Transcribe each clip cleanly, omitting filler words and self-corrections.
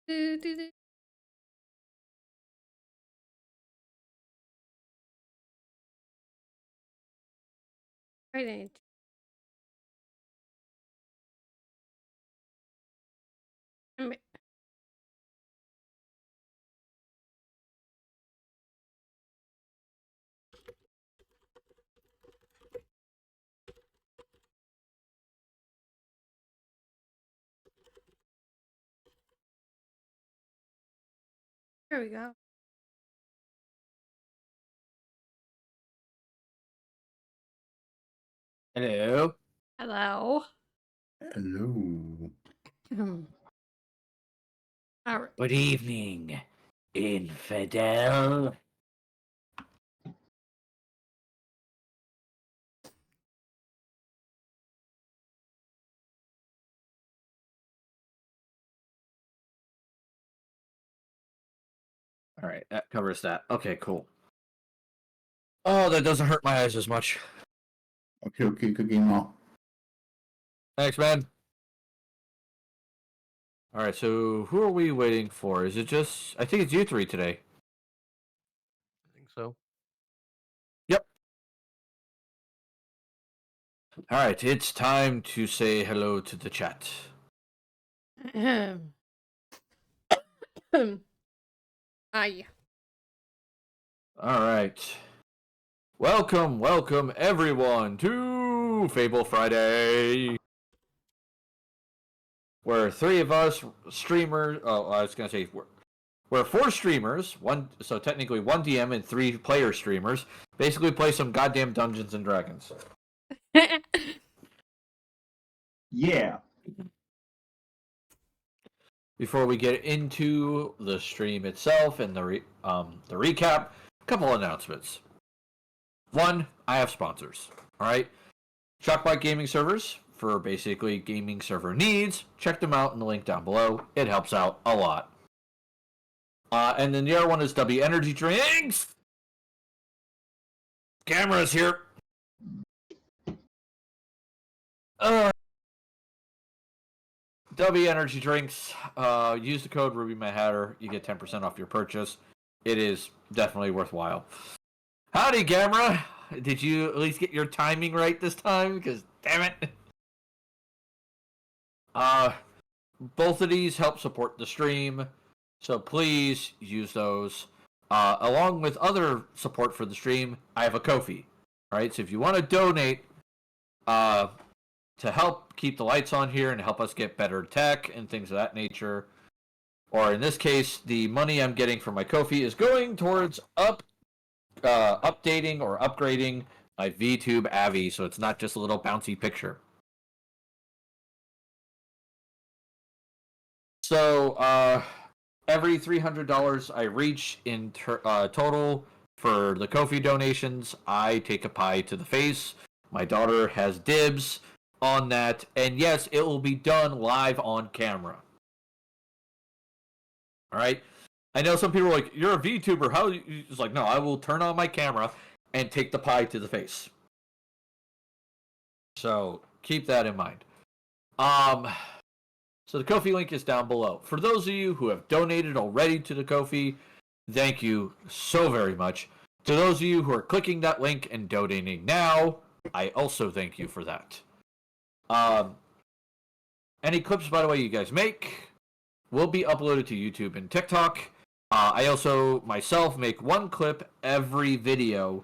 Do, do, do. Right. There we go. Hello. Hello. Hello. All right. Good evening, infidel. All right, that covers that. Okay, cool. Oh, that doesn't hurt my eyes as much. Okay, good game all. Thanks, man. All right, so who are we waiting for? Is it just... I think it's you three today. I think so. Yep. All right, it's time to say hello to the chat. Aye. All right. Welcome, everyone, to Fable Friday. Where three of us streamers... Oh, I was going to say... We're four streamers, so technically one DM and 3 player streamers, basically play some goddamn Dungeons and Dragons. Yeah. Before we get into the stream itself and the recap, a couple announcements. One, I have sponsors. All right, ThrfatGuy gaming servers for basically gaming server needs. Check them out in the link down below. It helps out a lot. And then the other one is W Energy Drinks. Cameras here. W Energy Drinks. Use the code Rubymadhatter. You get 10% off your purchase. It is definitely worthwhile. Howdy, Gamera. Did you at least get your timing right this time? Because, damn it. Both of these help support the stream. So please use those. Along with other support for the stream, I have a Ko-fi. Right? So if you want to donate to help keep the lights on here and help us get better tech and things of that nature, or in this case, the money I'm getting from my Ko-fi is going towards updating or upgrading my VTube Avi, so it's not just a little bouncy picture. So every $300 I reach in total for the Ko-fi donations, I take a pie to the face. My daughter has dibs on that, and yes, it will be done live on camera. All right. I know some people are like, "You're a VTuber. How?" It's like, no, I will turn on my camera and take the pie to the face. So keep that in mind. So the Ko-fi link is down below. For those of you who have donated already to the Ko-fi, thank you so very much. To those of you who are clicking that link and donating now, I also thank you for that. Any clips, by the way, you guys make will be uploaded to YouTube and TikTok. I also, myself, make one clip every video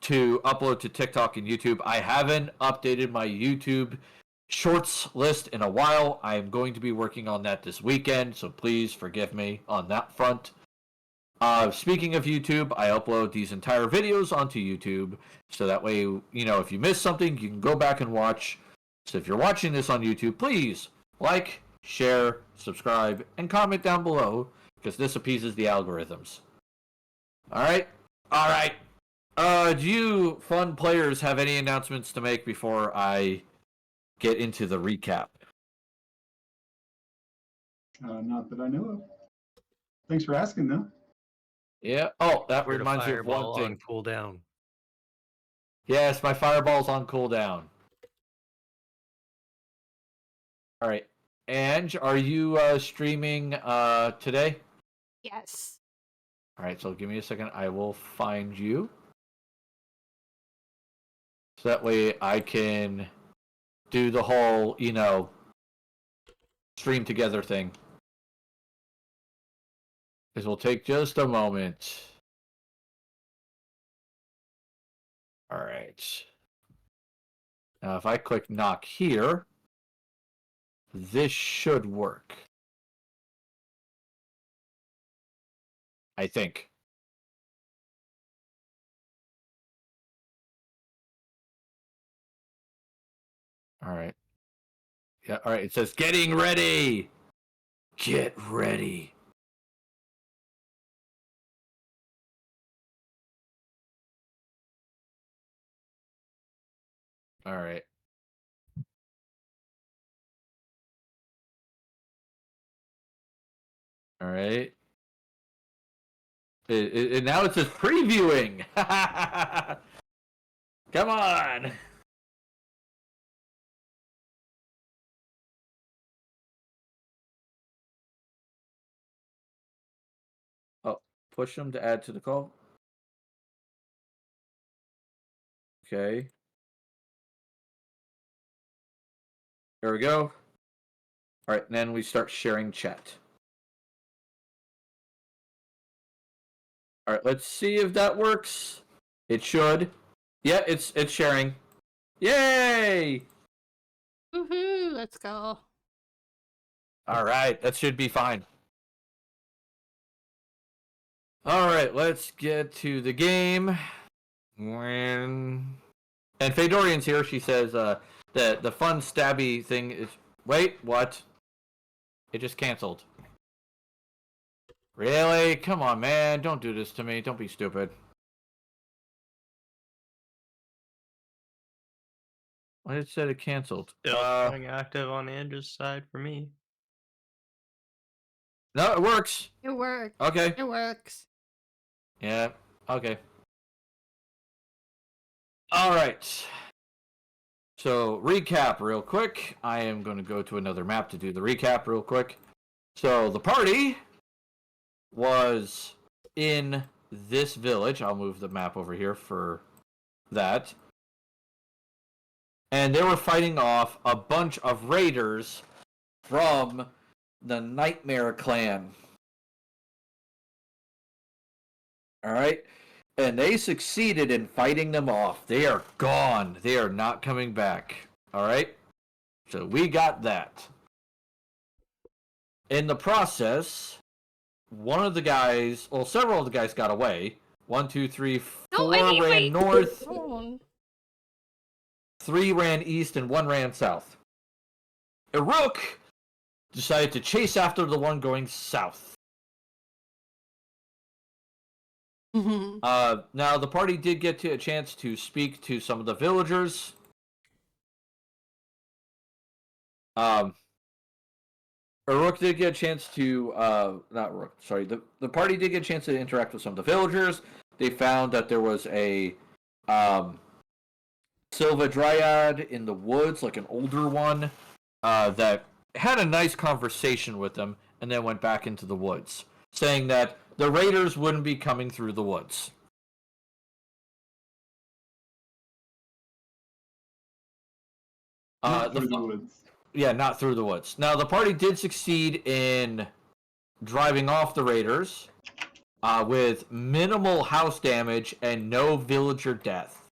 to upload to TikTok and YouTube. I haven't updated my YouTube Shorts list in a while. I am going to be working on that this weekend, so please forgive me on that front. Speaking of YouTube, I upload these entire videos onto YouTube, so that way, you know, if you miss something, you can go back and watch. So if you're watching this on YouTube, please like, share, subscribe, and comment down below, because this appeases the algorithms. Alright? Alright. Do you fun players have any announcements to make before I get into the recap? Not that I know of. Thanks for asking, though. Yeah. Oh, that Sure to reminds me of one fireball thing. on cooldown. Yes, my fireball's on cooldown. All right. Ange, are you streaming today? Yes. All right, so give me a second. I will find you. So that way I can do the whole, stream together thing. This will take just a moment. All right. Now, if I click knock here, this should work. I think. All right. Yeah, all right. It says getting ready. Get ready. All right. All right. Now it says previewing. Come on. Oh, push them to add to the call. Okay. There we go. All right, and then we start sharing chat. All right, let's see if that works. It should. Yeah, it's sharing. Yay! Woohoo! Let's go. All right, that should be fine. All right, let's get to the game. And Fedorian's here. She says the fun stabby thing is. Wait, what? It just canceled. Really? Come on, man. Don't do this to me. Don't be stupid. Why did it say it canceled? Still showing active on Andrew's side for me. No, it works. It works. Okay. It works. Yeah. Okay. All right. So, recap real quick. I am going to go to another map to do the recap real quick. So, the party was in this village. I'll move the map over here for that. And they were fighting off a bunch of raiders from the Nightmare Clan. All right? And they succeeded in fighting them off. They are gone. They are not coming back. All right? So we got that. In the process, one of the guys, well, several of the guys got away. 1, 2, 3, 4 ran north. 3 ran east and 1 ran south. Uruk decided to chase after the one going south. Now, the party did get a chance to speak to some of the villagers. Uruk did get a chance to, not Uruk, sorry, the party did get a chance to interact with some of the villagers. They found that there was a Silva Dryad in the woods, like an older one, that had a nice conversation with them and then went back into the woods, saying that the raiders wouldn't be coming through the woods. Not through the woods. Yeah, not through the woods. Now, the party did succeed in driving off the raiders with minimal house damage and no villager death.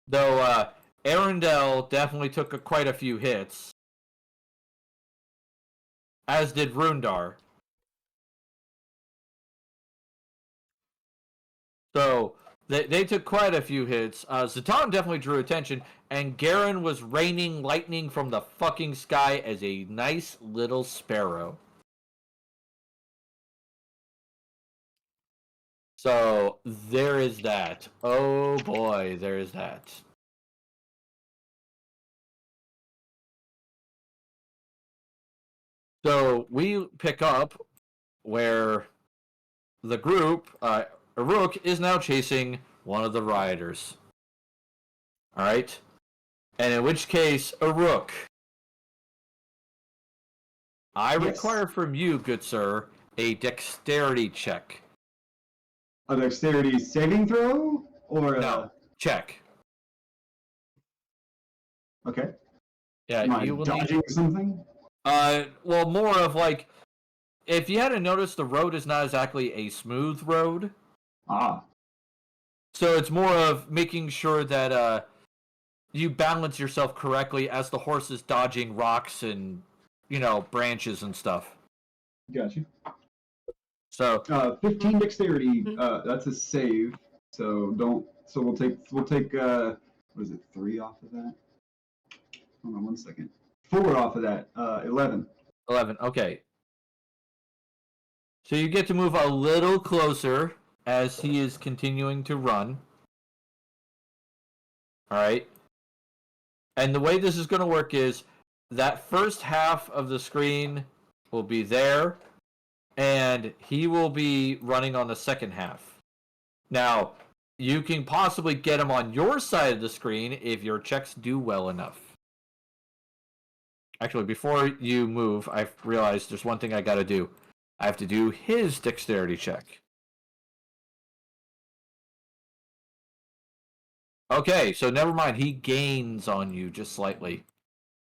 Though Arundel definitely took quite a few hits, as did Rundar. So they took quite a few hits. Zatan definitely drew attention, and Garen was raining lightning from the fucking sky as a nice little sparrow. So there is that. Oh boy, there is that. So we pick up where the group, Uruk, is now chasing one of the rioters. Alright? And in which case, Uruk, I Yes. require from you, good sir, a dexterity check. A dexterity saving throw? Or No, check. Okay. Yeah, Am I you will dodging something? well, more of like, if you hadn't noticed, the road is not exactly a smooth road. Ah. So it's more of making sure that you balance yourself correctly as the horse is dodging rocks and, branches and stuff. Gotcha. So 15 dexterity. That's a save. So we'll take what is it, 3 off of that? Hold on 1 second. 4 off of that. 11. 11. Okay. So you get to move a little closer as he is continuing to run. All right. And the way this is going to work is that first half of the screen will be there, and he will be running on the second half. Now, you can possibly get him on your side of the screen if your checks do well enough. Actually, before you move, I've realized there's one thing I got to do. I have to do his dexterity check. Okay, so never mind. He gains on you just slightly.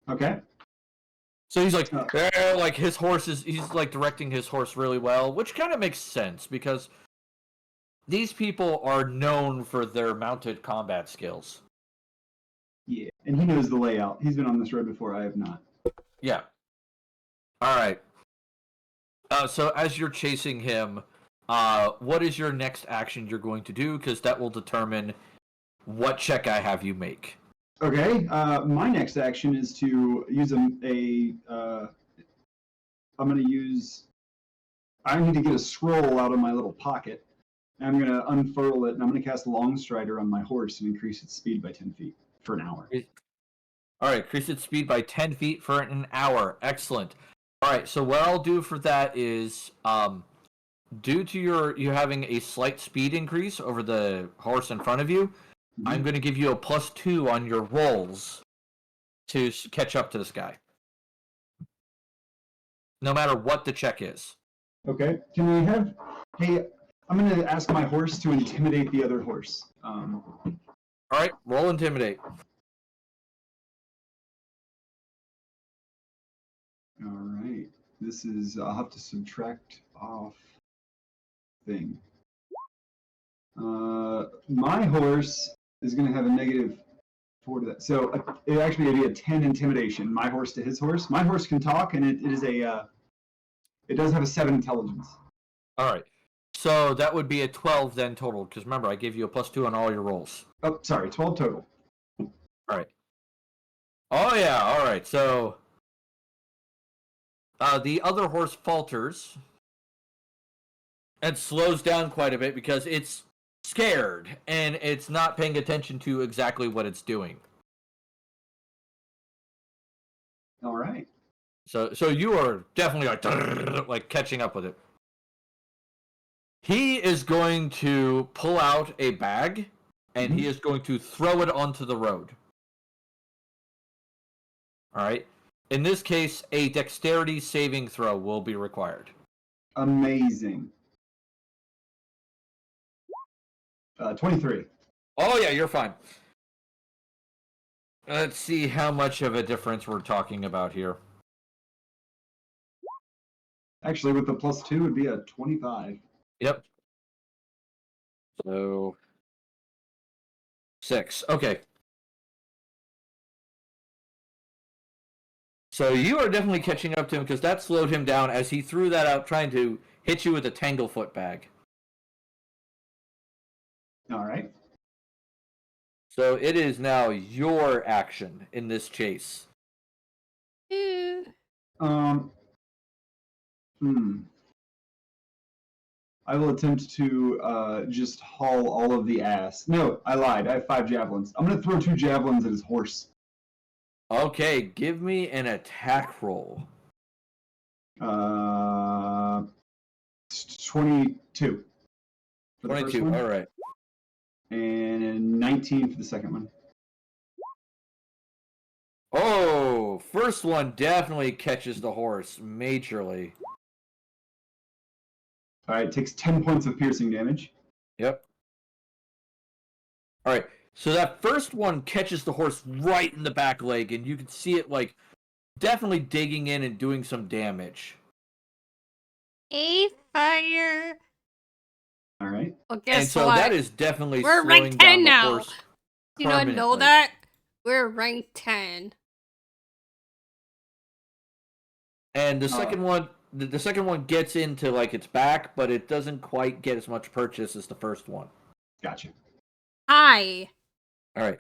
Okay. So he's like, like his horse he's like directing his horse really well, which kind of makes sense because these people are known for their mounted combat skills. Yeah, and he knows the layout. He's been on this road before. I have not. Yeah. All right. So as you're chasing him, what is your next action you're going to do? Because that will determine what check I have you make. Okay. My next action is to use I need to get a scroll out of my little pocket. I'm going to unfurl it, and I'm going to cast Longstrider on my horse and increase its speed by 10 feet for an hour. All right, increase its speed by 10 feet for an hour. Excellent. All right, so what I'll do for that is, due to you having a slight speed increase over the horse in front of you, I'm going to give you a +2 on your rolls to catch up to this guy. No matter what the check is. Okay. Hey, I'm going to ask my horse to intimidate the other horse. All right, roll intimidate. All right. This is, I'll have to subtract off thing. My horse is going to have a -4 to that. So it actually would be a 10 intimidation. My horse to his horse. My horse can talk, and it does have a 7 intelligence. All right. So that would be a 12 then total, because remember, I gave you a +2 on all your rolls. Oh, sorry, 12 total. All right. Oh, yeah, all right. So the other horse falters and slows down quite a bit because it's scared and it's not paying attention to exactly what it's doing. All right. So you are definitely like catching up with it. He is going to pull out a bag and he is going to throw it onto the road. All right. In this case, a dexterity saving throw will be required. Amazing. 23. Oh, yeah, you're fine. Let's see how much of a difference we're talking about here. Actually, with the +2, it would be a 25. Yep. So 6. Okay. So you are definitely catching up to him because that slowed him down as he threw that out trying to hit you with a tanglefoot bag. All right. So it is now your action in this chase. I will attempt to just haul all of the ass. No, I lied. I have 5 javelins. I'm going to throw 2 javelins at his horse. Okay, give me an attack roll. 22. For the 22, first one. all right. And 19 for the second one. Oh, first one definitely catches the horse majorly. All right, takes 10 points of piercing damage. Yep. All right. So that first one catches the horse right in the back leg, and you can see it like definitely digging in and doing some damage. A fire. All right. Well, guess And so what? that is definitely We're slowing rank down 10 the now. horse. You not know permanently. that? We're rank 10. And the second one, the second one gets into like its back, but it doesn't quite get as much purchase as the first one. Gotcha. Hi. All right.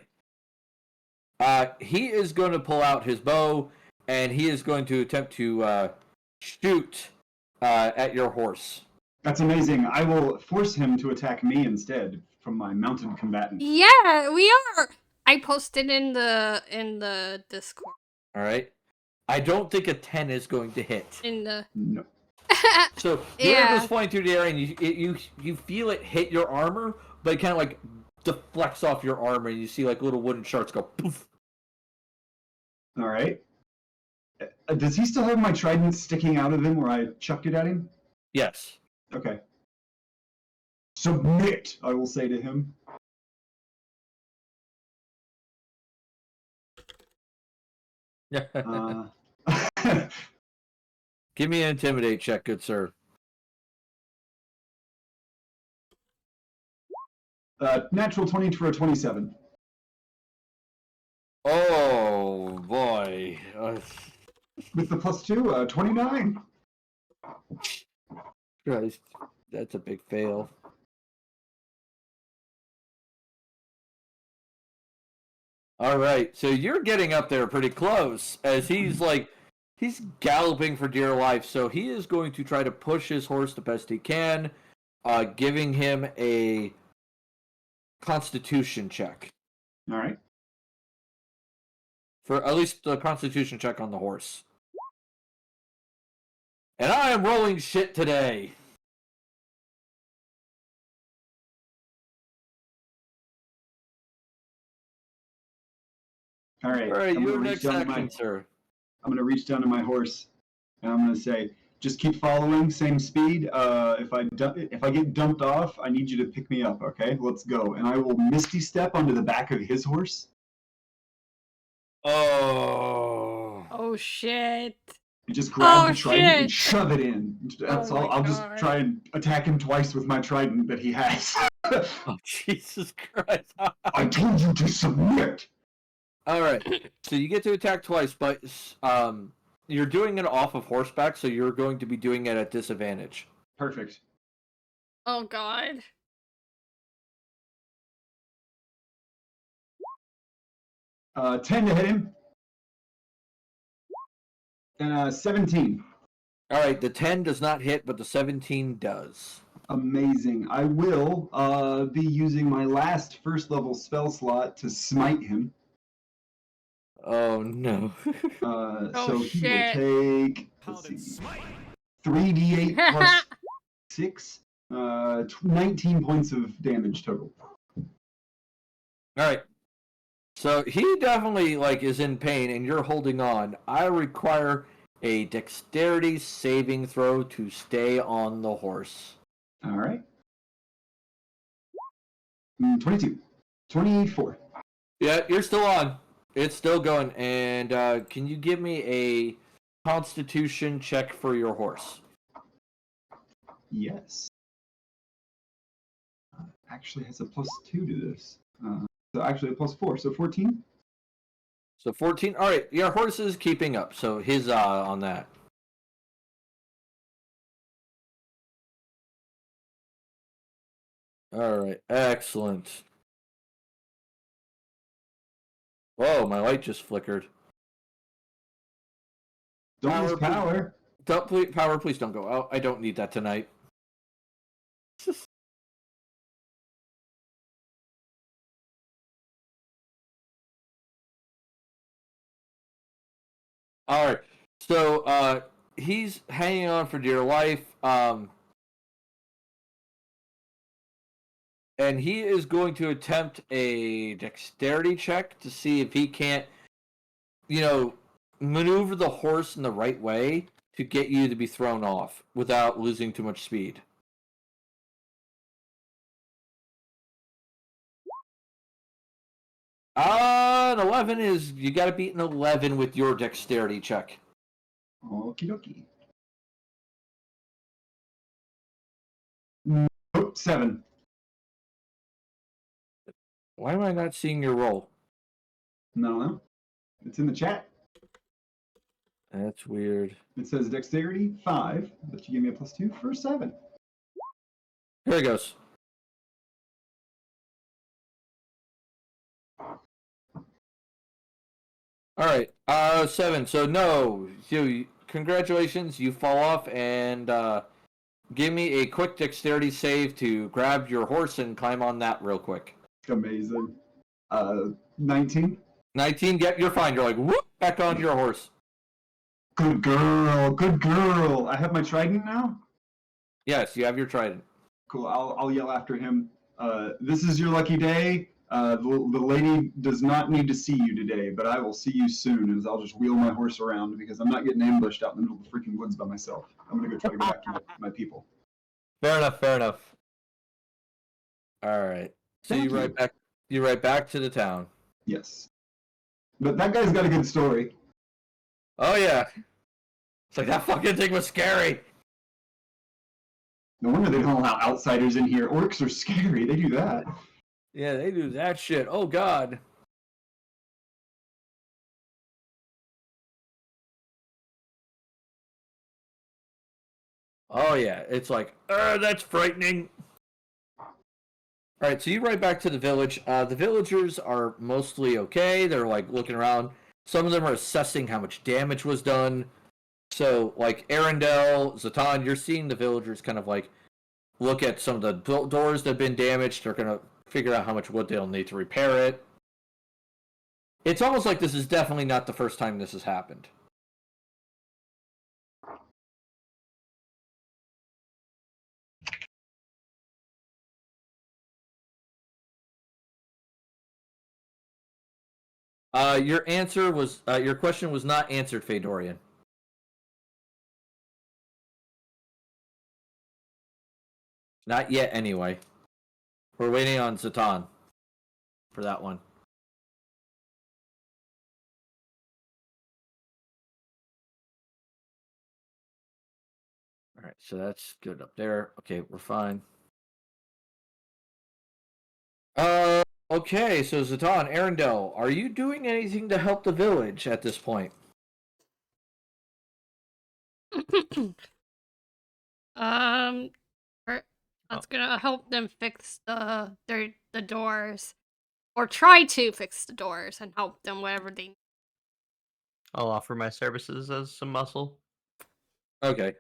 He is going to pull out his bow, and he is going to attempt to shoot at your horse. That's amazing. I will force him to attack me instead from my mounted combatant. Yeah, we are. I posted in the Discord. All right. I don't think a 10 is going to hit. In the No. So you're Yeah. just flying through the air, and you feel it hit your armor, but it kind of like deflects off your armor, and you see like little wooden shards go poof. All right. Does he still have my trident sticking out of him where I chucked it at him? Yes. Okay. Submit, I will say to him. Give me an intimidate check, good sir. Natural 20 for a 27. Oh boy. With the +2, 29. Christ, that's a big fail. All right, so you're getting up there pretty close as he's galloping for dear life. So he is going to try to push his horse the best he can, giving him a Constitution check. All right. For at least the Constitution check on the horse. And I am rolling shit today. All right. All right, I'm gonna your reach next down to action, sir. I'm gonna reach down to my horse, and I'm gonna say, just keep following, same speed. If I get dumped off, I need you to pick me up. Okay, let's go. And I will misty step onto the back of his horse. Oh. Oh shit. And just grab the Oh, trident and shit. shove it in. That's Oh all. my I'll just God. try and attack him twice with my trident that he has. Oh, Jesus Christ. I told you to submit. All right. So you get to attack twice, but you're doing it off of horseback, so you're going to be doing it at disadvantage. Perfect. Oh god. Uh, 10 to hit him. And 17. All right, the 10 does not hit, but the 17 does. Amazing. I will be using my last first level spell slot to smite him. Oh, no. So he shit. will take, let's see, 3d8 plus 6, 19 points of damage total. All right. So he definitely is in pain, and you're holding on. I require a dexterity saving throw to stay on the horse. All right. 22. 24. Yeah, you're still on. It's still going. And can you give me a Constitution check for your horse? Yes. Actually has a +2 to this. So actually a +4, so 14. So 14. All right, your horse is keeping up. So his on that. All right, excellent. Whoa, my light just flickered. Don't use power. Please don't go out. I don't need that tonight. All right. So he's hanging on for dear life. And he is going to attempt a dexterity check to see if he can't maneuver the horse in the right way to get you to be thrown off without losing too much speed. An 11 is, you got to beat an 11 with your dexterity check. Okie dokie. Nope, 7. Why am I not seeing your roll? No. It's in the chat. That's weird. It says dexterity 5, but you give me a +2 for 7. Here it goes. All right, 7. So no, congratulations, you fall off, and give me a quick dexterity save to grab your horse and climb on that real quick. Amazing. 19. 19. Yep, you're fine. You're like whoop, back on your horse. Good girl. Good girl. I have my trident now. Yes, you have your trident. Cool. I'll yell after him. This is your lucky day. The lady does not need to see you today, but I will see you soon. As I'll just wheel my horse around because I'm not getting ambushed out in the middle of the freaking woods by myself. I'm gonna go try to go back to my people. Fair enough. Fair enough. All right. So Thank you right you. back. You right back to the town. Yes. But that guy's got a good story. Oh yeah. It's like that fucking thing was scary. No wonder they don't allow outsiders in here. Orcs are scary. They do that. Yeah, they do that shit. Oh god. Oh yeah, it's like, that's frightening. All right, so you ride back to the village. The villagers are mostly okay. They're like looking around. Some of them are assessing how much damage was done. So, like Arendelle, Zatan, you're seeing the villagers kind of like look at some of the doors that have been damaged. They're gonna figure out how much wood they'll need to repair it. It's almost like this is definitely not the first time this has happened. Your question was not answered, Fedorian. Not yet, anyway. We're waiting on Zatan for that one. All right, so that's good up there. Okay, we're fine. Okay, so Zatan, Arendelle, are you doing anything to help the village at this point? um, that's gonna help them fix the doors, or try to fix the doors and help them whatever they. I'll offer my services as some muscle. Okay.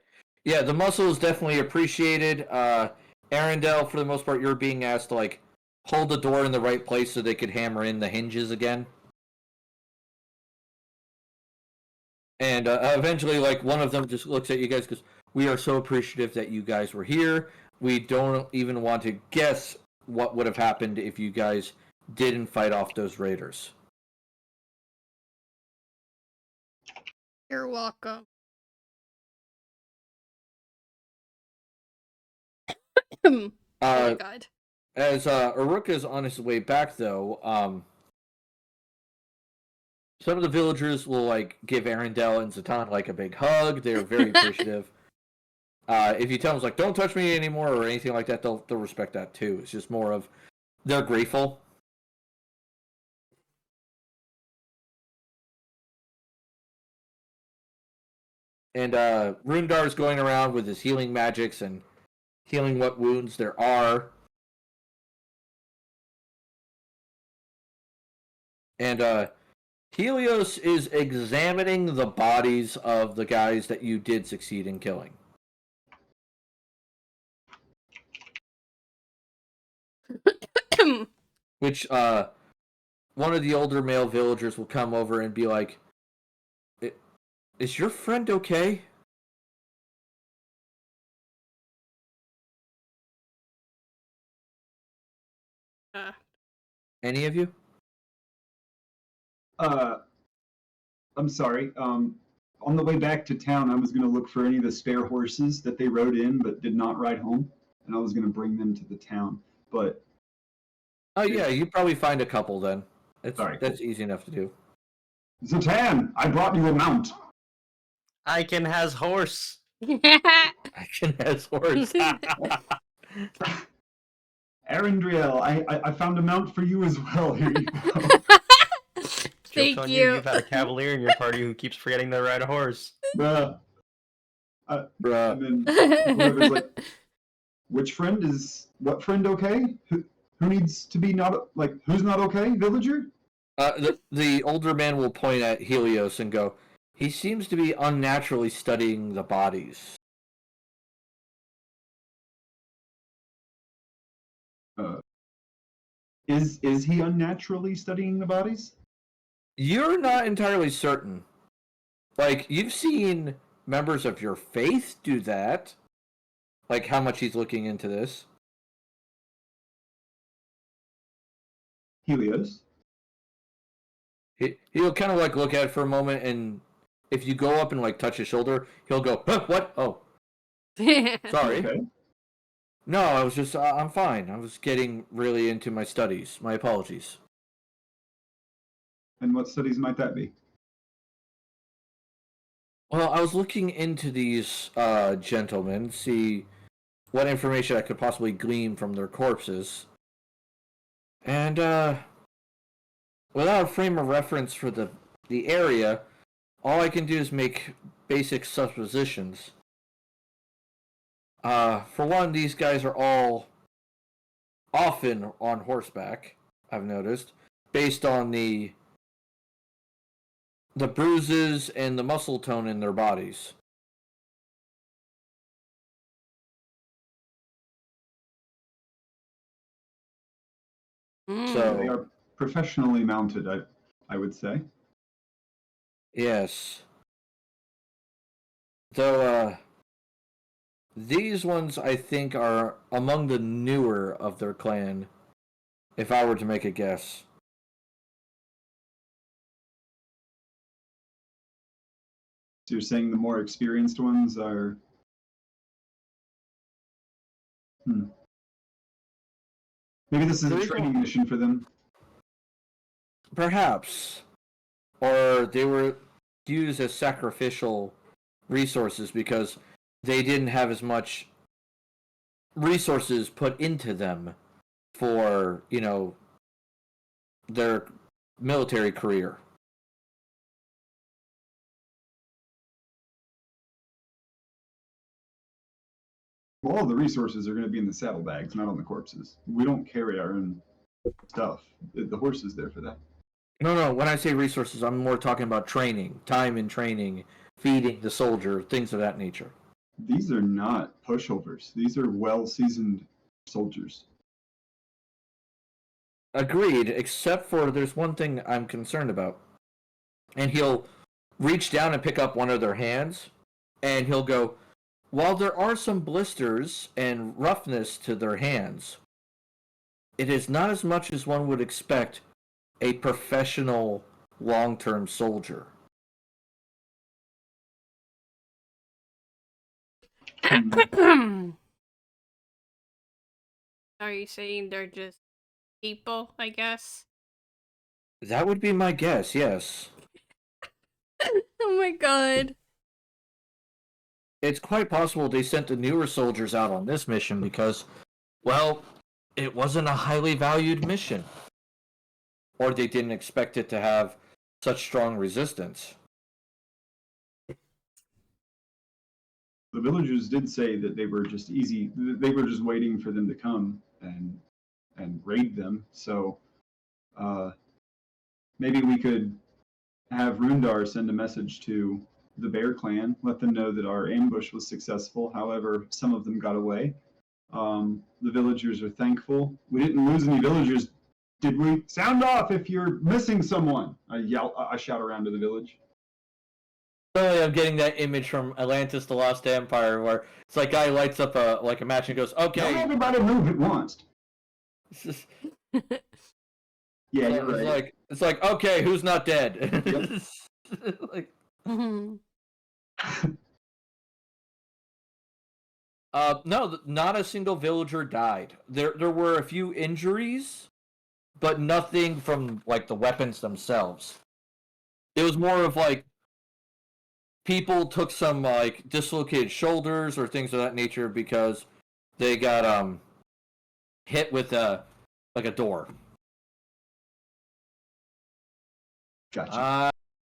Yeah, the muscle is definitely appreciated. Arendelle, for the most part, you're being asked to like hold the door in the right place so they could hammer in the hinges again. And eventually, like, one of them just looks at you guys because we are so appreciative that you guys were here. We don't even want to guess what would have happened if you guys didn't fight off those raiders. You're welcome. Oh my god. As Aruka's on his way back, though, some of the villagers will like give Arendelle and Zatan like a big hug. They're very appreciative. If you tell them like "Don't touch me anymore" or anything like that, they'll respect that too. It's just more of they're grateful. And Rundar's going around with his healing magics and healing what wounds there are. And Helios is examining the bodies of the guys that you did succeed in killing. Which one of the older male villagers will come over and be like, "Is your friend okay?" Any of you? I'm sorry. On the way back to town, I was going to look for any of the spare horses that they rode in but did not ride home, and I was going to bring them to the town. But Oh yeah, you probably find a couple then. That's cool. easy enough to do. Zatan, I brought you a mount. I can has horse. Action has horse. Arendriel, I found a mount for you as well. Here you go. Joke's Thank on you. You've had a cavalier in your party who keeps forgetting to ride a horse. Bruh. Bruh. And then whoever's like, which friend is what friend okay? Who needs to be not like who's not okay? Villager? The older man will point at Helios and go, he seems to be unnaturally studying the bodies. Is he unnaturally studying the bodies? You're not entirely certain. Like, you've seen members of your faith do that. Like, how much he's looking into this. Helios. He'll kind of, like, look at it for a moment, and if you go up and, like, touch his shoulder, he'll go, huh, what? Oh, sorry. Okay. No, I was just, I'm fine. I was getting really into my studies. My apologies. And what studies might that be? Well, I was looking into these gentlemen, see what information I could possibly glean from their corpses. And, without a frame of reference for the area, all I can do is make basic suppositions. For one, these guys are all often on horseback, I've noticed, based on the bruises and the muscle tone in their bodies. So They are professionally mounted, I would say. yes. Though, these ones I think are among the newer of their clan, if I were to make a guess. So you're saying the more experienced ones are. Maybe this is a training mission for them. Perhaps. Or they were used as sacrificial resources because they didn't have as much resources put into them for, their military career. Well, all the resources are going to be in the saddlebags, not on the corpses. We don't carry our own stuff. The horse is there for that. No. When I say resources, I'm more talking about training, time in training, feeding the soldier, things of that nature. These are not pushovers. These are well-seasoned soldiers. Agreed, except for there's one thing I'm concerned about. And he'll reach down and pick up one of their hands, and he'll go, while there are some blisters and roughness to their hands, it is not as much as one would expect a professional long-term soldier. Are you saying they're just people, I guess? That would be my guess, yes. Oh my god. It's quite possible they sent the newer soldiers out on this mission because, well, it wasn't a highly valued mission. Or they didn't expect it to have such strong resistance. The villagers did say that they were just easy. They were just waiting for them to come and raid them. So maybe we could have Rundar send a message to the Bear Clan, let them know that our ambush was successful. However, some of them got away. The villagers are thankful. We didn't lose any villagers, did we? Sound off if you're missing someone. I shout around to the village. Suddenly I'm getting that image from Atlantis: The Lost Empire where it's like guy lights up a match and goes, okay. Don't everybody move at once. It's just, Yeah, you're right. it's like, okay, who's not dead? Yep. like, Mhm. no, not a single villager died. There were a few injuries, but nothing from like the weapons themselves. It was more of like people took some like dislocated shoulders or things of that nature because they got hit with a door. Gotcha. I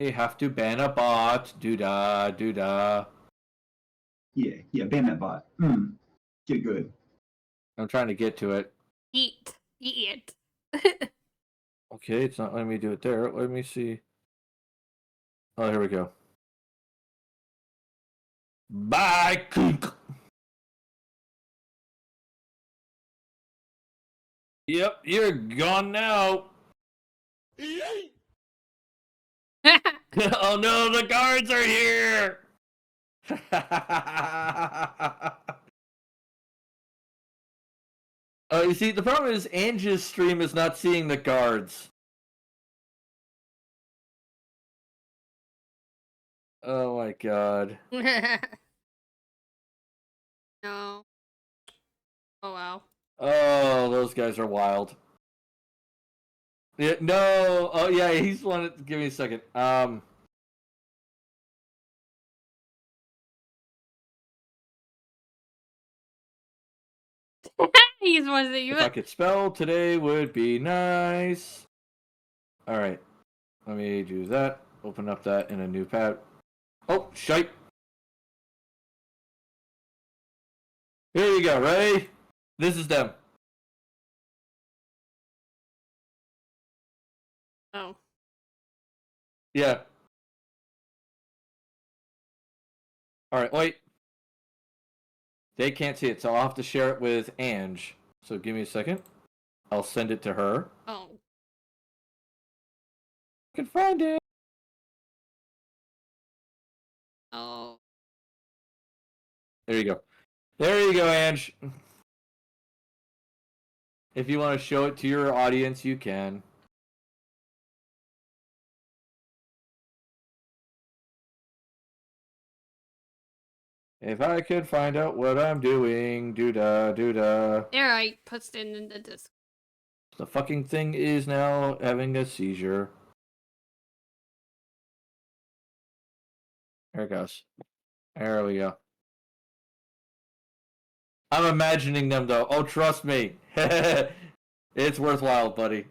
have to ban a bot. Doo-da, doo-da. Yeah, ban that bot. Get good. I'm trying to get to it. Eat it. Okay, it's not letting me do it there. Let me see. Oh, here we go. Bye, Kunk. Yep, you're gone now. Oh no, the guards are here. Oh, you see, the problem is Angie's stream is not seeing the guards. Oh my god. No. Oh wow. Oh, those guys are wild. Yeah, no. Oh yeah, he's one. Give me a second. He's one that you. If I could spell, today would be nice. All right. Let me do that. Open up that in a new pad. Oh, shite. Here you go. Ready? This is them. Oh. Yeah. All right. Wait. They can't see it, so I'll have to share it with Ange. So give me a second. I'll send it to her. Oh. I can find it. Oh. There you go. There you go, Ange. If you want to show it to your audience, you can. If I could find out what I'm doing, doo-da, doo-da. There, I puts it in the disc. The fucking thing is now having a seizure. There it goes. There we go. I'm imagining them, though. Oh, trust me. It's worthwhile, buddy.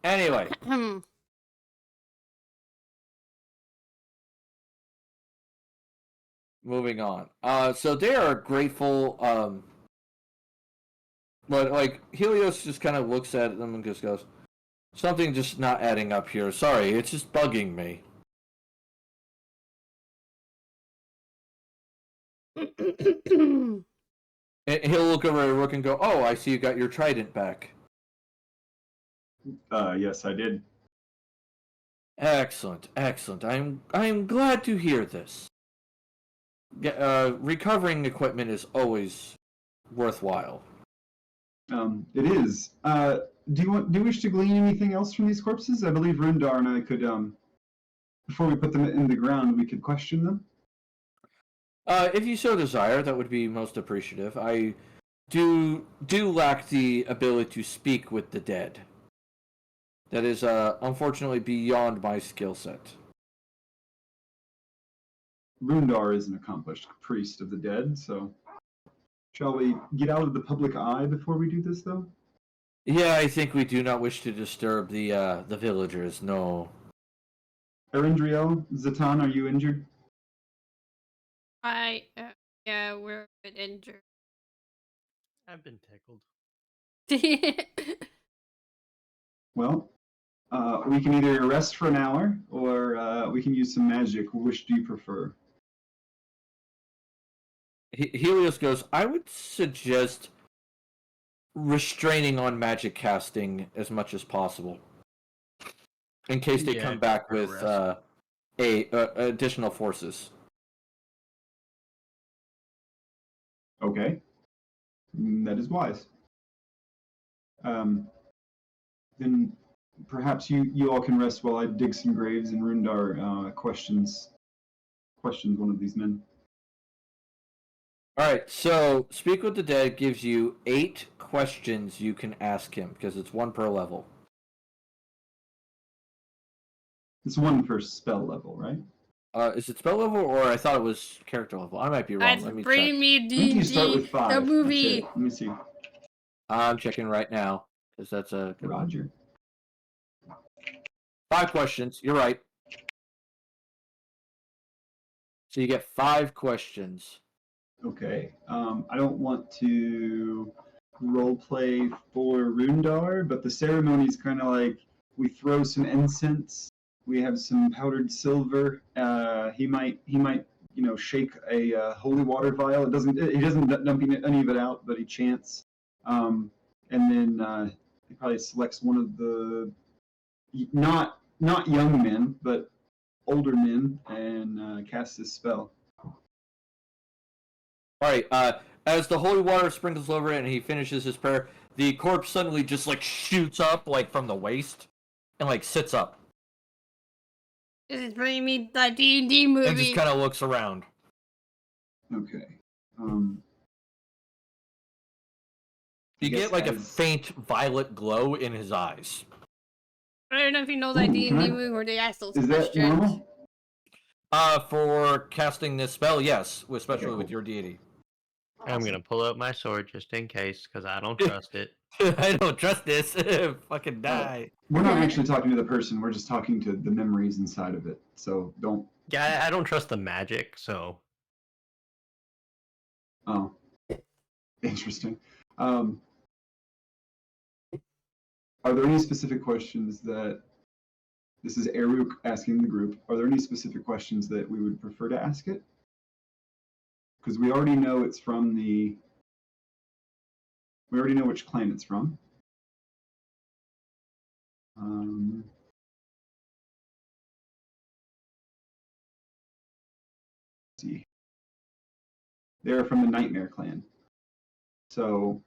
Anyway. Moving on. So they are grateful. But like Helios just kind of looks at them and just goes, "Something just not adding up here. Sorry, it's just bugging me." And he'll look over at Rook and go, "Oh, I see you got your trident back. Yes, I did. Excellent, excellent. I'm glad to hear this. Recovering equipment is always worthwhile." It is. Do you wish to glean anything else from these corpses? I believe Rundar and I could, before we put them in the ground, we could question them. If you so desire, that would be most appreciative. I do lack the ability to speak with the dead. That is, unfortunately, beyond my skill set. Rundar is an accomplished priest of the dead, so shall we get out of the public eye before we do this, though? Yeah, I think we do not wish to disturb the villagers. No. Erindriel, Zatan, are you injured? Yeah, we're a bit injured. I've been tickled. Well, we can either rest for an hour, or we can use some magic. Which do you prefer? Helios goes, I would suggest restraining on magic casting as much as possible. In case they come back with additional forces. Okay. That is wise. Then perhaps you all can rest while I dig some graves and Rundar questions one of these men. All right, so Speak with the Dead gives you 8 questions you can ask him, because it's 1 per level. It's 1 per spell level, right? Is it spell level, or I thought it was character level? I might be wrong. That's Let me bring check. me I think you start D&D, with 5. the That's movie. it. Let me see. I'm checking right now, because that's a good one. Roger. 5 questions. You're right. So you get 5 questions. Okay. I don't want to role play for Rundar, but the ceremony is kind of like we throw some incense. We have some powdered silver. He might shake a holy water vial. He doesn't dump any of it out, but he chants. And then he probably selects one of the not young men, but older men, and casts his spell. All right. As the holy water sprinkles over it and he finishes his prayer, the corpse suddenly just like shoots up like from the waist and like sits up This is bringing me the D&D movie. and just kind of looks around. Okay. You guess get like a as- faint violet glow in his eyes. I don't know if you know that Ooh, D&D can I- movie where they ask those Is that questions. normal? For casting this spell, yes, especially Okay, with cool. your deity. I'm gonna pull out my sword just in case, because I don't trust it. I don't trust this. Fucking Oh. die. We're not actually talking to the person. We're just talking to the memories inside of it. So don't. Yeah, I don't trust the magic, so Oh, interesting. Are there any specific questions that? This is Eruk asking the group. Are there any specific questions that we would prefer to ask it? Because we already know it's from the. We already know which clan it's from. Let's see. They're from the Nightmare Clan. So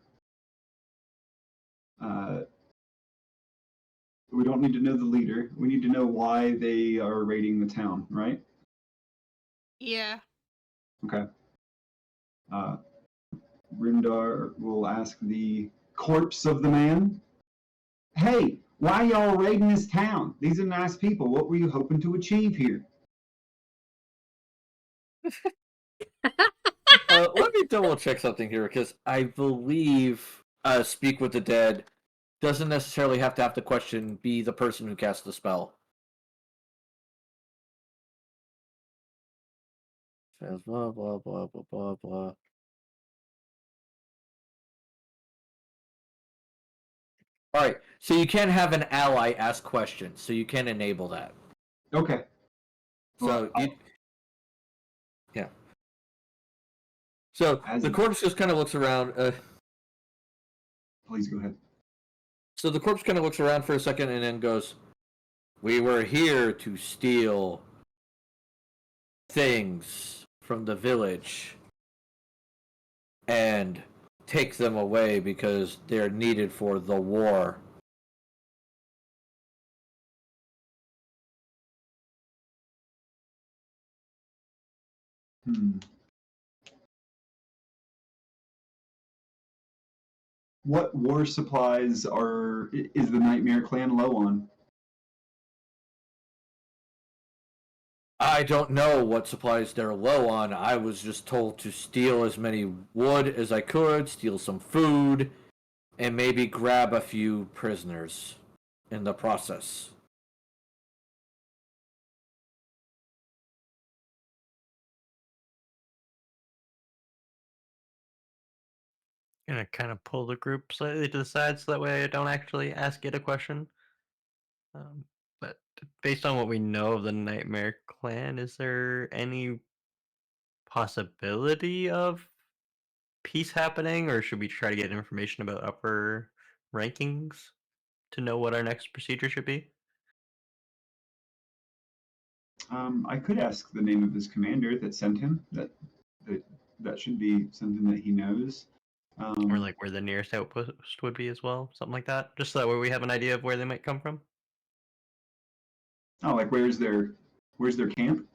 we don't need to know the leader. We need to know why they are raiding the town, right? Yeah. Okay. Rundar will ask the corpse of the man, hey, why y'all raiding this town? These are nice people. What were you hoping to achieve here? Let me double check something here because I believe Speak with the Dead doesn't necessarily have to have the question be the person who cast the spell. Says blah blah blah blah blah blah. All right, so you can have an ally ask questions, so you can enable that. Okay. So Well, yeah. So As- the corpse just kind of looks around. Please go ahead. So the corpse kind of looks around for a second and then goes, "We were here to steal things from the village and take them away because they're needed for the war." What war supplies is the Nightmare Clan low on? I don't know what supplies they're low on. I was just told to steal as many wood as I could, steal some food, and maybe grab a few prisoners in the process. gonna kind of pull the group slightly to the side so that way I don't actually ask it a question. But based on what we know of the Nightmare Clan, is there any possibility of peace happening, or should we try to get information about upper rankings to know what our next procedure should be? I could ask the name of his commander that sent him. That should be something that he knows. Or like where the nearest outpost would be as well, something like that, just so that way we have an idea of where they might come from. Oh, like where's their camp?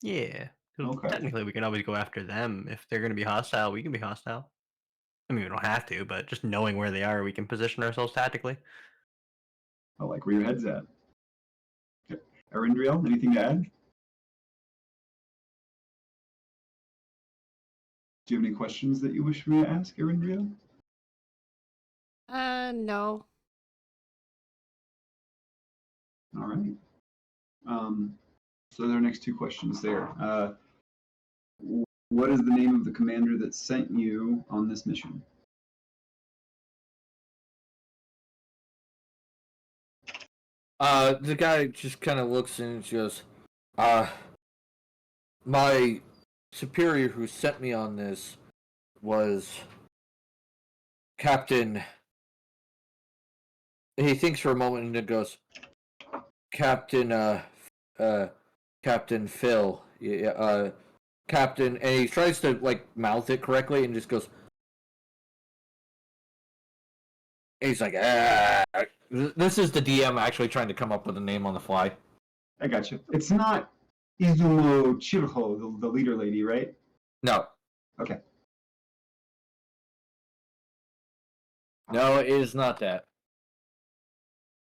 Yeah. 'Cause Okay. technically, we can always go after them. If they're going to be hostile, we can be hostile. I mean, we don't have to, but just knowing where they are, we can position ourselves tactically. Oh, like where your head's at. Okay. NvrNrml, anything to add? Do you have any questions that you wish me to ask, NvrNrml? No. All right. So there are next two questions there. What is the name of the commander that sent you on this mission? The guy just kind of looks and goes, my superior who sent me on this was Captain. He thinks for a moment and then goes, Captain, Captain Phil. Yeah, Captain, and he tries to like mouth it correctly and just goes. He's like, ah. This is the DM actually trying to come up with a name on the fly. I got you. It's not Izumo Chirho, the leader lady, right? No. Okay. No, it is not that.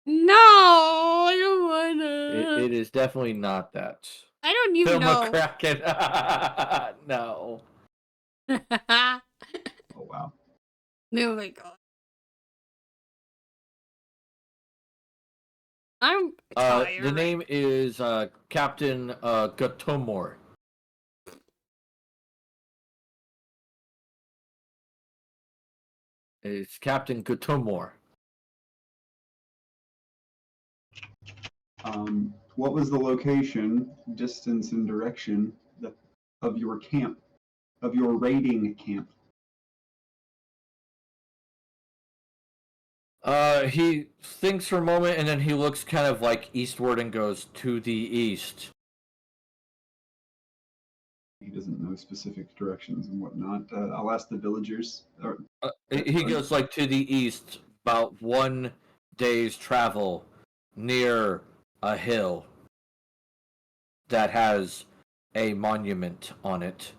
No, I don't wanna. It is definitely not that. I don't even Phil know. McCracken. No. Oh, wow. Oh my god. I'm tired. The name is Captain Gatomor. It's Captain Gatomor. What was the location, distance, and direction of your camp, of your raiding camp? He thinks for a moment and then he looks kind of like eastward and goes to the east. He doesn't know specific directions and whatnot. I'll ask the villagers. He goes like to the east, about 1 day's travel, near a hill that has a monument on it.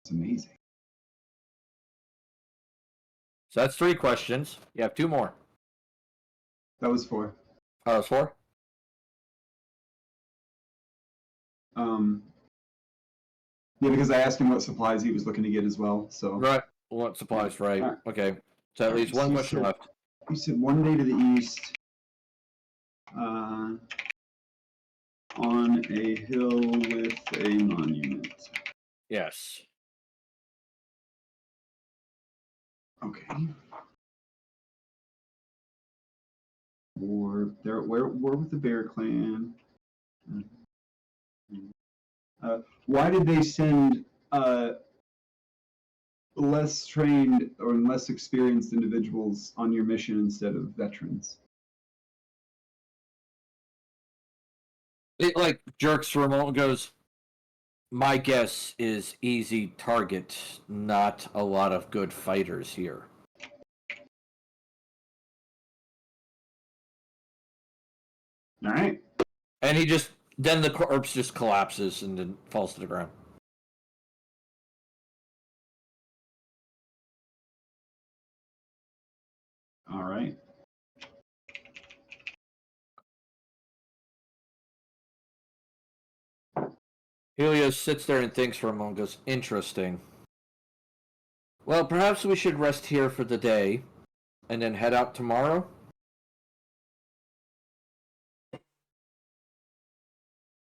It's amazing. So that's 3 questions. You have 2 more. That was 4. Oh, that's 4? Yeah, because I asked him what supplies he was looking to get as well. So Right. What supplies, right? Alright. Okay. So at least So 1 you question said- left. he said 1 day to the east, on a hill with a monument. Yes. Okay. War with the Bear Clan. Why did they send less trained or less experienced individuals on your mission instead of veterans? It like jerks for a moment and goes, my guess is easy target, not a lot of good fighters here. All right. And then the corpse just collapses and then falls to the ground. All right. Helios sits there and thinks for a moment and goes, interesting. Well, perhaps we should rest here for the day and then head out tomorrow?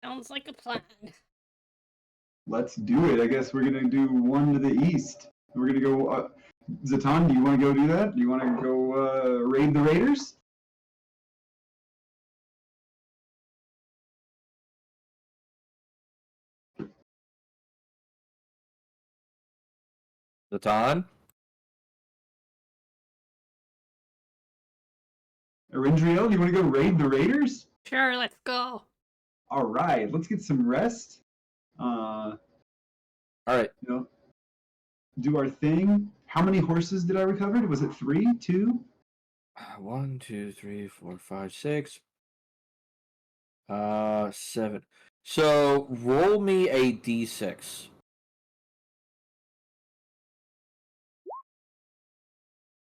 Sounds like a plan. Let's do it. I guess we're gonna do 1 to the east. We're gonna go. Zatan, do you want to go do that? Do you want to go raid the raiders? Zatan? NvrNrml, you want to go raid the raiders? Sure, let's go. All right, let's get some rest. All right. Do our thing. how many horses did I recover? Was it 3, 2? 1, 2, 3, 4, 5, 6. 7. So roll me a d6.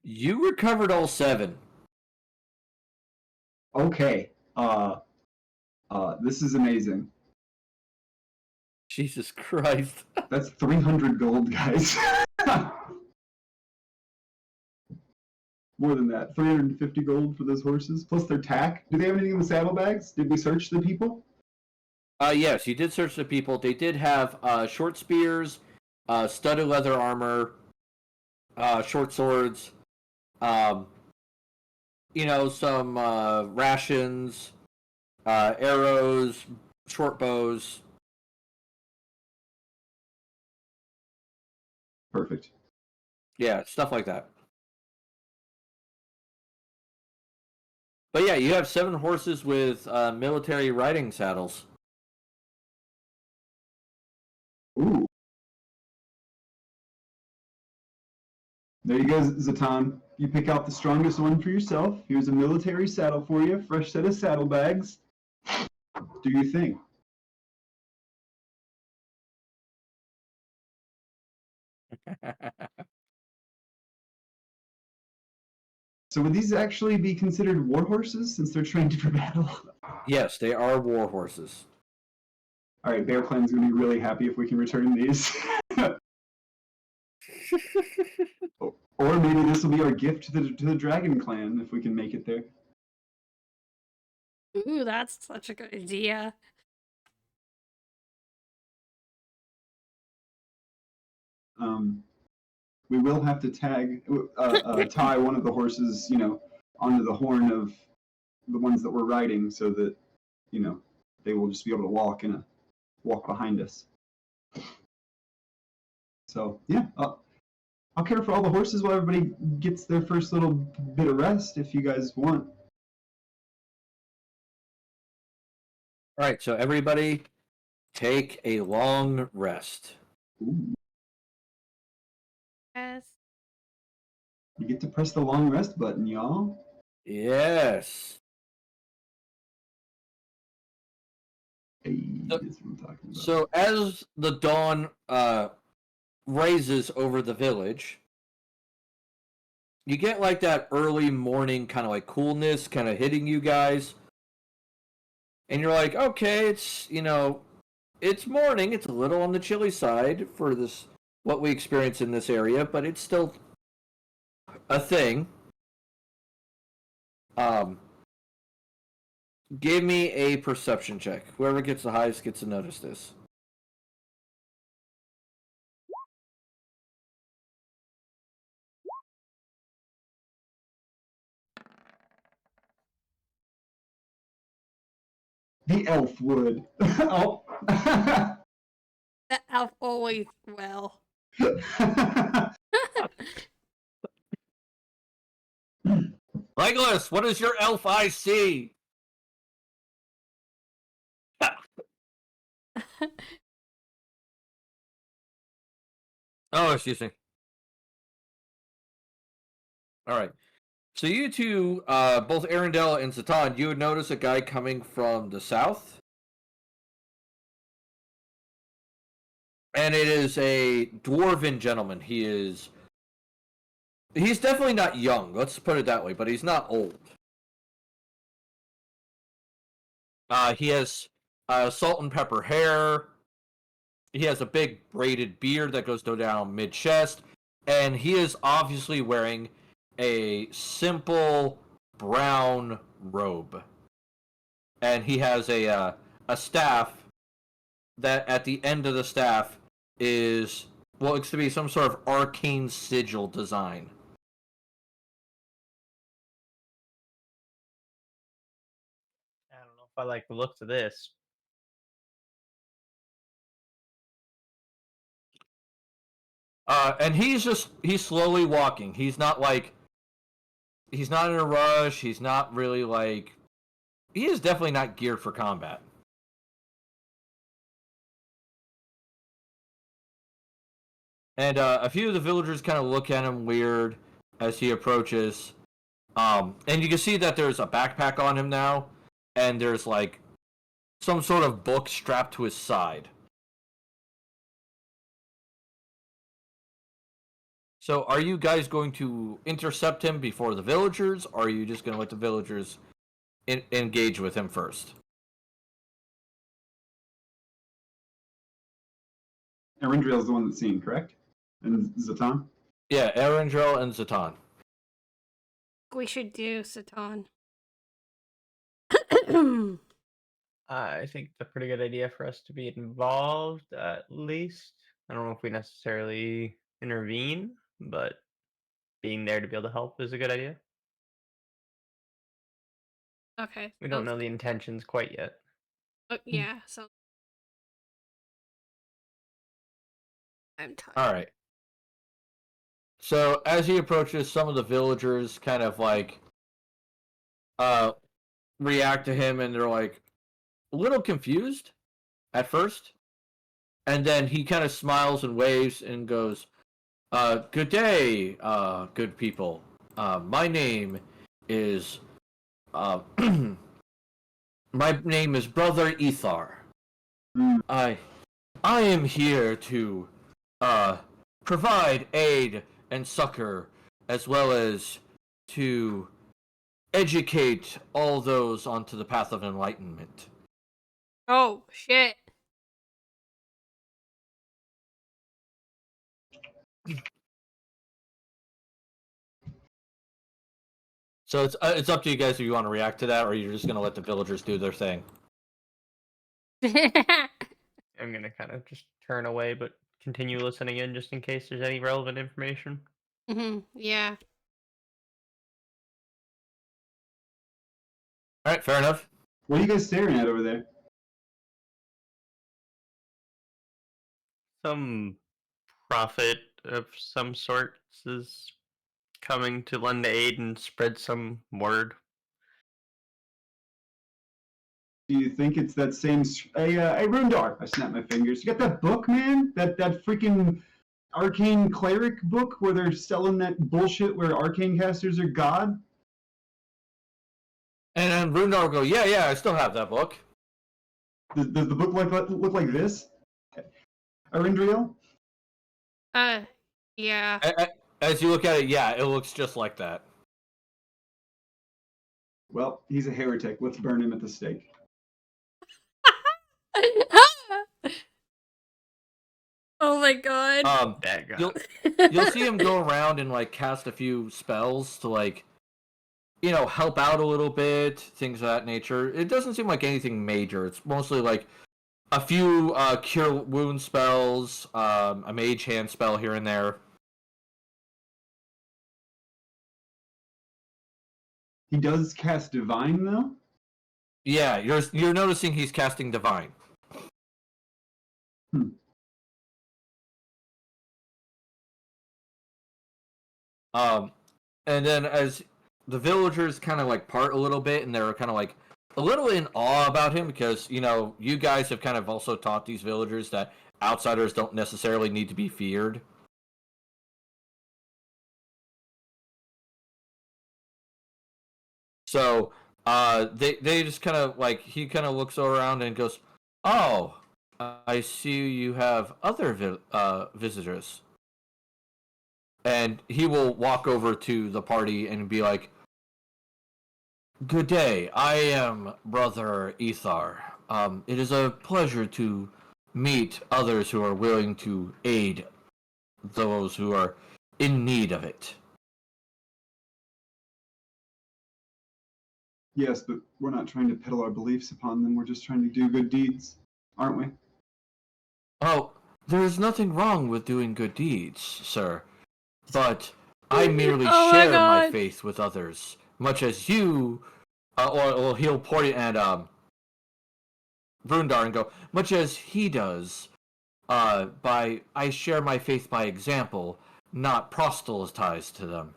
You recovered all 7. Okay. This is amazing. Jesus Christ. That's 300 gold, guys. More than that. 350 gold for those horses, plus their tack. Do they have anything in the saddlebags? Did we search the people? Yes, you did search the people. They did have short spears, studded leather armor, short swords, some rations, arrows, short bows. Perfect. Yeah, stuff like that. But yeah, you have 7 horses with military riding saddles. Ooh. There you go, Zatan. You pick out the strongest one for yourself. Here's a military saddle for you. Fresh set of saddlebags. Do your thing. So would these actually be considered war horses since they're trained for battle? Yes, they are war horses. All right, Bear Clan's gonna be really happy if we can return these. Or maybe this will be our gift to the Dragon Clan if we can make it there. Ooh, that's such a good idea. We will have to tie one of the horses, onto the horn of the ones that we're riding, so that they will just be able to walk behind us. So yeah, I'll care for all the horses while everybody gets their first little bit of rest, if you guys want. All right, so everybody take a long rest. Ooh. Yes. You get to press the long rest button, y'all. Yes. Hey, that's what I'm talking about. So as the dawn rises over the village, you get like that early morning kind of like coolness kind of hitting you guys. And you're like, okay, it's morning. It's a little on the chilly side for what we experience in this area, but it's still a thing. Give me a perception check. Whoever gets the highest gets to notice this. The elf would. Oh. That elf always will. Legolas, what does your elf eye see? Oh, excuse me. All right. So you two, both Arendelle and Zatan, you would notice a guy coming from the south. And it is a dwarven gentleman. He's definitely not young, let's put it that way, but he's not old. He has salt and pepper hair. He has a big braided beard that goes down mid-chest. And he is obviously wearing a simple brown robe. And he has a staff that at the end of the staff is what looks to be some sort of arcane sigil design. I don't know if I like the looks of this. And he's slowly walking. He's not in a rush. He's not really he is definitely not geared for combat. And a few of the villagers kind of look at him weird as he approaches. And you can see that there's a backpack on him now, and there's like some sort of book strapped to his side. So are you guys going to intercept him before the villagers, or are you just going to let the villagers engage with him first? NvrNrml is the one that's seen, correct? And Zatan? Yeah, NvrNrml and Zatan. We should do Satan. I think it's a pretty good idea for us to be involved, at least. I don't know if we necessarily intervene, but being there to be able to help is a good idea. Okay. We don't know the intentions quite yet. Yeah, so I'm tired. All right. So as he approaches, some of the villagers kind of like react to him, and they're like a little confused at first, and then he kind of smiles and waves and goes, "Good day, good people. My name is my name is Brother Ethar. I am here to provide aid and succor, as well as to educate all those onto the path of enlightenment." Oh, shit. So it's up to you guys if you want to react to that, or you're just gonna let the villagers do their thing. I'm gonna kind of just turn away, but continue listening in just in case there's any relevant information. Yeah. All right, fair enough. What are you guys staring at over there? Some prophet of some sort is coming to lend aid and spread some word. Do you think it's that same... Hey, Rundar! I snapped my fingers. You got that book, man? That freaking arcane cleric book where they're selling that bullshit where arcane casters are god? And then Rundar will go, yeah, I still have that book. Does the book look like this? NvrNrml? Yeah. As you look at it, yeah, it looks just like that. Well, he's a heretic. Let's burn him at the stake. Oh my god. That guy. You'll see him go around and like cast a few spells to like, help out a little bit, things of that nature. It doesn't seem like anything major. It's mostly like a few cure wound spells, a mage hand spell here and there. He does cast divine though? Yeah, you're noticing he's casting divine. And then as the villagers kind of like part a little bit, and they're kind of like a little in awe about him because, you guys have kind of also taught these villagers that outsiders don't necessarily need to be feared. So, they just kind of like, he kind of looks around and goes, "Oh, I see you have other visitors." And he will walk over to the party and be like, "Good day, I am Brother Ethar. It is a pleasure to meet others who are willing to aid those who are in need of it." Yes, but we're not trying to peddle our beliefs upon them. We're just trying to do good deeds, aren't we? Oh, there is nothing wrong with doing good deeds, sir. But I merely share my faith with others, much as you, or he'll point it at Brundar and go, much as he does. I share my faith by example, not proselytize to them.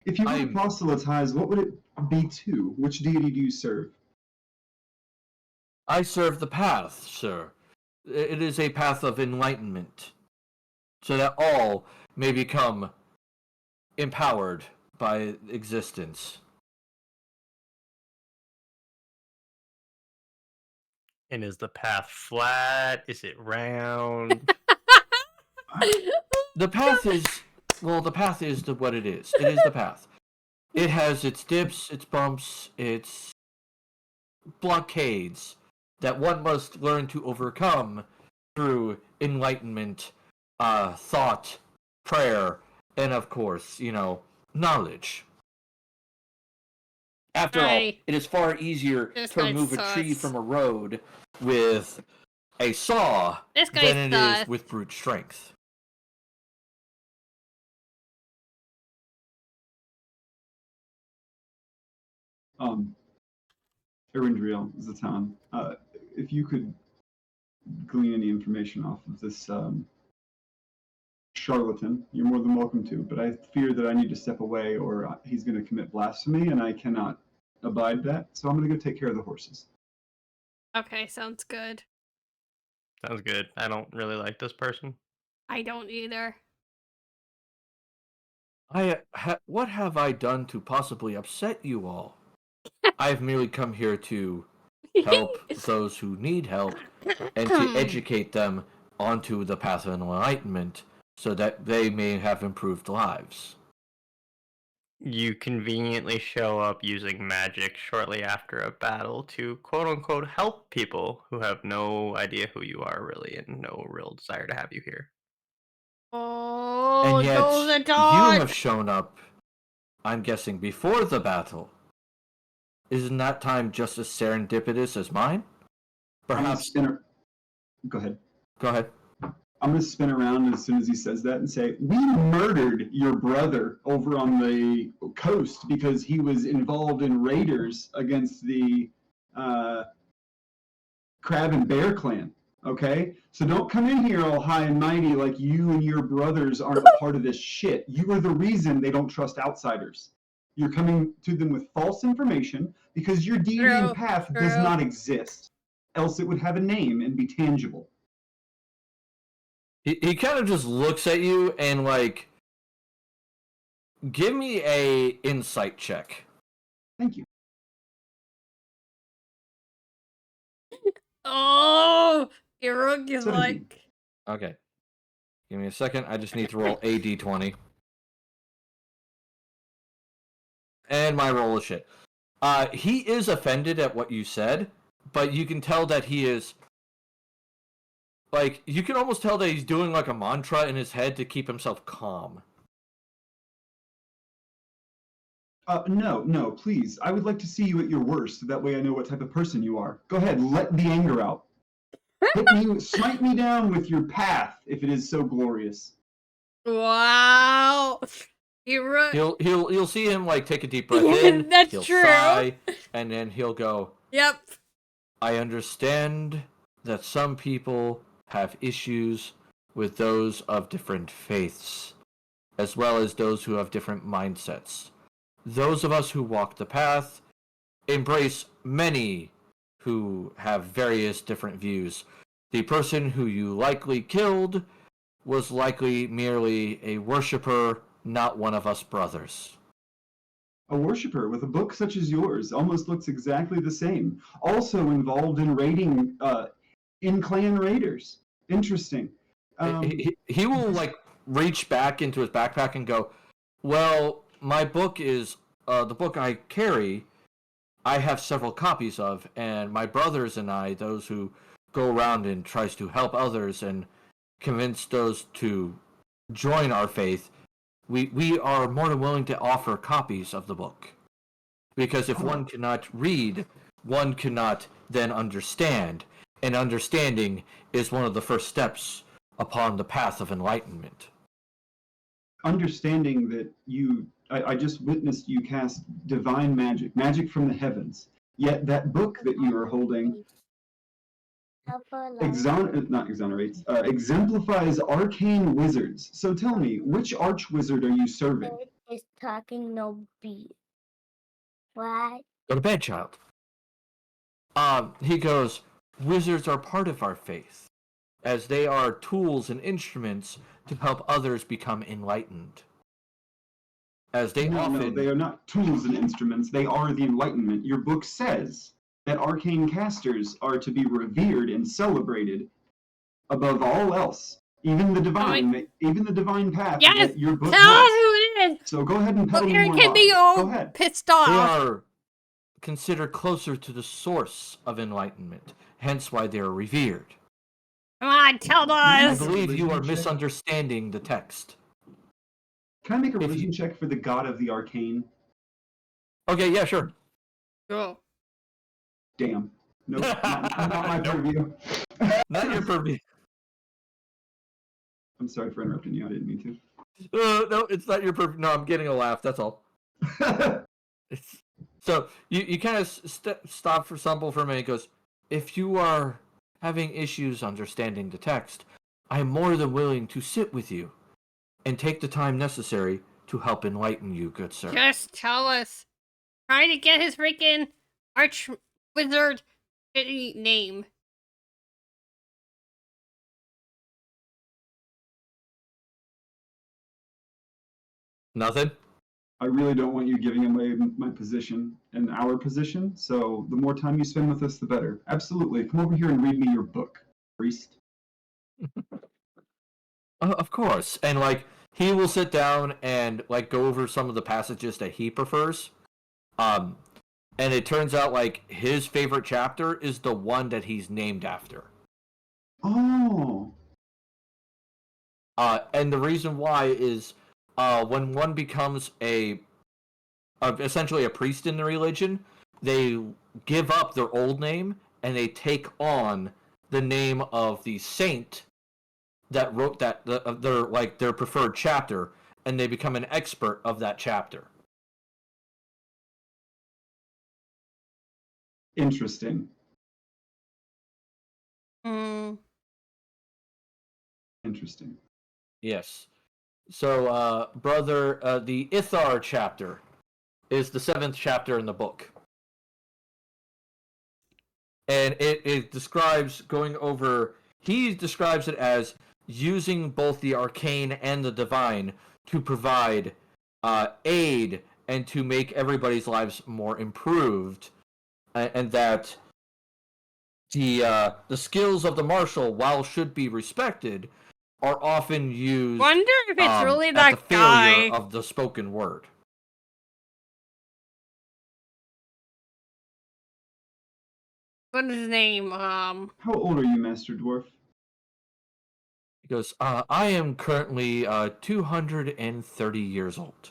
If you were to proselytize, what would it be to? Which deity do you serve? I serve the path, sir. It is a path of enlightenment, so that all may become empowered by existence. And is the path flat? Is it round? The path is, well, the path is what it is. It is the path. It has its dips, its bumps, its blockades that one must learn to overcome through enlightenment, thought, prayer, and of course, knowledge. After all, it is far easier This to guy remove a tree sucks. from a road with a saw This guy than it sucks. is with brute strength. NvrNrml is the town. If you could glean any information off of this charlatan, you're more than welcome to, but I fear that I need to step away or he's going to commit blasphemy, and I cannot abide that, so I'm going to go take care of the horses. Okay, sounds good. Sounds good. I don't really like this person. I don't either. What have I done to possibly upset you all? I've merely come here to help those who need help and to educate them onto the path of enlightenment so that they may have improved lives. You conveniently show up using magic shortly after a battle to quote-unquote help people who have no idea who you are really and no real desire to have you here. Oh, And yet, no, the you dog! have shown up, I'm guessing, before the battle. Isn't that time just as serendipitous as mine? Perhaps. Go ahead. Go ahead. I'm going to spin around as soon as he says that and say, we murdered your brother over on the coast because he was involved in raiders against the Crab and Bear clan. Okay? So don't come in here all high and mighty like you and your brothers aren't a part of this shit. You are the reason they don't trust outsiders. You're coming to them with false information because your deity and path does not exist. Else it would have a name and be tangible. He kind of just looks at you and give me a insight check. Thank you. Oh, Iruk is 17. like... Okay. Give me a second. I just need to roll a d20. And my roll is shit. He is offended at what you said, but you can tell that he is... you can almost tell that he's doing a mantra in his head to keep himself calm. No, please. I would like to see you at your worst, so that way I know what type of person you are. Go ahead, let the anger out. Smite me down with your path, if it is so glorious. Wow. Iruk... You'll see him take a deep breath in. That's he'll true. Sigh, and then he'll go. Yep. I understand that some people have issues with those of different faiths, as well as those who have different mindsets. Those of us who walk the path embrace many who have various different views. The person who you likely killed was likely merely a worshipper, not one of us brothers. A worshipper with a book such as yours almost looks exactly the same. Also involved in raiding in-clan raiders. Interesting. He will reach back into his backpack and go, well, my book is the book I carry. I have several copies of, and my brothers and I, those who go around and tries to help others and convince those to join our faith, we are more than willing to offer copies of the book. Because if one cannot read, one cannot then understand, and understanding is one of the first steps upon the path of enlightenment. Understanding that I just witnessed you cast divine magic from the heavens. Yet that book that you are holding exemplifies arcane wizards. So tell me, which archwizard are you serving? Is talking no beat. What? Go to bed, child. He goes, wizards are part of our faith. as they are tools and instruments to help others become enlightened. As they No, often... they are not tools and instruments. They are the Enlightenment. Your book says that arcane casters are to be revered and celebrated above all else. Even the divine path Yes, that your book tell us has. who it is. So go ahead and peddle me Eric more can be lies. all Go ahead. pissed They off. are considered closer to the source of enlightenment, hence why they are revered. Come on, tell I us. believe you are Religion check? misunderstanding the text. Can I make a If religion you- check for the god of the arcane? Okay, yeah, sure. Go. Damn. Nope, not my Nope. purview. Not your purview. I'm sorry for interrupting you. I didn't mean No, it's not your purview. No, I'm getting a laugh. That's all. to. So you kind of stop for Stumble for a minute. Goes, if you are having issues understanding the text, I am more than willing to sit with you and take the time necessary to help enlighten you, good sir. Just tell us. Trying to get his freaking arch wizard name. Nothing. I really don't want you giving away my position and our position, so the more time you spend with us, the better. Absolutely. Come over here and read me your book, priest. Of course. And like he will sit down and like go over some of the passages that he prefers. And it turns out like his favorite chapter is the one that he's named after. Oh. And the reason why is when one becomes essentially a priest in the religion, they give up their old name and they take on the name of the saint that wrote their preferred chapter, and they become an expert of that chapter. Interesting. Interesting. Yes. So, brother, the Ithar chapter is the 7th chapter in the book. And it describes he describes it as using both the arcane and the divine to provide aid and to make everybody's lives more improved. And that the skills of the martial, while should be respected, are often used Wonder if it's really at that the failure guy. of the spoken word. What is his name? How old are you, Master Dwarf? He goes, I am currently 230 years old.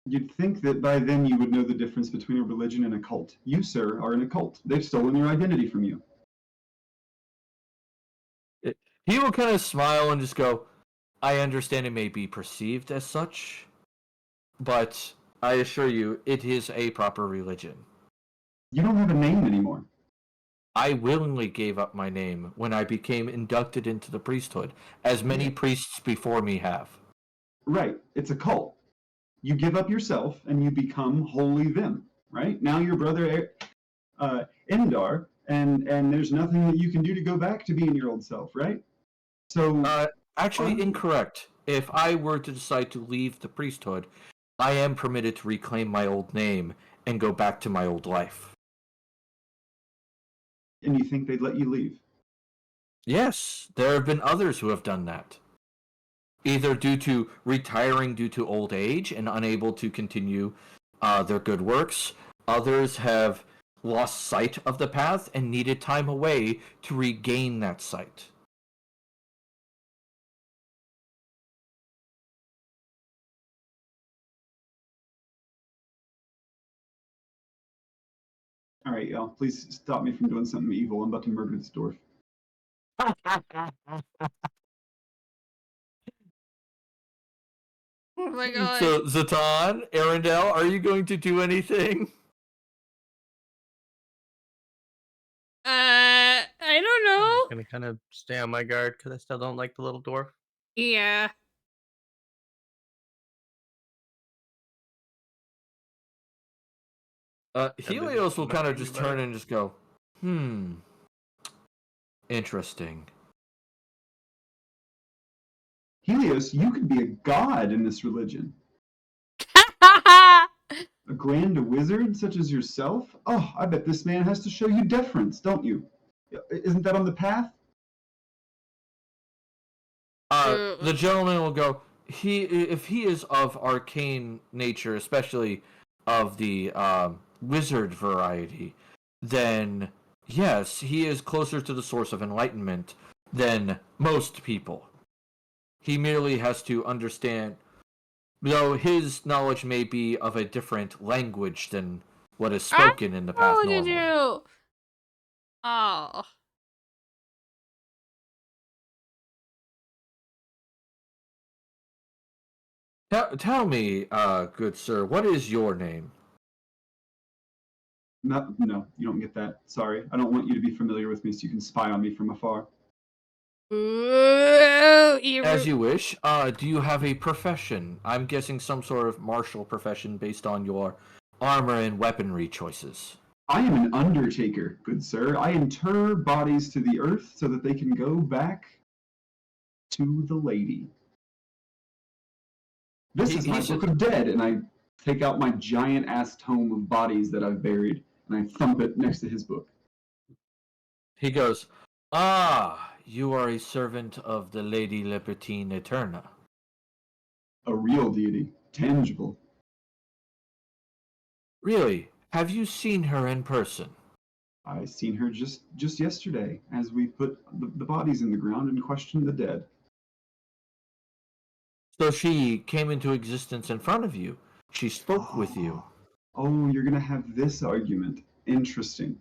You'd think that by then you would know the difference between a religion and a cult. You, sir, are in a cult. They've stolen your identity from you. He will kind of smile and just go, I understand it may be perceived as such, but I assure you, it is a proper religion. You don't have a name anymore. I willingly gave up my name when I became inducted into the priesthood, as many priests before me have. Right. It's a cult. You give up yourself and you become wholly them, right? Now your brother Endar, and there's nothing that you can do to go back to being your old self, right? So Actually, incorrect. If I were to decide to leave the priesthood, I am permitted to reclaim my old name and go back to my old life. And you think they'd let you leave? Yes, there have been others who have done that. Either due to retiring due to old age and unable to continue their good works. Others have lost sight of the path and needed time away to regain that sight. All right, y'all. Please stop me from doing something evil. I'm about to murder this dwarf. Oh my god. So, Zatan, Arendelle, are you going to do anything? I don't I'm know. just gonna kind of stay on my guard because I still don't like the little dwarf. Yeah. Helios will kind of just turn better. and just go, interesting. Helios, you could be a god in this religion. A grand wizard such as yourself? Oh, I bet this man has to show you deference, don't you? Isn't that on the path? The gentleman will go, if he is of arcane nature, especially of the wizard variety, then yes, he is closer to the source of enlightenment than most people. He merely has to understand, though his knowledge may be of a different language than what is spoken in the path Look at normally. you. Oh. Tell me, good sir, what is your name? No, you don't get that. Sorry. I don't want you to be familiar with me so you can spy on me from afar. Ooh, As you wish. Do you have a profession? I'm guessing some sort of martial profession based on your armor and weaponry choices. I am an undertaker, good sir. I inter bodies to the earth so that they can go back to the lady. This is my book of dead, and I take out my giant-ass tome of bodies that I've buried, and I thump it next to his book. He goes, "Ah, you are a servant of the Lady Libertine Eterna." A real deity, tangible. Really? Have you seen her in person? I seen her just yesterday, as we put the bodies in the ground and questioned the dead. So she came into existence in front of you. She spoke with you. Oh, you're gonna have this argument. Interesting.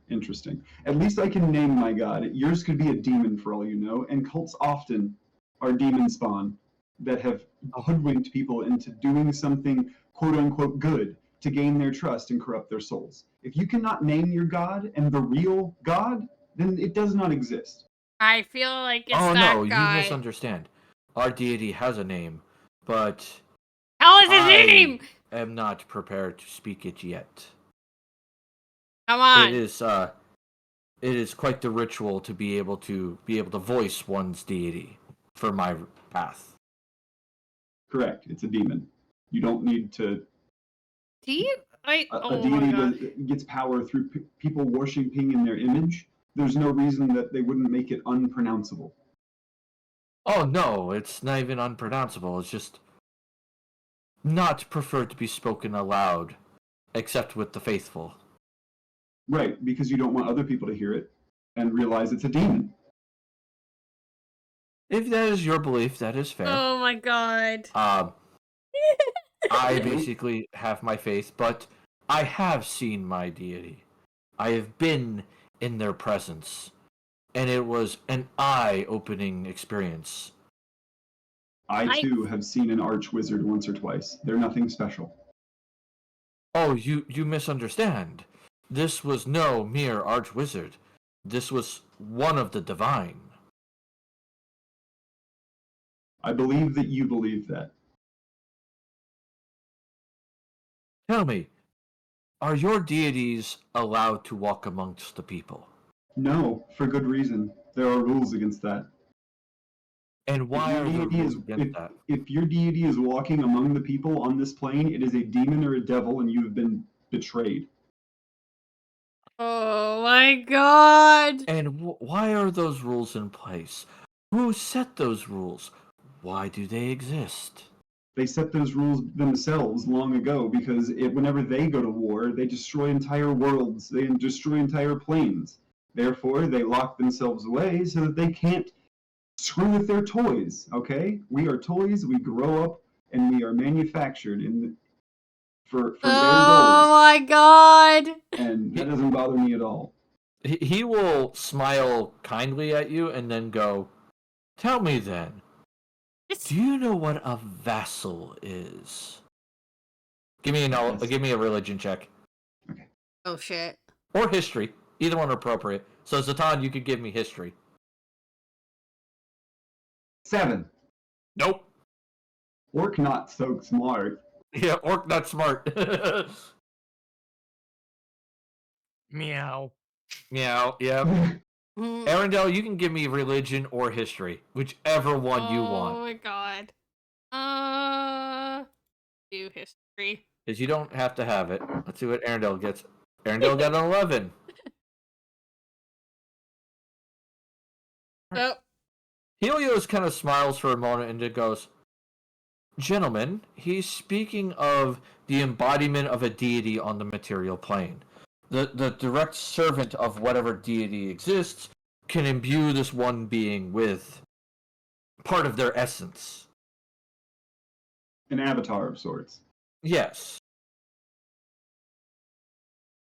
At least I can name my god. Yours could be a demon for all you know, and cults often are demon spawn that have hoodwinked people into doing something quote unquote good to gain their trust and corrupt their souls. If you cannot name your god and the real god, then it does not exist. I feel like it's Oh that no, guy. you misunderstand. Our deity has a name, but Tell us his name! I am not prepared to speak it yet. Come on. It is quite the ritual to be able to voice one's deity for my path. Correct. It's a demon. You don't need to. Do you? A oh deity my God. gets power through people worshiping in their image. There's no reason that they wouldn't make it unpronounceable. Oh no, it's not even unpronounceable. It's just not preferred to be spoken aloud, except with the faithful. Right, because you don't want other people to hear it and realize it's a demon. If that is your belief, that is fair. Oh my God. I basically have my faith, but I have seen my deity. I have been in their presence, and it was an eye-opening experience. I too have seen an archwizard once or twice. They're nothing special. Oh, you misunderstand. This was no mere archwizard. This was one of the divine. I believe that you believe that. Tell me, are your deities allowed to walk amongst the people? No, for good reason. There are rules against that. And why are there rules against that? If your deity is walking among the people on this plane, it is a demon or a devil, and you have been betrayed. Oh my God. And why are those rules in place? Who set those rules? Why do they exist? They set those rules themselves long ago because whenever they go to war, they destroy entire worlds, they destroy entire planes. Therefore, they lock themselves away so that they can't screw with their toys, okay? We are toys, we grow up, and we are manufactured for their Oh goals. my God. And that doesn't bother me at all. He will smile kindly at you and then go, "Tell me then, do you know what a vassal is?" Give me a religion check. Okay. Oh shit. Or history. Either one are appropriate. So Zatan, you could give me history. 7. Nope. Orc not so smart. Yeah, orc not smart. Meow. Meow, yep. Arendelle, you can give me religion or history, whichever one you Oh want. my god. Do history. Because you don't have to have it. Let's see what Arendelle gets. Arendelle got an 11. Oh. Helios kind of smiles for a moment and it goes, Gentlemen, he's speaking of the embodiment of a deity on the material plane. The direct servant of whatever deity exists can imbue this one being with part of their essence. An avatar of sorts. Yes.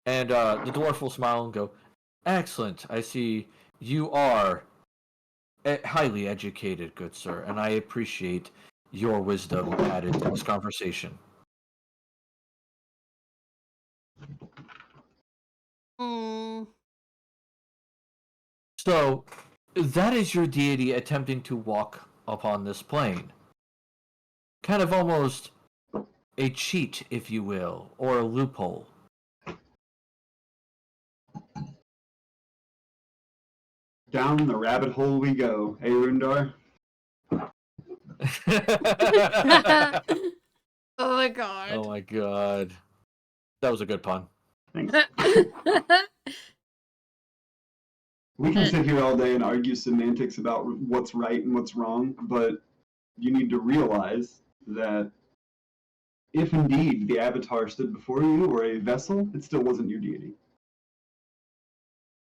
And the dwarf will smile and go, Excellent, I see you are highly educated, good sir, and I appreciate your wisdom added to this conversation. So, that is your deity attempting to walk upon this plane. Kind of almost a cheat, if you will, or a loophole. Down the rabbit hole we go. Hey, Rundar? Oh my god. Oh my god. That was a good pun. Thanks. We can sit here all day and argue semantics about what's right and what's wrong, but you need to realize that if indeed the avatar stood before you or a vessel, it still wasn't your deity.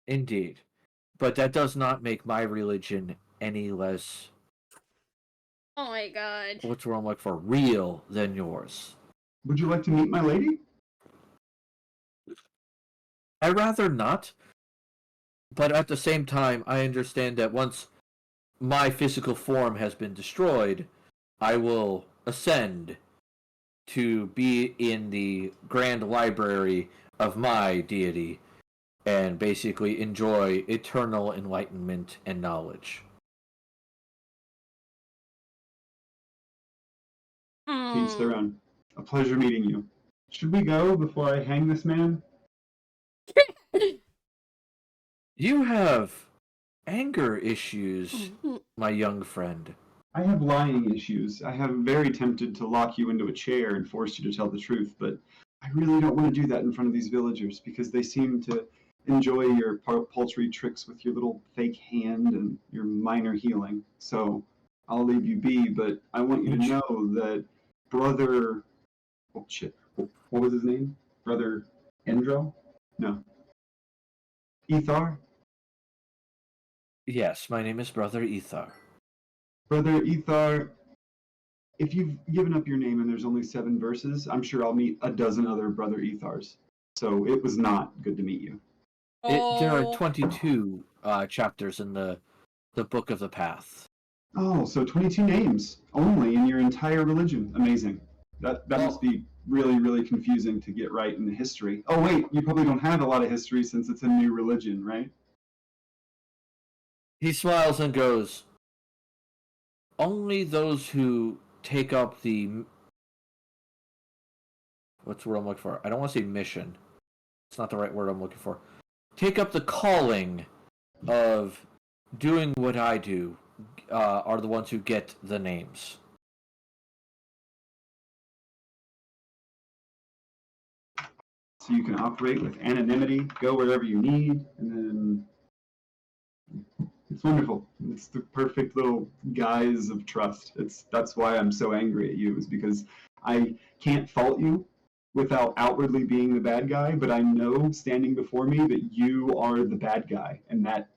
Indeed. But that does not make my religion any less, Oh my god. what's wrong, like, for real than yours. Would you like to meet my lady? I'd rather not. But at the same time, I understand that once my physical form has been destroyed, I will ascend to be in the grand library of my deity and basically enjoy eternal enlightenment and knowledge. To each their own. A pleasure meeting you. Should we go before I hang this man? You have anger issues, my young friend. I have lying issues. I have very tempted to lock you into a chair and force you to tell the truth, but I really don't want to do that in front of these villagers because they seem to enjoy your paltry tricks with your little fake hand and your minor healing. So I'll leave you be, but I want you to know that Brother... Oh, shit. What was his name? Brother Endro? No. Ethar? Yes, my name is Brother Ethar. Brother Ethar, if you've given up your name and there's only 7 verses, I'm sure I'll meet a dozen other Brother Ethars. So it was not good to meet you. There are 22 chapters in the Book of the Path. Oh, so 22 names only in your entire religion. Amazing. That must be really, really confusing to get right in the history. Oh, wait, you probably don't have a lot of history since it's a new religion, right? He smiles and goes, Only those who take up the... What's the word I'm looking for? I don't want to say mission. It's not the right word I'm looking for. Take up the calling of doing what I do are the ones who get the names. So you can operate with anonymity, go wherever you need, and then it's wonderful. It's the perfect little guise of trust. That's why I'm so angry at you, is because I can't fault you without outwardly being the bad guy, but I know standing before me that you are the bad guy, and that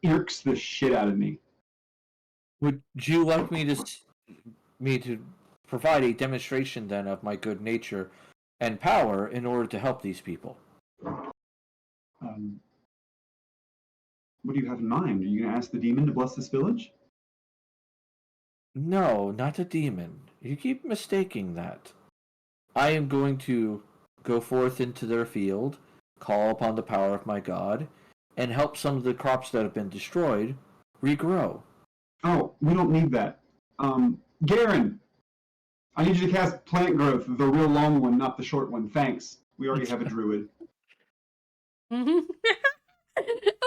irks the shit out of me. Would you like me to provide a demonstration then of my good nature and power in order to help these people? What do you have in mind? Are you going to ask the demon to bless this village? No, not a demon. You keep mistaking that. I am going to go forth into their field, call upon the power of my god, and help some of the crops that have been destroyed regrow. Oh, we don't need that. Garen, I need you to cast plant growth, the real long one, not the short one. Thanks. We already have a druid.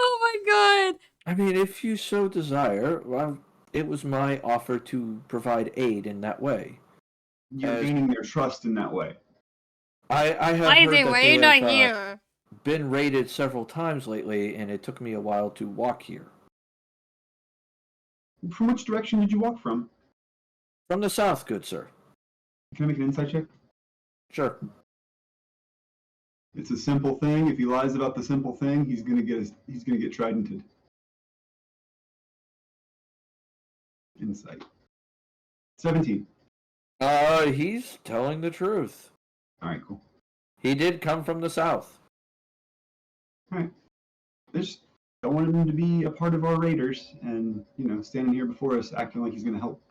Oh my god! I mean, if you so desire, well, it was my offer to provide aid in that way. You're gaining their trust in that way. I have Why heard that why they you not have here? been raided several times lately, and it took me a while to walk here. From which direction did you walk from? From the south, good sir. Can I make an insight check? Sure. It's a simple thing. If he lies about the simple thing, he's gonna get tridented. Insight. 17. He's telling the truth. All right, cool. He did come from the south. All right. I just don't want him to be a part of our raiders and, standing here before us acting like he's gonna help.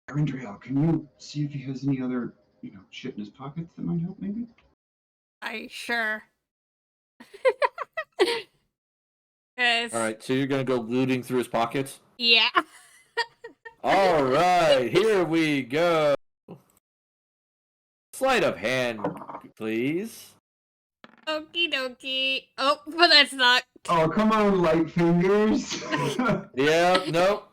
Arendriel, can you see if he has any other, shit in his pockets that might help, maybe? Sure. 'Cause- Alright, so you're gonna go looting through his pockets? Yeah. Alright, here we go. Sleight of hand, please. Okie dokie. Oh, but that's not. Oh, come on, light fingers. Yeah, nope.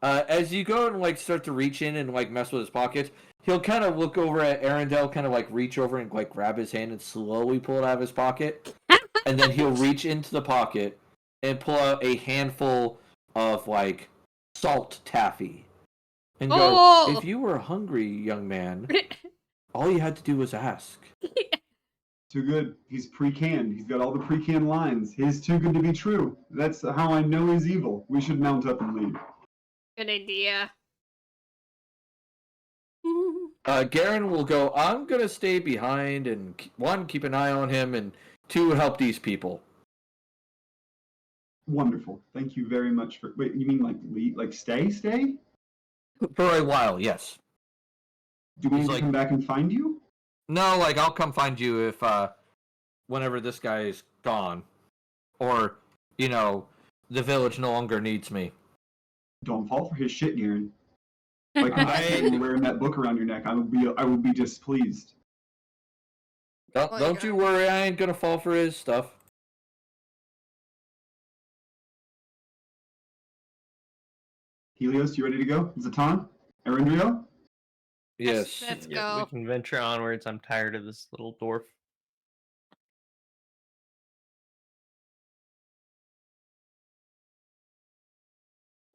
As you go and start to reach in and mess with his pockets, he'll kind of look over at Arendelle, kind of reach over and grab his hand and slowly pull it out of his pocket, and then he'll reach into the pocket and pull out a handful of salt taffy, and go, Oh! "If you were hungry, young man, all you had to do was ask." Too good. He's pre-canned. He's got all the pre-canned lines. He's too good to be true. That's how I know he's evil. We should mount up and leave. Good idea. Garen will go, "I'm gonna stay behind and one, keep an eye on him, and two, help these people." Wonderful. Thank you very much for. Wait, you mean leave? Stay? For a while, yes. Do we He's need to come back and find you? No, I'll come find you if, whenever this guy is gone. Or, the village no longer needs me. Don't fall for his shit, Garen. If I come back and you're wearing that book around your neck, I would be displeased. Don't you worry, I ain't gonna fall for his stuff. Helios, you ready to go? Zatan? Arendriel? Yes. Let's Yep, go. we can venture onwards. I'm tired of this little dwarf.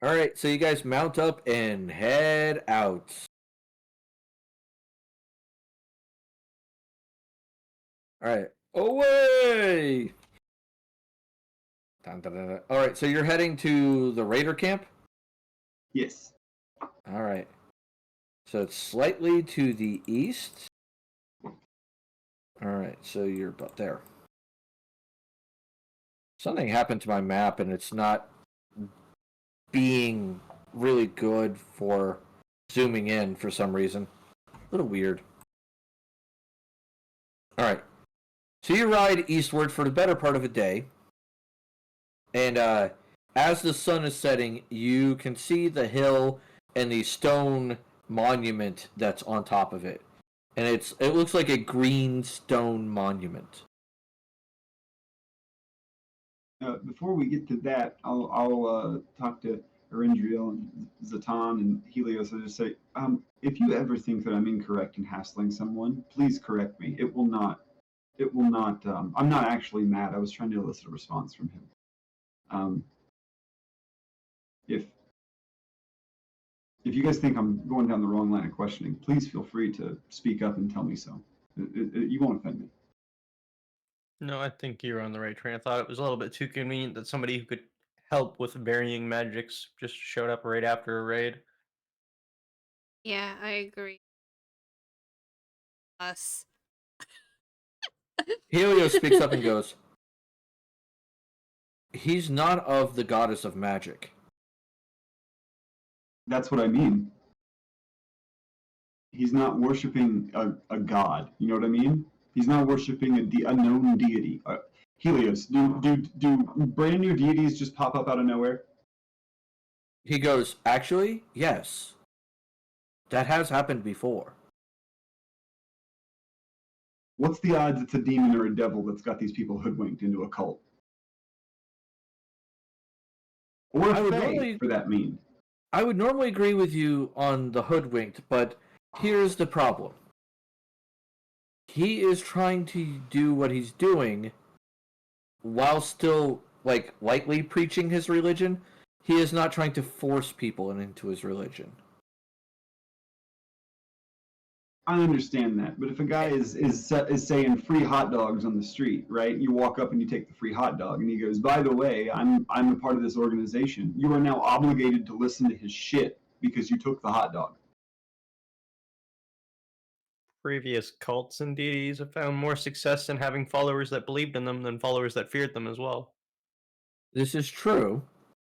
Alright, so you guys mount up and head out. Alright, away! Alright, so you're heading to the raider camp? Yes. Alright. So it's slightly to the east. Alright, so you're about there. Something happened to my map and it's not being really good for zooming in for some reason. A little weird. Alright. So you ride eastward for the better part of a day. And as the sun is setting, you can see the hill and the stone monument that's on top of it. And it looks like a green stone monument. Before we get to that, I'll talk to Arendriel and Zatan and Helios. I'll just say, if you ever think that I'm incorrect in hassling someone, please correct me. It will not. I'm not actually mad. I was trying to elicit a response from him. If you guys think I'm going down the wrong line of questioning, please feel free to speak up and tell me so. You won't offend me. No, I think you're on the right train. I thought it was a little bit too convenient that somebody who could help with varying magics just showed up right after a raid. Yeah, I agree. Us. Helios speaks up and goes, "He's not of the goddess of magic." That's what I mean. He's not worshiping a god. You know what I mean? He's not worshiping a known deity. Helios, do brand new deities just pop up out of nowhere? He goes, "Actually, yes. That has happened before." what's the odds it's a demon or a devil that's got these people hoodwinked into a cult? Or a fae, for that mean. I would normally agree with you on the hoodwinked, but here's the problem. He is trying to do what he's doing while still, like, lightly preaching his religion. He is not trying to force people into his religion. I understand that, but if a guy is saying free hot dogs on the street, right? You walk up and you take the free hot dog, and he goes, "By the way, I'm a part of this organization." You are now obligated to listen to his shit because you took the hot dog. Previous cults and deities have found more success in having followers that believed in them than followers that feared them as well. This is true.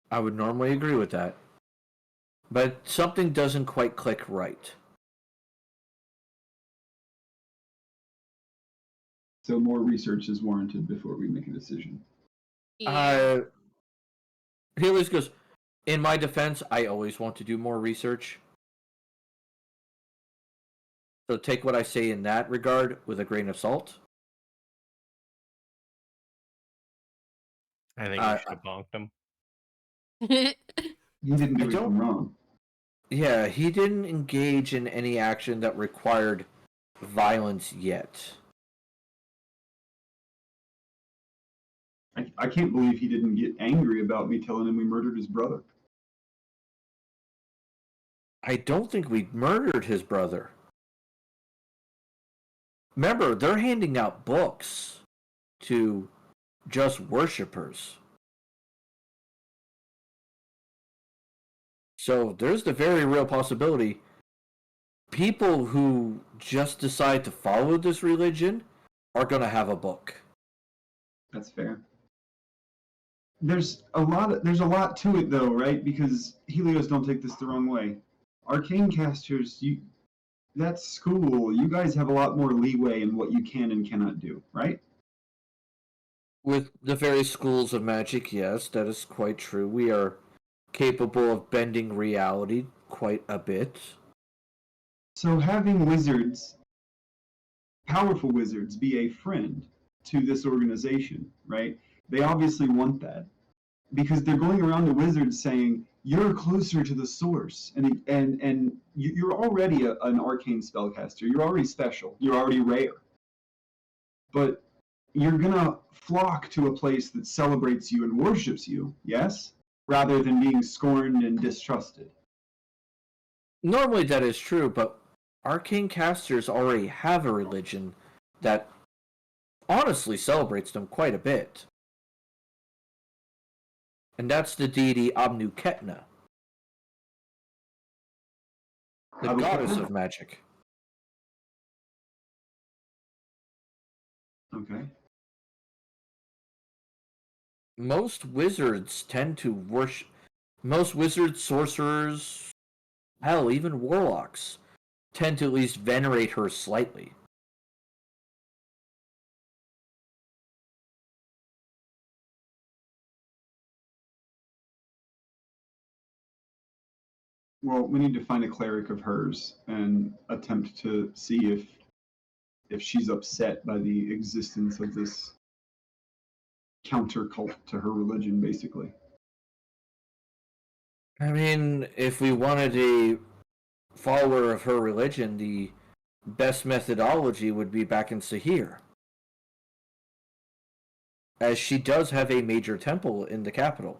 I would normally agree with that. But something doesn't quite click right. So more research is warranted before we make a decision. Yeah. He always goes, in my defense, I always want to do more research. So take what I say in that regard with a grain of salt. I think you should have bonked him. He didn't do I anything don't- wrong. Yeah, he didn't engage in any action that required violence yet. I can't believe he didn't get angry about me telling him we murdered his brother. I don't think we murdered his brother. Remember, they're handing out books to just worshippers. So there's the very real possibility people who just decide to follow this religion are going to have a book. That's fair. There's a lot to it though, right? Because Helios, don't take this the wrong way. Arcane casters, that's school. You guys have a lot more leeway in what you can and cannot do, right? With the various schools of magic, yes, that is quite true. We are capable of bending reality quite a bit. So having wizards, powerful wizards, be a friend to this organization, right? They obviously want that because they're going around to wizards saying, "You're closer to the source," and you're already an arcane spellcaster. You're already special. You're already rare. But you're gonna flock to a place that celebrates you and worships you, yes, rather than being scorned and distrusted. Normally that is true, but arcane casters already have a religion that honestly celebrates them quite a bit. And that's the deity Abnu Ketna, the Abu goddess Ketna? of magic. Okay. Most wizards tend to worship. Most wizards, sorcerers, hell, even warlocks tend to at least venerate her slightly. Well, we need to find a cleric of hers and attempt to see if she's upset by the existence of this counter cult to her religion, basically. I mean, if we wanted a follower of her religion, the best methodology would be back in Sahir, as she does have a major temple in the capital.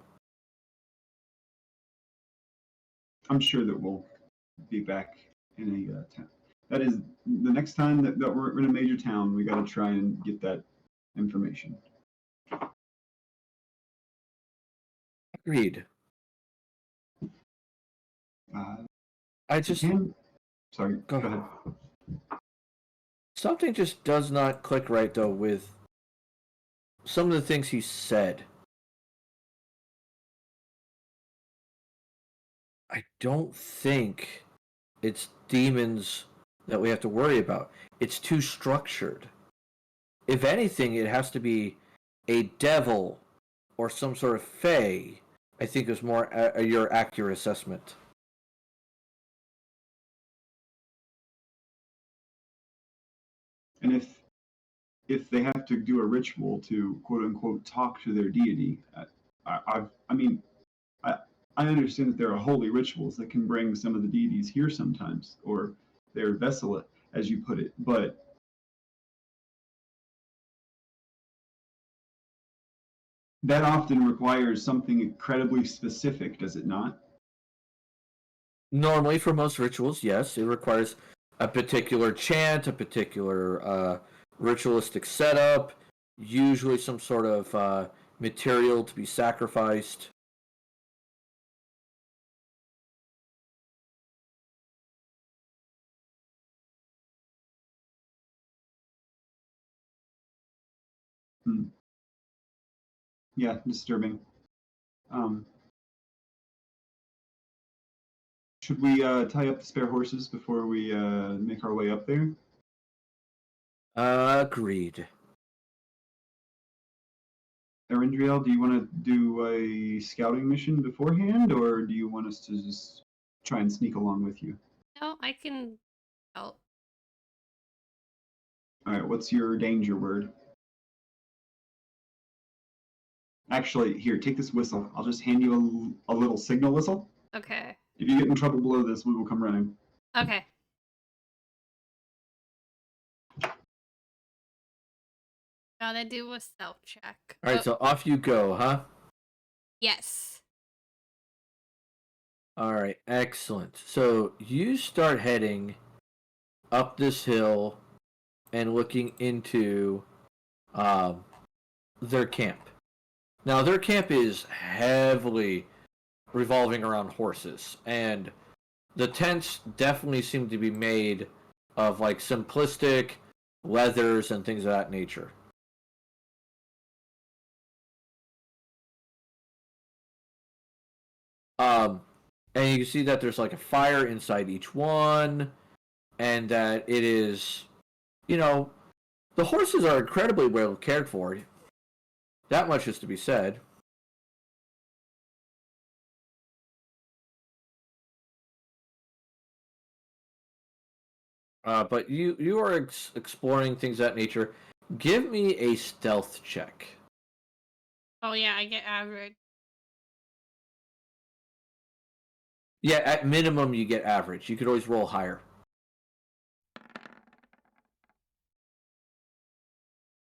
I'm sure that we'll be back in a town. That is, the next time that we're in a major town, we got to try and get that information. Agreed. I just Sorry, Go go ahead. ahead. Something just does not click right though with some of the things he said. I don't think it's demons that we have to worry about. It's too structured. If anything, it has to be a devil or some sort of fae. I think is more your accurate assessment. And if if they have to do a ritual to quote unquote talk to their deity. I mean, I understand that there are holy rituals that can bring some of the deities here sometimes, or their vessel, as you put it, but that often requires something incredibly specific, does it not? Normally, for most rituals, yes, it requires a particular chant, a particular ritualistic setup, usually some sort of material to be sacrificed. Yeah, disturbing. Should we tie up the spare horses before we make our way up there? Agreed. NvrNrml, do you want to do a scouting mission beforehand, or do you want us to just try and sneak along with you? No, I can help. All right, what's your danger word? Actually, here, take this whistle. I'll just hand you a little signal whistle. Okay. If you get in trouble below this, we will come running. Okay. Gotta do a stealth check. All right, so off you go, huh? Yes. All right, excellent. So you start heading up this hill and looking into their camp. Now, their camp is heavily revolving around horses, and the tents definitely seem to be made of like simplistic leathers and things of that nature. And you can see that there's like a fire inside each one, and that it is, you know, the horses are incredibly well cared for. That much is to be said. But you are exploring things of that nature. Give me a stealth check. Oh yeah, I get average. Yeah, at minimum you get average. You could always roll higher.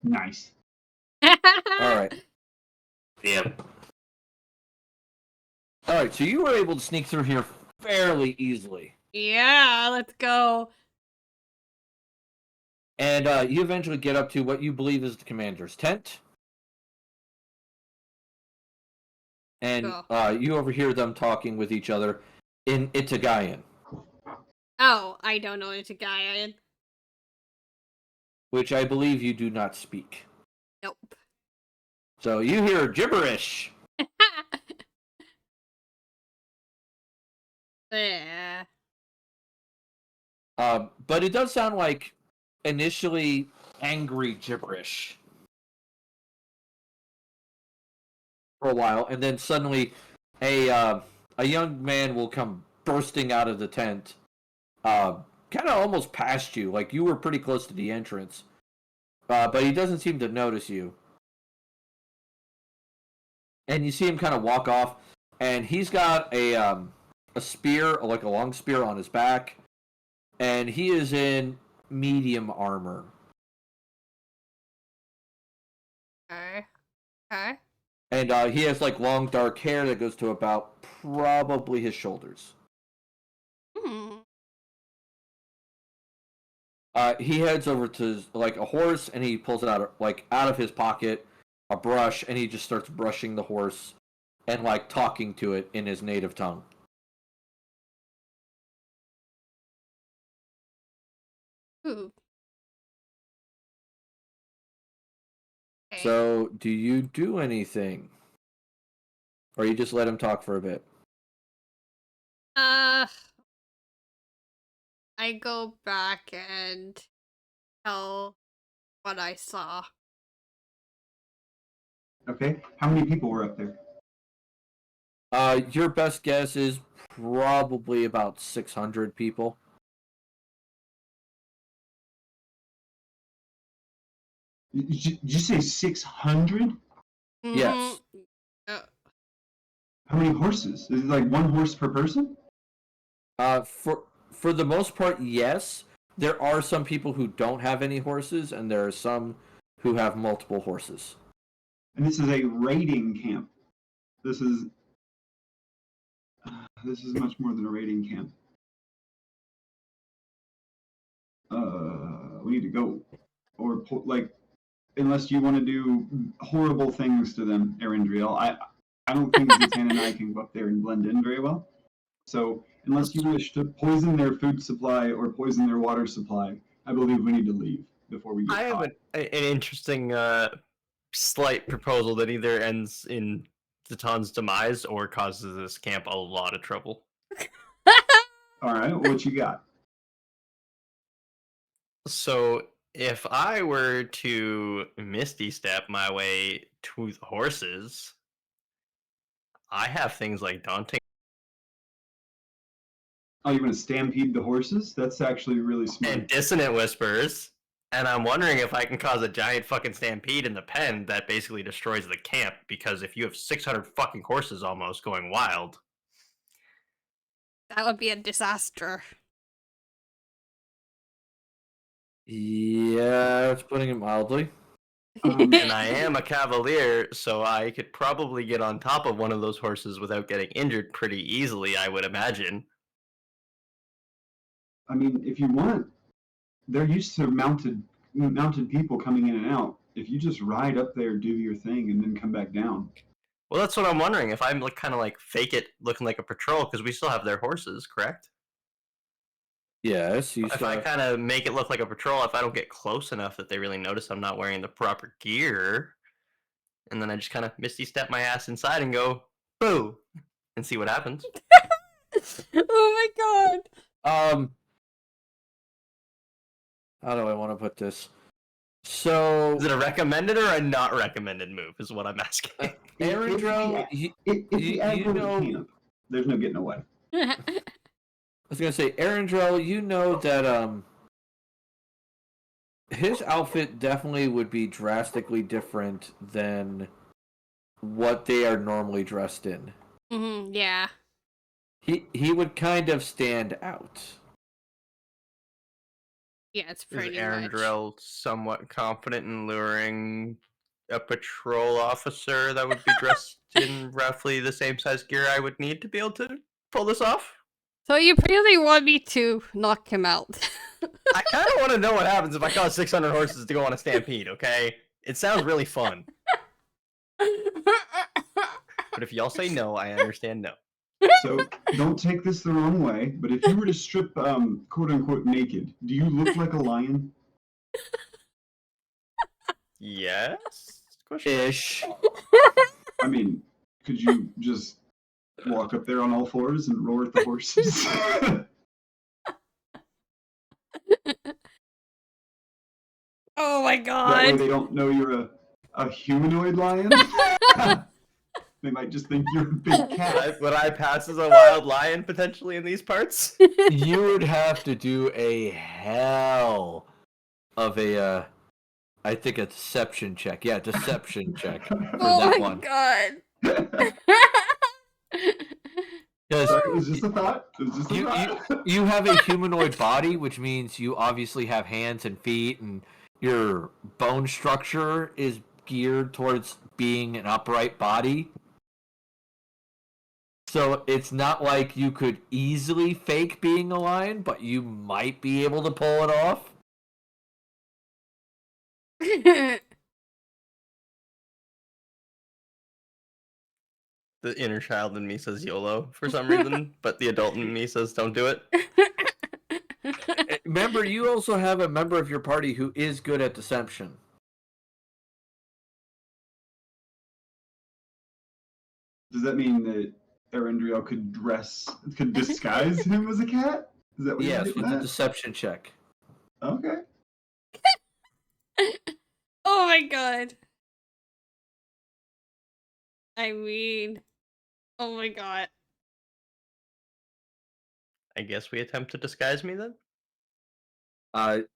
Nice. All right. Yep. All right, so you were able to sneak through here fairly easily. Yeah, let's go. And you eventually get up to what you believe is the commander's tent. And you overhear them talking with each other in Itagayan. Oh, I don't know it's a guy. Which I believe you do not speak. Nope. So you hear gibberish. Yeah. But it does sound like initially angry gibberish for a while, and then suddenly a young man will come bursting out of the tent, kind of almost past you, like you were pretty close to the entrance, but he doesn't seem to notice you. And you see him kind of walk off, and he's got a spear, like a long spear on his back, and he is in medium armor. Okay. Okay. And he has like long dark hair that goes to about probably his shoulders. Hmm. He heads over to like a horse, and he pulls it out of his pocket a brush, and he just starts brushing the horse and like talking to it in his native tongue. Ooh. Okay. So, do you do anything, or you just let him talk for a bit? I go back and tell what I saw. Okay. How many people were up there? Your best guess is probably about 600 people. Did you say 600? Yes. Uh, How many horses? Is it like one horse per person? For the most part, yes. There are some people who don't have any horses, and there are some who have multiple horses. And this is a raiding camp. This is much more than a raiding camp. We need to go, or like, unless you want to do horrible things to them, Erindriel. I don't think Zatan and I can go up there and blend in very well. So unless you wish to poison their food supply or poison their water supply, I believe we need to leave before we get I have caught. an interesting slight proposal that either ends in Zatan's demise or causes this camp a lot of trouble. All right, what you got? So if I were to Misty Step my way to the horses, I have things like daunting. Oh, you're going to stampede the horses? That's actually really smart. And dissonant whispers, and I'm wondering if I can cause a giant fucking stampede in the pen that basically destroys the camp, because if you have 600 fucking horses almost going wild, that would be a disaster. Yeah, it's putting it mildly. and I am a cavalier, so I could probably get on top of one of those horses without getting injured pretty easily, I would imagine. I mean, if you want, they're used to mounted people coming in and out. If you just ride up there, do your thing, and then come back down. Well, that's what I'm wondering, if I'm like, kind of like fake it looking like a patrol, because we still have their horses, correct? Yes, you If saw. I kind of make it look like a patrol, if I don't get close enough that they really notice I'm not wearing the proper gear, and then I just kind of Misty Step my ass inside and go, boo, and see what happens. Oh my god. How do I want to put this? So, Is it a recommended or a not recommended move, is what I'm asking. Erindriel, If the aggro know, camp, there's no getting away. I was gonna say, Erindriel, you know that his outfit definitely would be drastically different than what they are normally dressed in. Yeah. He would kind of stand out. Yeah, it's Is pretty Arendrell somewhat confident in luring a patrol officer that would be dressed in roughly the same size gear I would need to be able to pull this off? So you really want me to knock him out? I kind of want to know what happens if I cause 600 horses to go on a stampede, okay? It sounds really fun. But if y'all say no, I understand no. So don't take this the wrong way, but if you were to strip quote unquote naked, do you look like a lion? Yes? Ish. I mean, could you just walk up there on all fours and roar at the horses? Oh my That way god. they don't know you're a humanoid lion. They might just think you're a big cat. Would I pass as a wild lion potentially in these parts? You would have to do a hell of a, I think a deception check. Yeah, deception check for Oh that my one. god. Because Sorry, it was just a thought. It was just a you, thought. you have a humanoid body, which means you obviously have hands and feet, and your bone structure is geared towards being an upright body. So it's not like you could easily fake being a lion, but you might be able to pull it off. The inner child in me says YOLO for some reason, but the adult in me says don't do it. Remember, you also have a member of your party who is good at deception. Does that mean that Erindriel could disguise him as a cat? Is that what Yes, you're with getting the at? deception check. Okay. Oh my god. I mean, oh my god. I guess we attempt to disguise me then?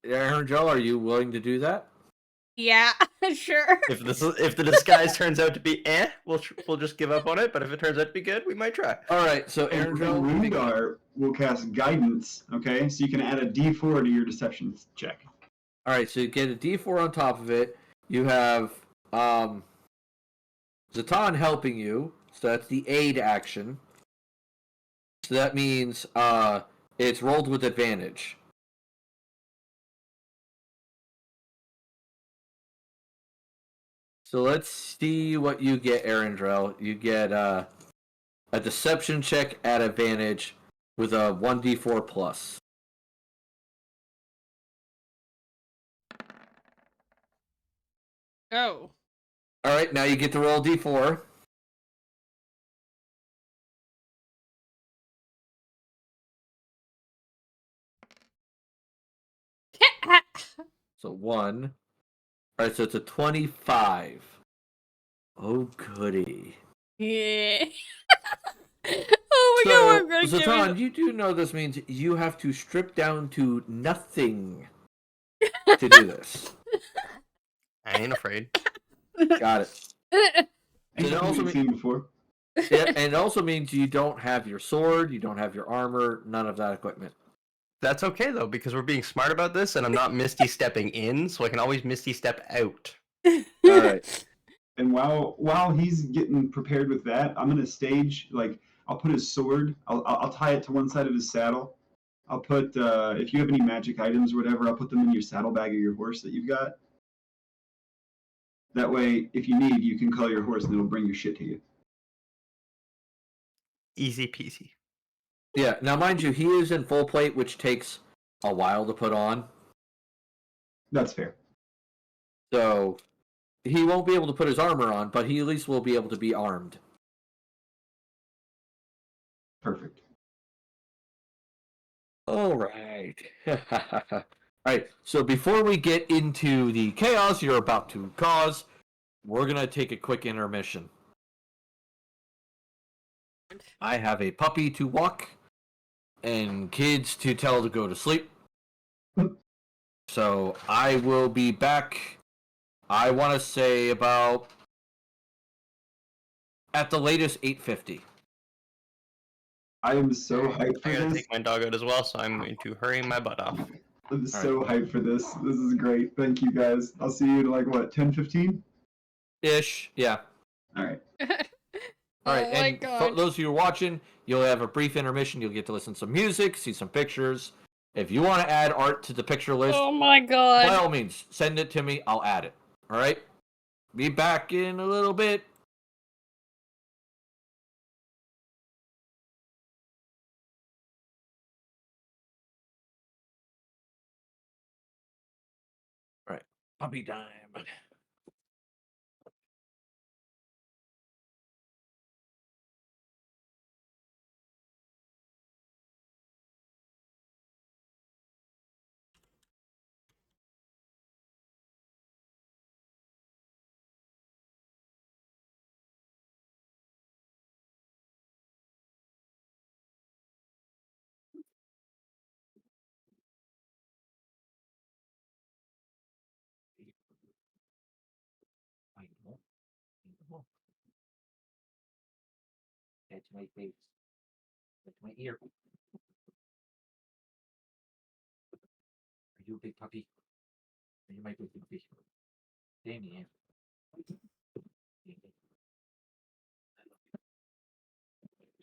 Aaron Joe, are you willing to do that? Yeah, sure. If the disguise turns out to be we'll just give up on it. But if it turns out to be good, we might try. All right, so And Erendrell, Rundar will cast guidance, okay? So you can add a d4 to your deception check. all right, so you get a D4 on top of it. You have Zatan helping you, so that's the aid action. So that means it's rolled with advantage. So let's see what you get, Erendrell. You get a deception check at advantage with a 1d4 plus. Oh. All right, now you get to roll d4. So 1. All right, so it's a 25. Oh, goody. Yeah. Oh my god, So, I'm gonna give Zatan, me. you do know this means you have to strip down to nothing to do this. I ain't afraid. Got it. I think So that's what we've seen before. Yeah, and it also means you don't have your sword, you don't have your armor, none of that equipment. That's okay though, because we're being smart about this, and I'm not misty stepping in, so I can always misty step out. All right. And while he's getting prepared with that, I'm gonna stage I'll put his sword. I'll tie it to one side of his saddle. I'll put if you have any magic items or whatever, I'll put them in your saddlebag of your horse that you've got. That way, if you need, you can call your horse and it'll bring your shit to you. Easy peasy. Yeah, now mind you, he is in full plate, which takes a while to put on. That's fair. So he won't be able to put his armor on, but he at least will be able to be armed. Perfect. All right. All right, so before we get into the chaos you're about to cause, we're going to take a quick intermission. I have a puppy to walk and kids to tell to go to sleep. So I will be back, I want to say about, at the latest, 8:50. I am so hyped for I gotta this. take my dog out as well, so I'm going to hurry my butt off. I'm so hyped for this. This is great. Thank you guys. I'll see you in 10:15? Ish, yeah. All right. All right, Oh my and for god. those of you watching, you'll have a brief intermission. You'll get to listen to some music, see some pictures. If you want to add art to the picture list, Oh my by god. all means, send it to me. I'll add it. All right? Be back in a little bit. All right. Puppy time. That's my face. That's my ear. Are you a big puppy? Are you my big puppy? Damien.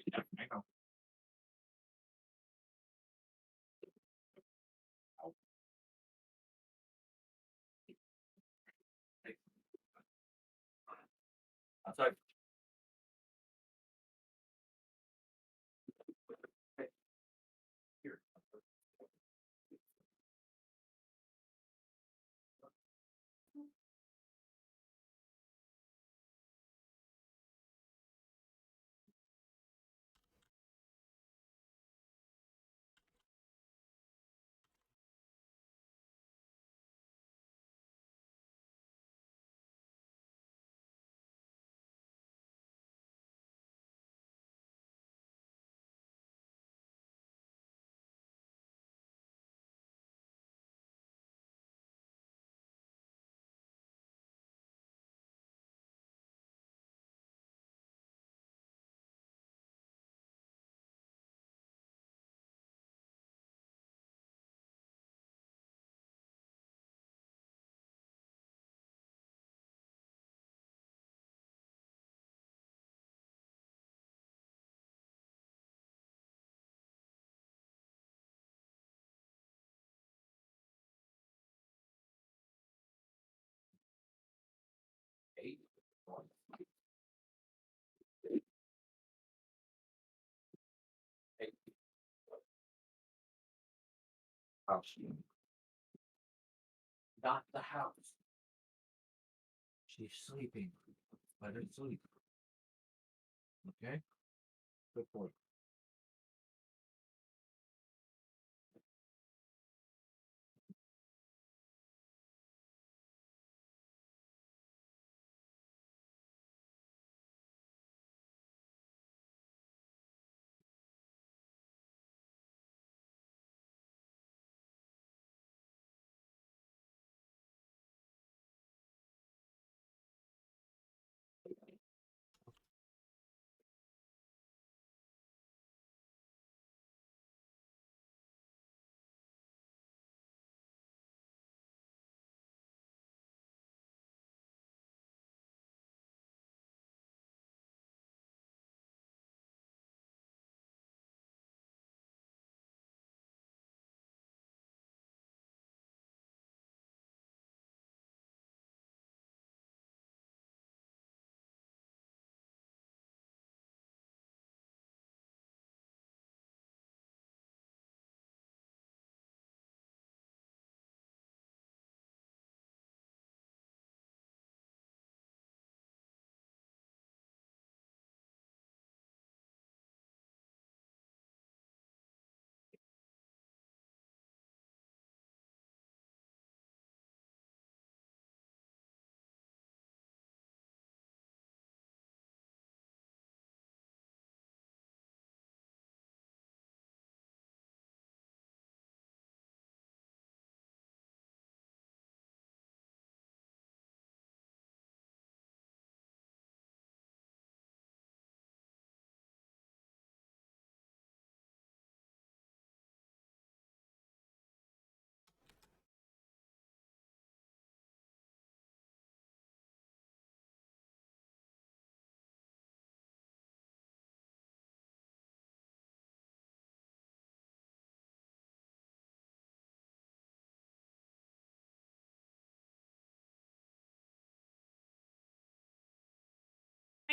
Yeah, I know. Outside. Here. house. Not the house. She's sleeping. Let her sleep. Okay? Good boy.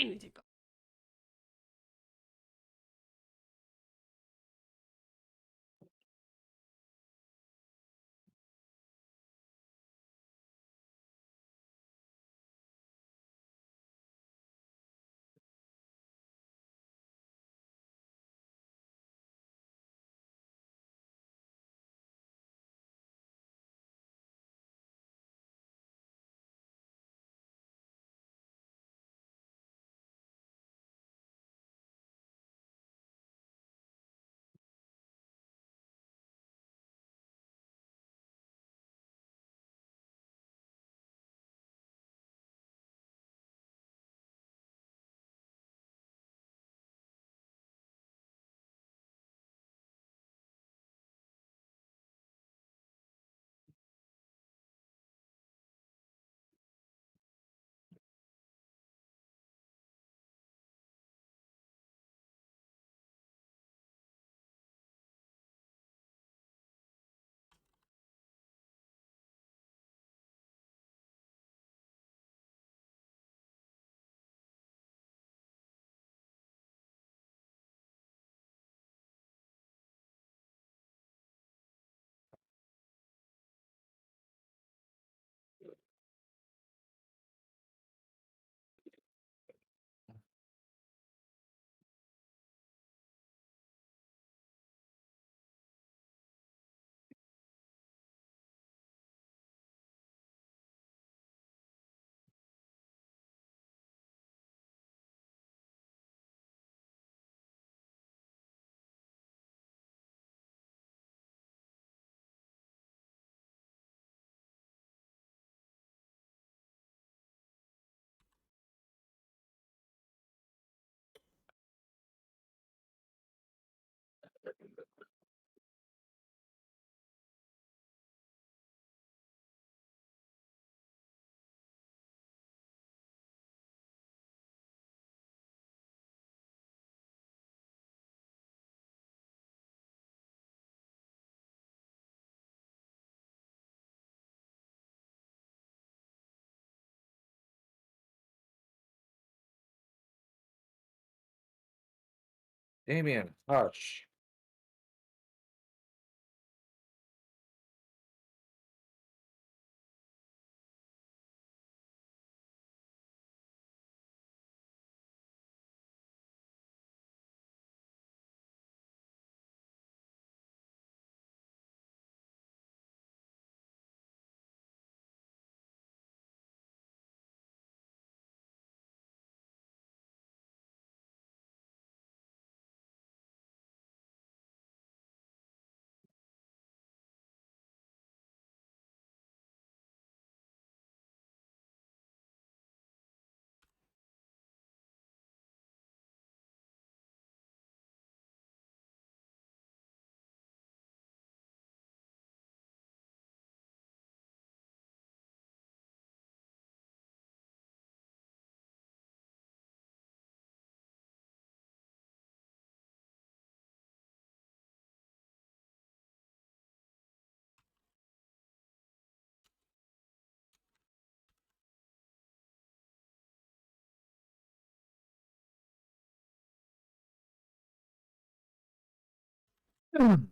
I need to go. Damien, hush. Mm,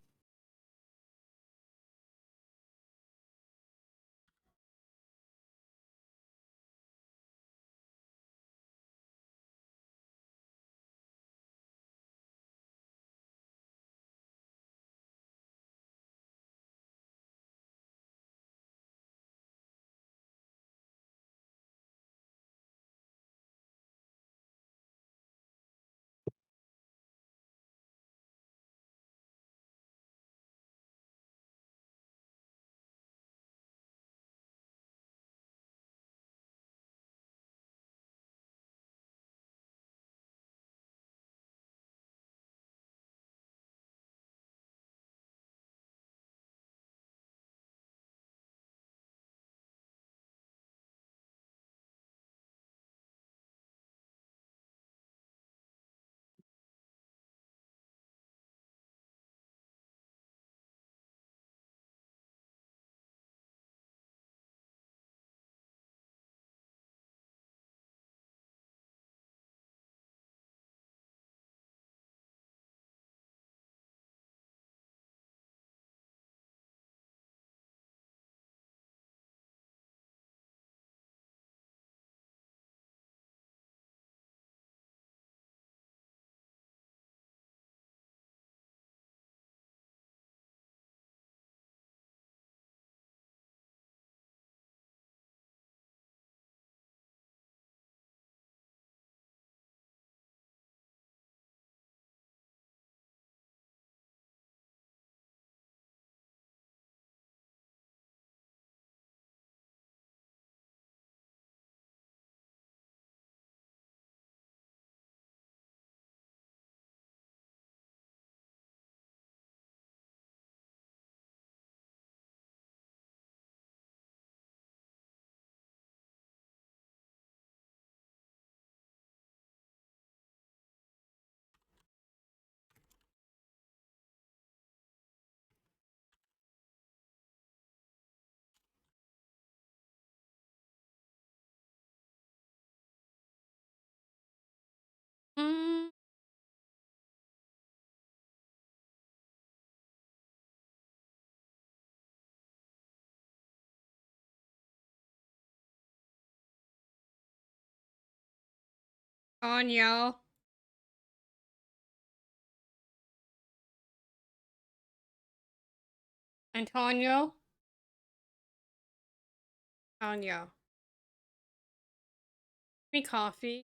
Antonio. Antonio. Antonio. Me coffee.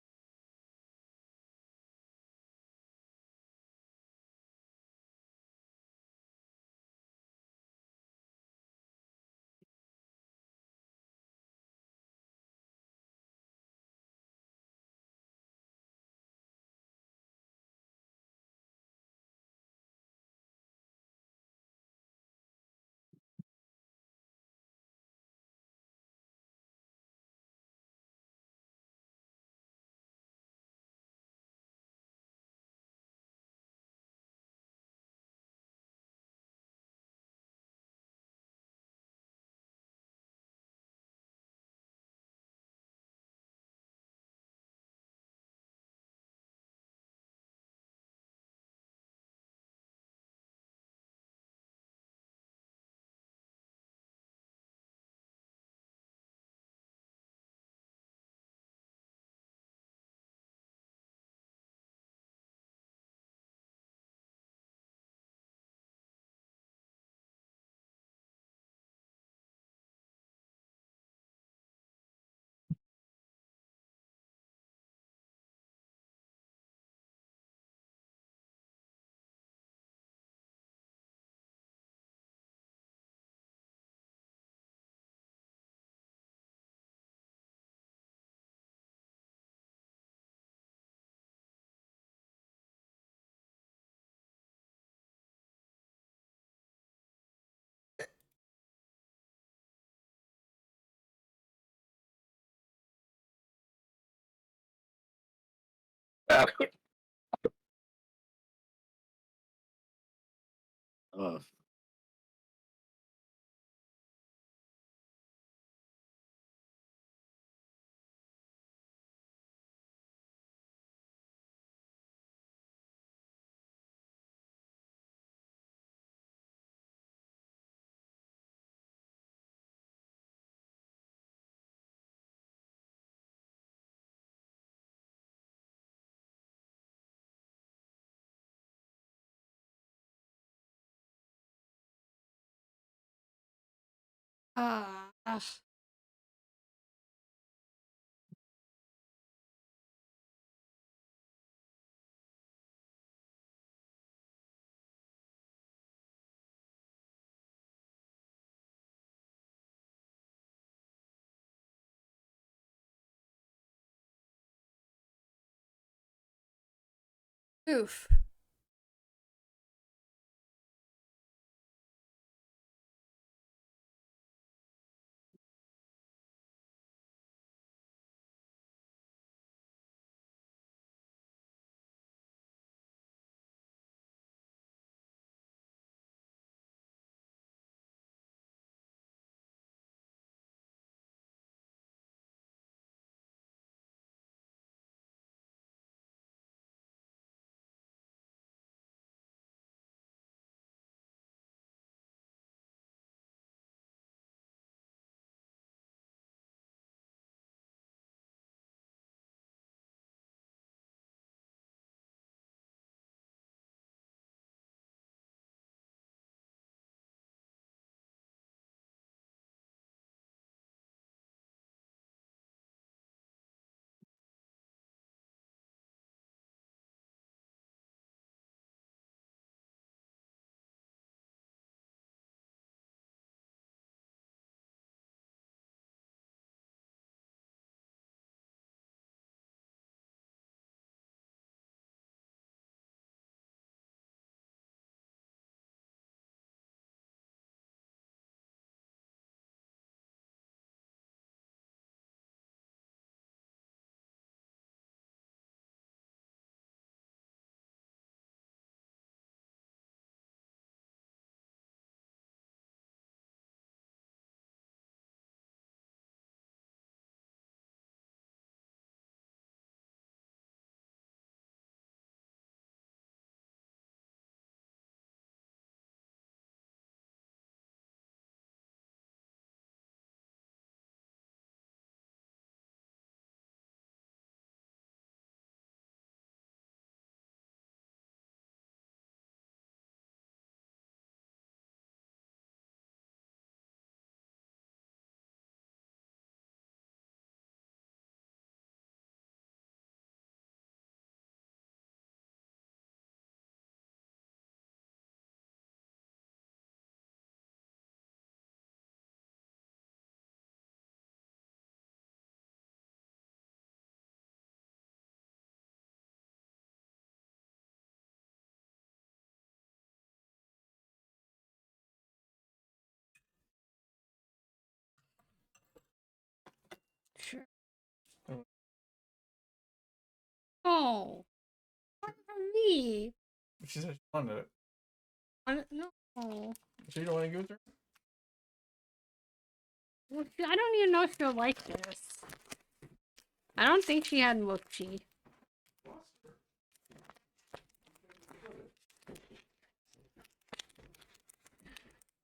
Ugh. Oof. Sure. Oh, not for me. She said she wanted it. No. So you don't want to give it to her? Well, I don't even know if she'll like this. I don't think she had mochi.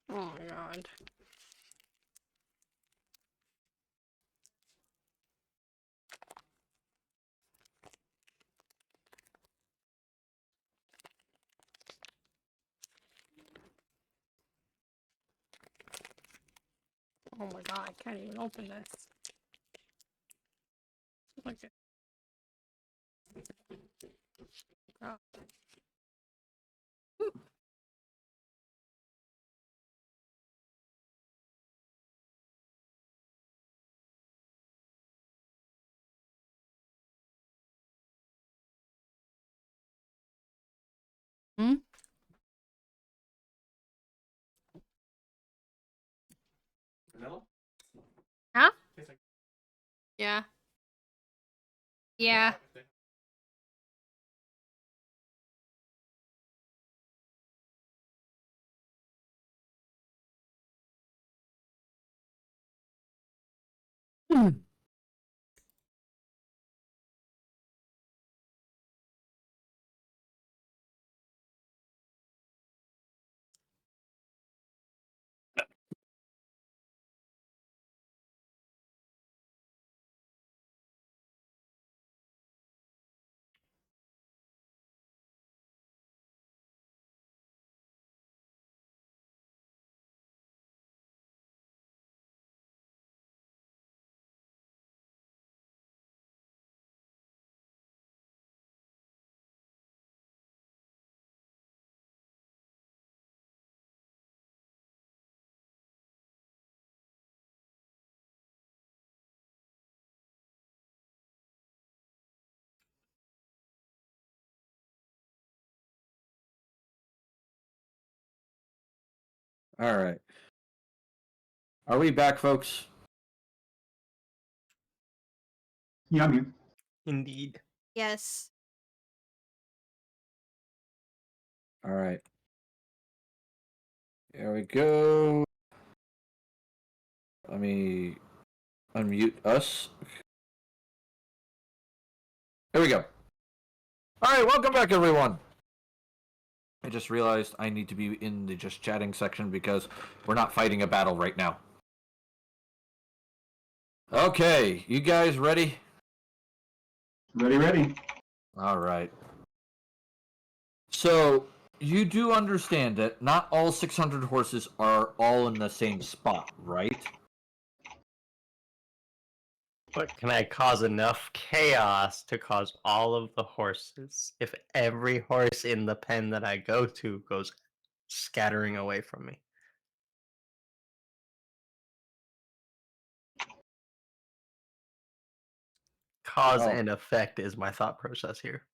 Oh my god. Oh my god, I can't even open this. Look at. Oh. Hmm? Vanilla? Huh? Tastes like Yeah. Yeah. All right. Are we back, folks? Yeah, I'm here. Indeed. Yes. All right. There we go. Let me unmute us. There we go. All right, welcome back, everyone. I just realized I need to be in the just chatting section because we're not fighting a battle right now. Okay, you guys ready? Ready. All right. So, you do understand that not all 600 horses are all in the same spot, right? But can I cause enough chaos to cause all of the horses if every horse in the pen that I go to goes scattering away from me? Cause Oh. and effect is my thought process here.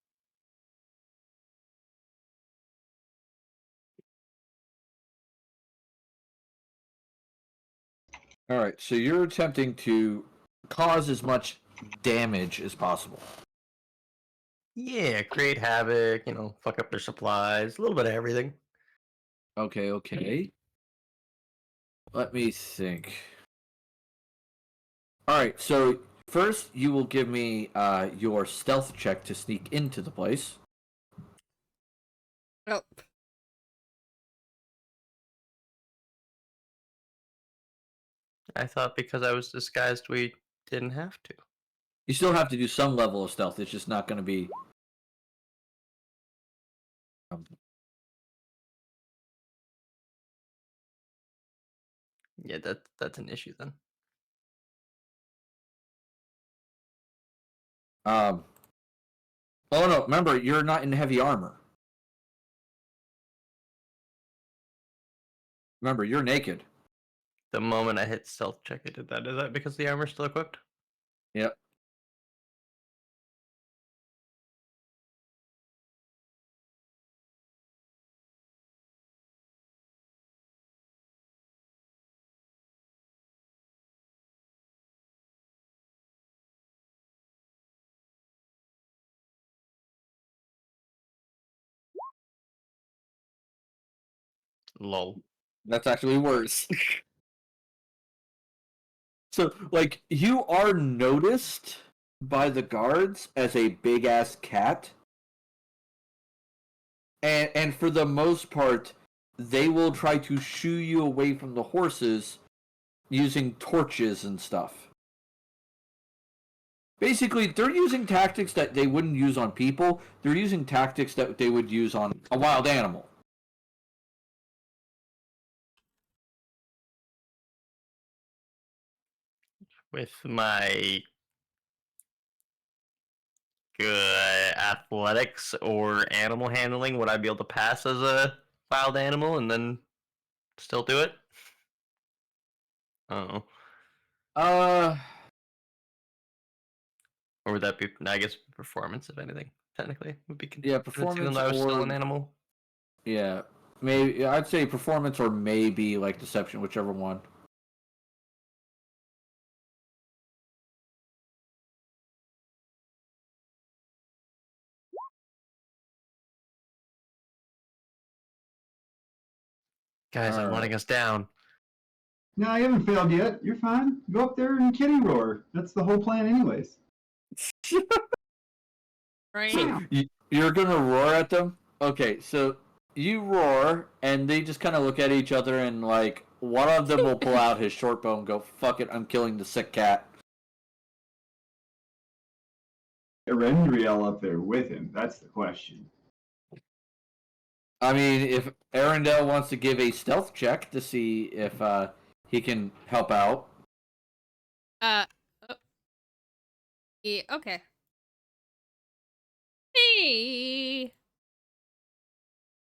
All right, so you're attempting to cause as much damage as possible. Yeah, create havoc, fuck up their supplies, a little bit of everything. Okay. Let me think. All right, so first you will give me your stealth check to sneak into the place. Oh. I thought because I was disguised we didn't have to. You still have to do some level of stealth. It's just not going to be. Yeah, that's an issue then. Oh no! Remember, you're not in heavy armor. Remember, you're naked. The moment I hit stealth check, I did that. Is that because the armor's still equipped? Yep. Lol. That's actually worse. So, like, you are noticed by the guards as a big ass cat. And for the most part, they will try to shoo you away from the horses using torches and stuff. Basically, they're using tactics that they wouldn't use on people. They're using tactics that they would use on a wild animal. With my good athletics or animal handling, would I be able to pass as a wild animal and then still do it? Oh. Uh, Or would that be, I guess, performance, if anything, technically? Would be yeah, considered, performance even though I was still or an animal? yeah, maybe I'd say performance or maybe like deception, whichever one. Guys, All I'm right. letting us down. No, you haven't failed yet. You're fine. Go up there and kitty roar. That's the whole plan, anyways. Right. So you're gonna roar at them? Okay, so you roar, and they just kind of look at each other, and like one of them will pull out his short bow and go, "Fuck it, I'm killing the sick cat." NvrNrml up there with him. That's the question. I mean, if Arendelle wants to give a stealth check to see if he can help out. Oh. Yeah, okay. Hey.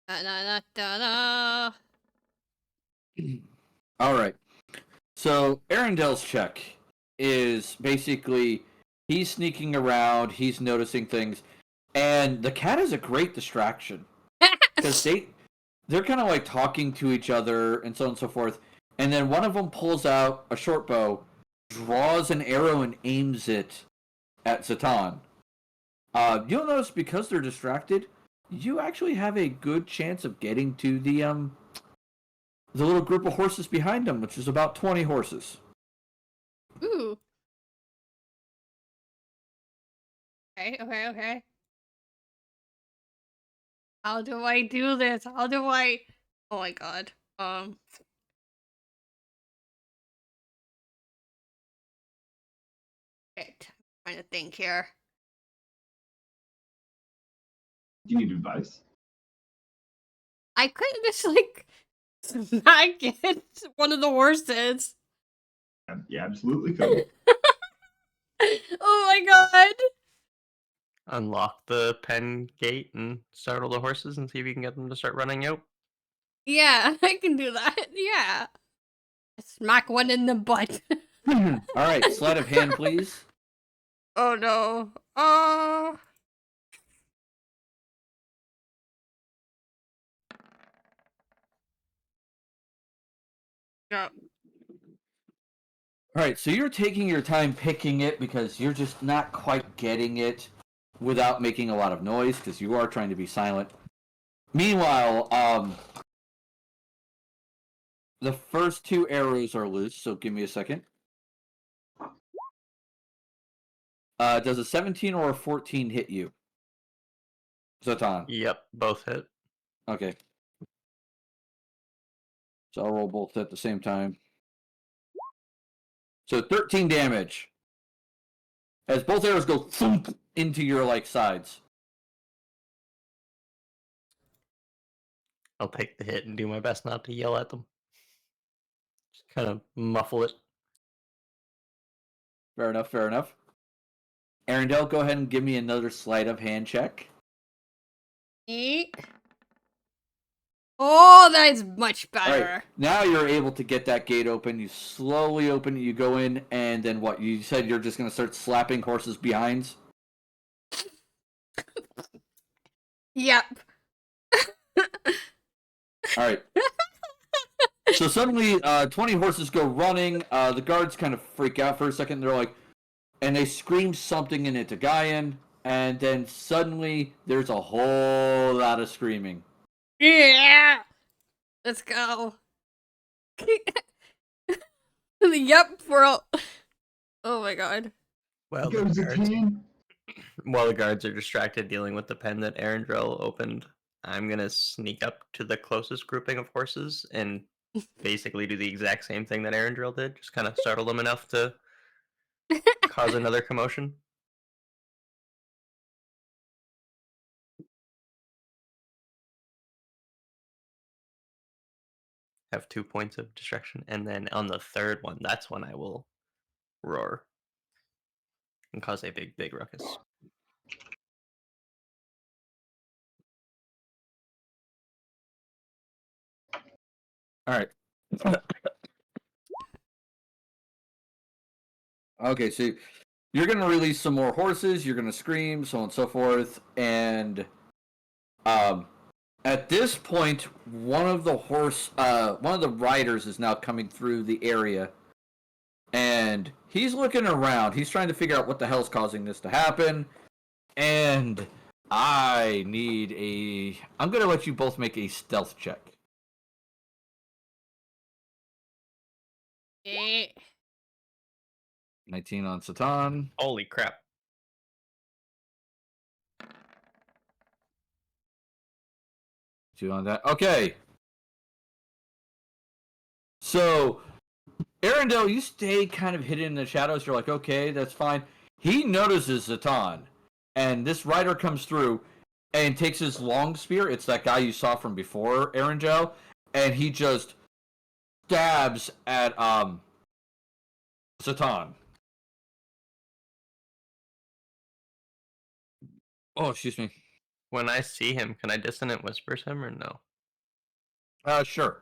Da, da, da, da, da. All right. So Arendelle's check is basically he's sneaking around, he's noticing things, and the cat is a great distraction because they're kind of like talking to each other and so on and so forth. And then one of them pulls out a short bow, draws an arrow, and aims it at Zatan. You'll notice because they're distracted, you actually have a good chance of getting to the little group of horses behind them, which is about 20 horses. Ooh. Okay. How do I do this? How do I? Oh my god. Wait, I'm trying to think here. Do you need advice? I couldn't just like smack it one of the horses. Yeah, absolutely could. Oh my god. Unlock the pen gate and startle the horses and see if you can get them to start running out. Yeah, I can do that. Yeah. Smack one in the butt. All right, sleight of hand, please. Oh no. Yeah. All right, so you're taking your time picking it because you're just not quite getting it without making a lot of noise because you are trying to be silent. Meanwhile, the first two arrows are loose, so give me a second. Does a 17 or a 14 hit you? Zatan. Yep, both hit. Okay. So I'll roll both at the same time. So 13 damage. As both arrows go thump into your like sides. I'll take the hit and do my best not to yell at them. Just kind of muffle it. Fair enough, fair enough. Arendelle, go ahead and give me another sleight of hand check. Eat. Oh, that's much All better. right, now you're able to get that gate open. You slowly open it, you go in, and then what? You said you're just going to start slapping horses behind? Yep. All right. So suddenly, 20 horses go running. The guards kind of freak out for a second. They're like, and they scream something in Itagayan, and then suddenly there's a whole lot of screaming. Yeah. Let's go. Yep, bro. Oh my god. Well, Go Zatan. while the guards are distracted dealing with the pen that Arendelle opened, I'm gonna sneak up to the closest grouping of horses and basically do the exact same thing that Arendelle did. Just kind of startle them enough to cause another commotion. Have 2 points of distraction, and then on the third one, that's when I will roar and cause a big ruckus. All right. Okay, so you're going to release some more horses. You're going to scream, so on and so forth. And at this point, one of the riders is now coming through the area, and he's looking around. He's trying to figure out what the hell's causing this to happen. And I'm going to let you both make a stealth check. Eh. 19 on Satan. Holy crap. 2 on that. Okay. So, Arendelle, you stay kind of hidden in the shadows. You're like, okay, that's fine. He notices Zatan, and this rider comes through and takes his long spear. It's that guy you saw from before, Arendelle, and he just stabs at Zatan. Oh, excuse me. When I see him, can I dissonant whispers him or no? Sure.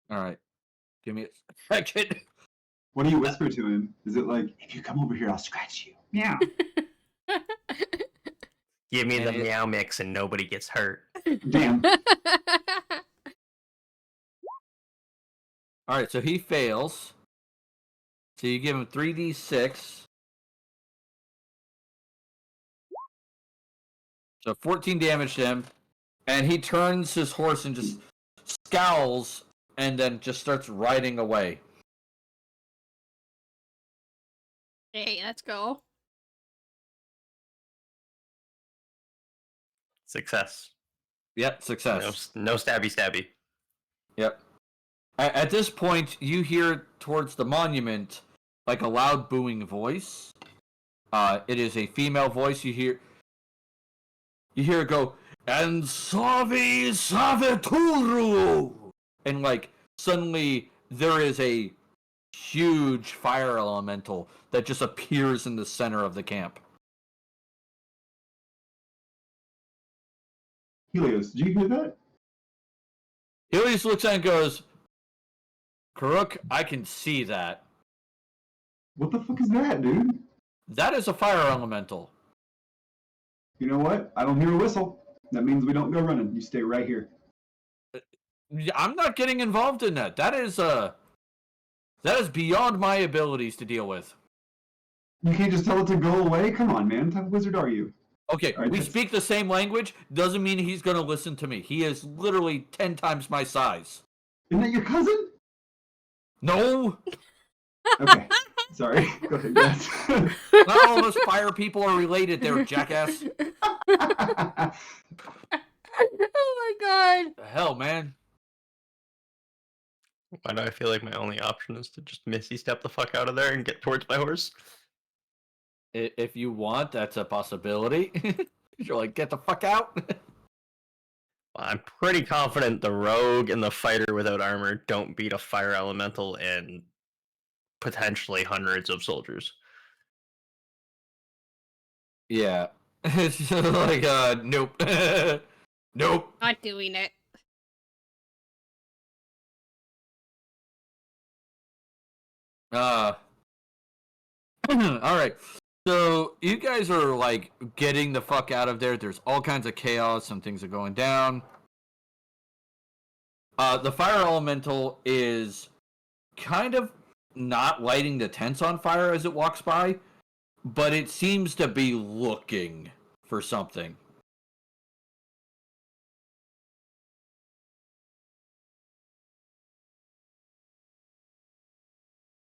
All right. Give me a second. What do you whisper to him? Is it like, if you come over here, I'll scratch you? Meow. Give me the And it- meow mix and nobody gets hurt. Damn. All right, so he fails. So you give him 3d6. So 14 damage to him, and he turns his horse and just scowls, and then just starts riding away. Hey, let's go. Success. Yep, success. No stabby. Yep. At this point, you hear towards the monument like a loud booing voice. It is a female voice. You hear it go, and Savi Savituru! And like suddenly there is a huge fire elemental that just appears in the center of the camp. Helios, did you hear that? Helios looks at it and goes, Karuk, I can see that. What the fuck is that, dude? That is a fire elemental. You know what? I don't hear a whistle. That means we don't go running. You stay right here. I'm not getting involved in that. That is beyond my abilities to deal with. You can't just tell it to go away? Come on, man. What type of wizard are you? Okay, All right, we that's- speak the same language, doesn't mean he's going to listen to me. He is literally 10 times my size. Isn't that your cousin? No! Okay. Sorry. Go ahead, guys. Not all of us fire people are related there, jackass. Oh my god. The hell, man? Why do I feel like my only option is to just Misty step the fuck out of there and get towards my horse? If you want, that's a possibility. You're like, get the fuck out. I'm pretty confident the rogue and the fighter without armor don't beat a fire elemental and potentially hundreds of soldiers. Yeah. It's just like, nope. Nope. Not doing it. All right. So you guys are like getting the fuck out of there. There's all kinds of chaos. Some things are going down. The fire elemental is kind of not lighting the tents on fire as it walks by, but it seems to be looking for something.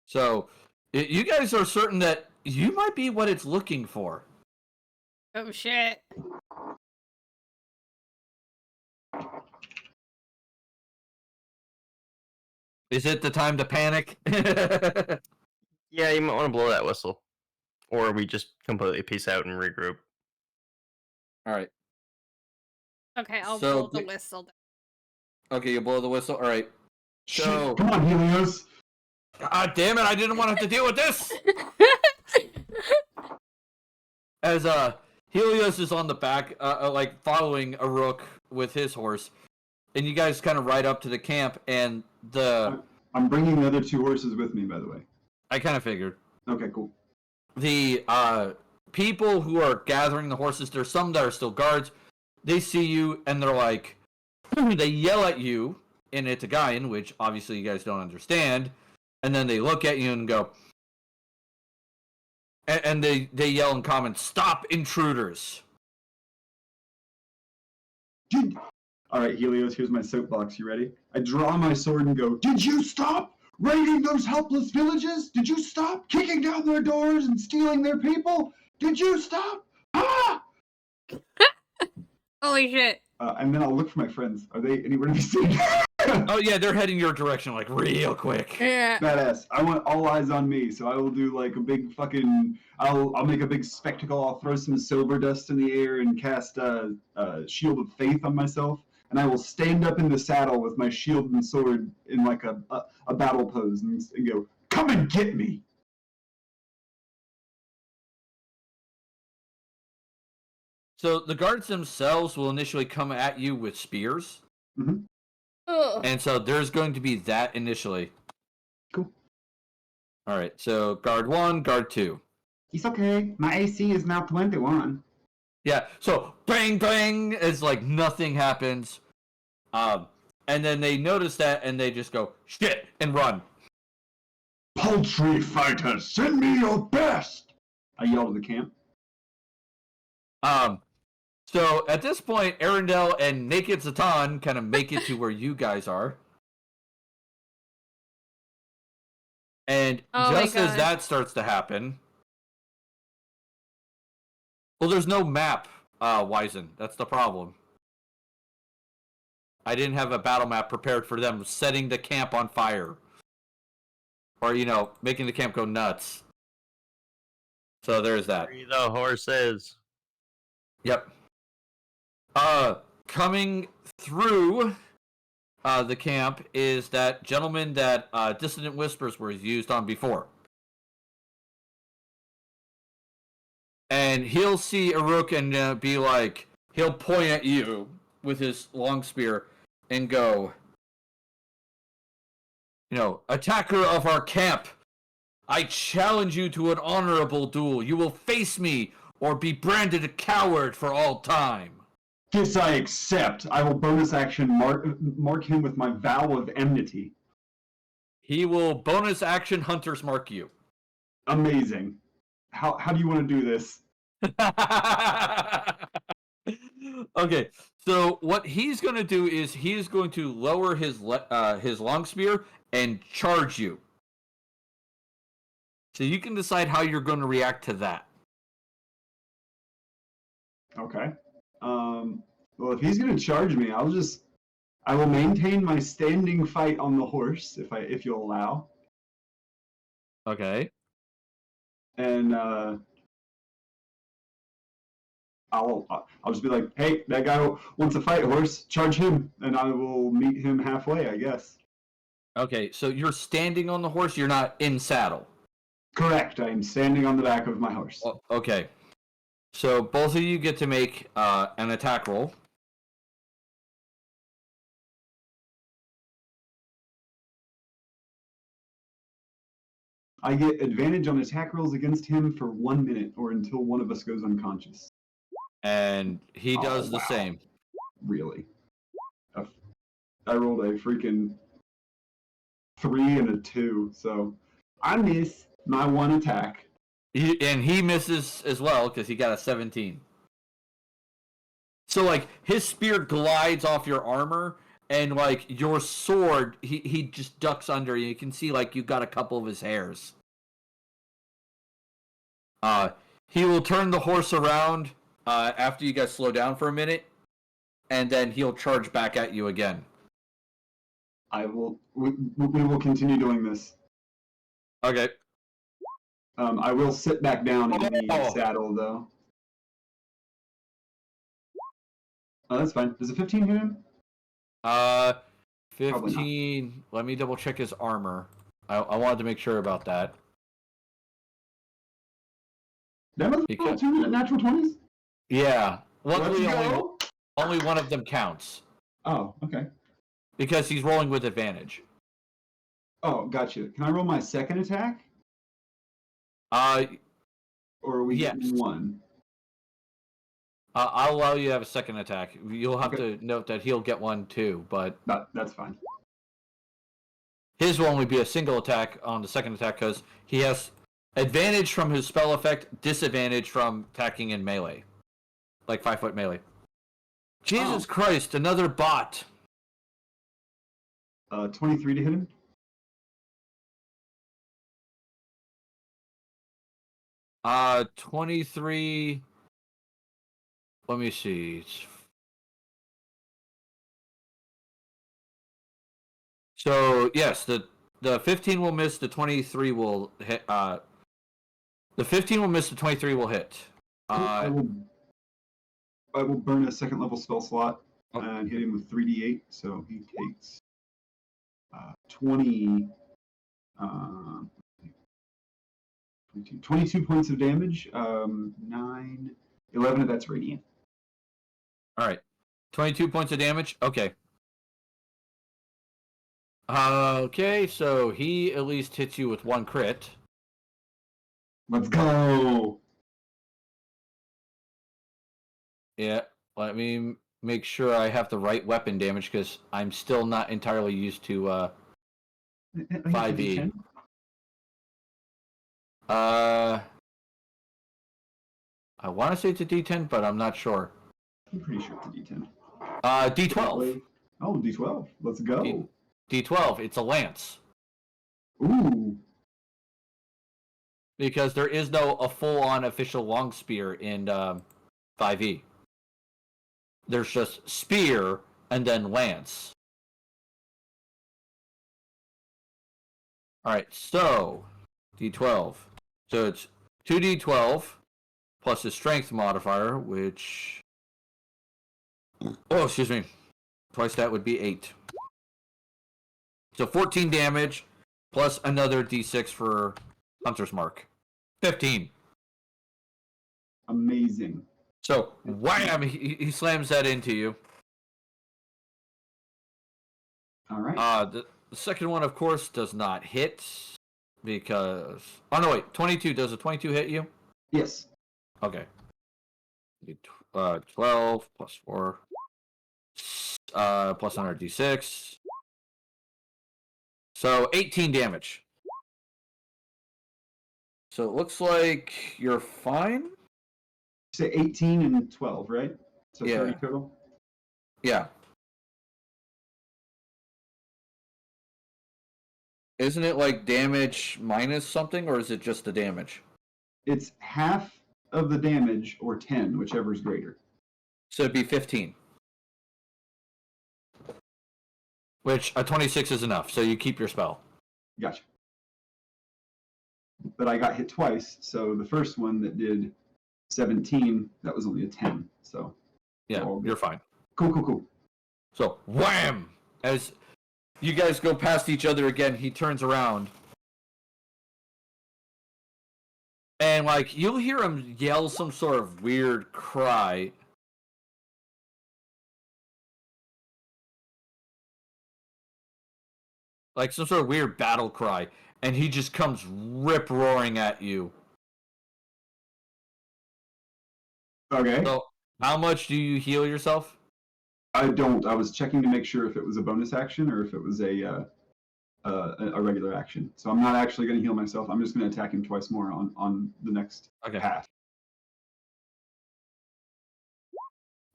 So you guys are certain that you might be what it's looking for. Oh shit. Is it the time to panic? Yeah, you might want to blow that whistle. Or we just completely peace out and regroup. All right. Okay, I'll So blow the the- whistle. Okay, you blow the whistle. All right. Shit. So, Come on, Helios. God damn it! I didn't want to have to deal with this. As Helios is on the back, like following a rook with his horse, and you guys kind of ride up to the camp, and I'm bringing the other two horses with me, by the way. I kind of figured Okay, cool. the people who are gathering the horses. There's some that are still guards. They see you, and they're like, they yell at you in Itagayan, which obviously you guys don't understand, and then they look at you and go, and they yell in common, "Stop, intruders!" Did... All right, Helios, here's my soapbox. You ready? I draw my sword and go, did you stop raiding those helpless villages? Did you stop kicking down their doors and stealing their people? Did you stop? Ah! Holy shit. And then I'll look for my friends. Are they anywhere to be seen? Oh yeah, they're heading your direction like real quick. Yeah. Badass. I want all eyes on me, so I will do like a big fucking. I'll make a big spectacle. I'll throw some silver dust in the air and cast Shield of Faith on myself, and I will stand up in the saddle with my shield and sword in like a battle pose and go, "Come and get me!" So the guards themselves will initially come at you with spears, Ugh. and so there's going to be that initially. Cool. All right, so guard 1, guard 2. It's okay. My AC is now 21. Yeah, so bang, bang, it's like nothing happens. And then they notice that and they just go, shit, and run. Poultry fighters, send me your best! I yelled at the camp. So at this point, Arendelle and Naked Zatan kind of make it to where you guys are. And Oh my just as God. that starts to happen... Well, there's no map, Wizen. That's the problem. I didn't have a battle map prepared for them setting the camp on fire. Or, making the camp go nuts. So there's that. Free the horses. Yep. Coming through the camp is that gentleman that Dissonant Whispers was used on before. And he'll see Aruk and be like, he'll point at you with his long spear and go, attacker of our camp, I challenge you to an honorable duel. You will face me or be branded a coward for all time. This I accept. I will bonus action mark him with my vow of enmity. He will bonus action hunters mark you. Amazing. How do you want to do this? Okay, so what he's going to do is he is going to lower his long spear and charge you. So you can decide how you're going to react to that. Okay. Well, if he's going to charge me, I will maintain my standing fight on the horse if you'll allow. Okay. And I'll just be like, hey, that guy wants a fight horse, charge him, and I will meet him halfway, I guess. Okay, so you're standing on the horse, you're not in saddle. Correct. I am standing on the back of my horse. Okay. So both of you get to make an attack roll. I get advantage on attack rolls against him for 1 minute or until one of us goes unconscious. And he does the wow. same. Really? I rolled a freaking 3 and a 2, so I miss my one attack. And he misses as well because he got a 17. So his spear glides off your armor, and your sword, he just ducks under. You can see you got a couple of his hairs. He will turn the horse around after you guys slow down for a minute, and then he'll charge back at you again. We will continue doing this. Okay. I will sit back down in the saddle, though. Oh, that's fine. Does a 15 hit him? 15. Let me double check his armor. I wanted to make sure about that. That was two natural 20s? Yeah. Luckily, Let's go. only one of them counts. Oh, okay. Because he's rolling with advantage. Oh, gotcha. Can I roll my second attack? Or are we getting one? I'll allow you to have a second attack. You'll have to note that he'll get one too, but that's fine. His will only be a single attack on the second attack because he has advantage from his spell effect, disadvantage from attacking in melee. 5-foot melee. Jesus Christ, another bot. 23 to hit him? Uh, 23. Let me see. So yes, the 15 will miss. The 23 will hit. The 15 will miss. The 23 will hit. I will burn a second level spell slot and hit him with 3d8. So he takes 22 points of damage. 9, 11 of that's radiant. All right, 22 points of damage. Okay. Okay, so he at least hits you with one crit. Let's go. Yeah, let me make sure I have the right weapon damage because I'm still not entirely used to I think it's a 5e. D10. I want to say it's a D10, but I'm not sure. I'm pretty sure it's a D10. D12. Oh, D12. Let's go. D12. It's a lance Ooh. because there is no a full-on official long spear in 5e. There's just spear and then lance. All right, so D12. So it's 2D12 plus the strength modifier, which excuse me, twice that would be 8. So 14 damage plus another D6 for Hunter's Mark. 15. Amazing. So wham! He slams that into you. All right. The second one, of course, does not hit because. Oh no! Wait, 22. Does a 22 hit you? Yes. Okay. 12 plus 4 plus another D6. So 18 damage. So it looks like you're fine. You say 18 and 12, right? So Yeah. 30 total. Yeah. Isn't it like damage minus something, or is it just the damage? It's half of the damage or 10, whichever is greater. So it'd be 15. Which a 26 is enough, so you keep your spell. Gotcha. But I got hit twice, so the first one that did 17, that was only a 10. So Yeah, you're fine. Cool. So wham! As you guys go past each other again, he turns around. And like you'll hear him yell some sort of weird cry. Like some sort of weird battle cry, and he just comes rip roaring at you. Okay. So, how much do you heal yourself? I don't. I was checking to make sure if it was a bonus action or if it was a regular action. So I'm not actually going to heal myself. I'm just going to attack him twice more on the next half.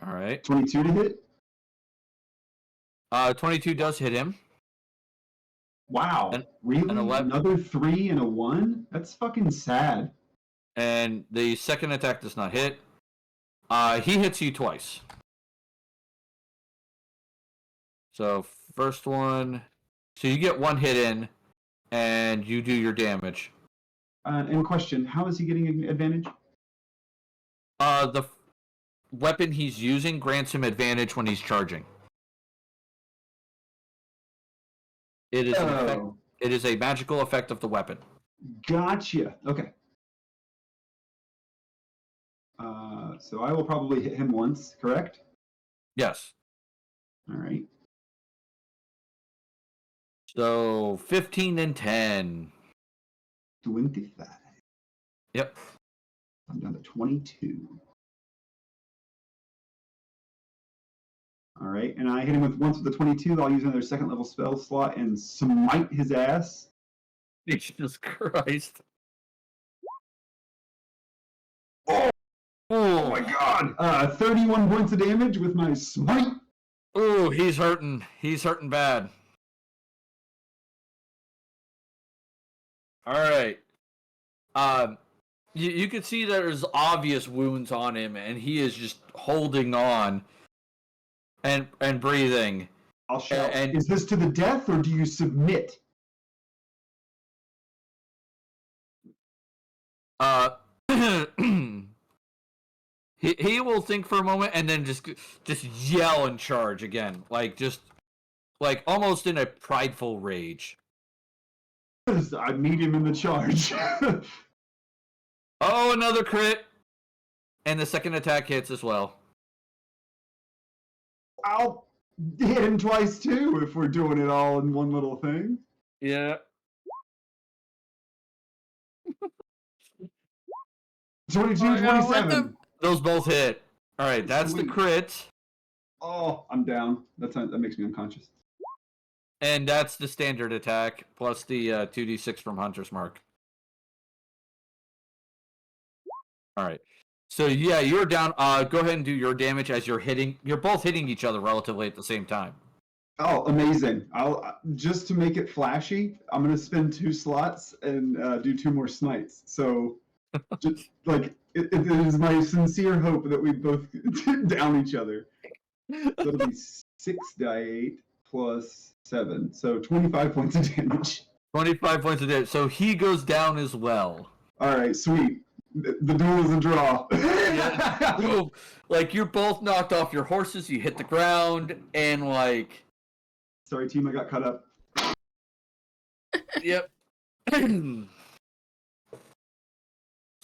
All right. 22 to hit? 22 does hit him. Wow. Really? Another 3 and a 1? That's fucking sad. And the second attack does not hit. He hits you twice. So first one. So you get one hit in, and you do your damage. And question, how is he getting an advantage? The weapon he's using grants him advantage when he's charging. It is it is a magical effect of the weapon. Gotcha. Okay. So I will probably hit him once, correct? Yes. All right. So 15 and 10. 25. Yep. I'm down to 22. All right, and I hit him once with the 22. I'll use another second level spell slot and smite his ass. Jesus Christ. Oh my god! 31 points of damage with my smite. Ooh, he's hurting. He's hurting bad. All right. You can see there's obvious wounds on him, and he is just holding on and breathing. I'll shout. Is this to the death, or do you submit? He will think for a moment and then just yell and charge again, like almost in a prideful rage. I meet him in the charge. Oh, another crit, and the second attack hits as well. I'll hit him twice too if we're doing it all in one little thing. Yeah. 22, Oh, no, what 27. Those both hit. All right, that's the Sweet. crit, Oh, I'm down. That makes me unconscious. and that's the standard attack plus the 2d6 from Hunter's Mark. All right. So yeah, you're down. Go ahead and do your damage as you're hitting. You're both hitting each other relatively at the same time. Oh, amazing. I'll just to make it flashy, I'm gonna spend 2 slots and do 2 more smites. So, just like it is my sincere hope that we both down each other. So it'll be 6 die 8 plus 7, so 25 points of damage. 25 points of damage. So he goes down as well. All right, sweet. The duel is a draw. Boom. Like you're both knocked off your horses. You hit the ground and like. Sorry, team, I got cut up. Yep.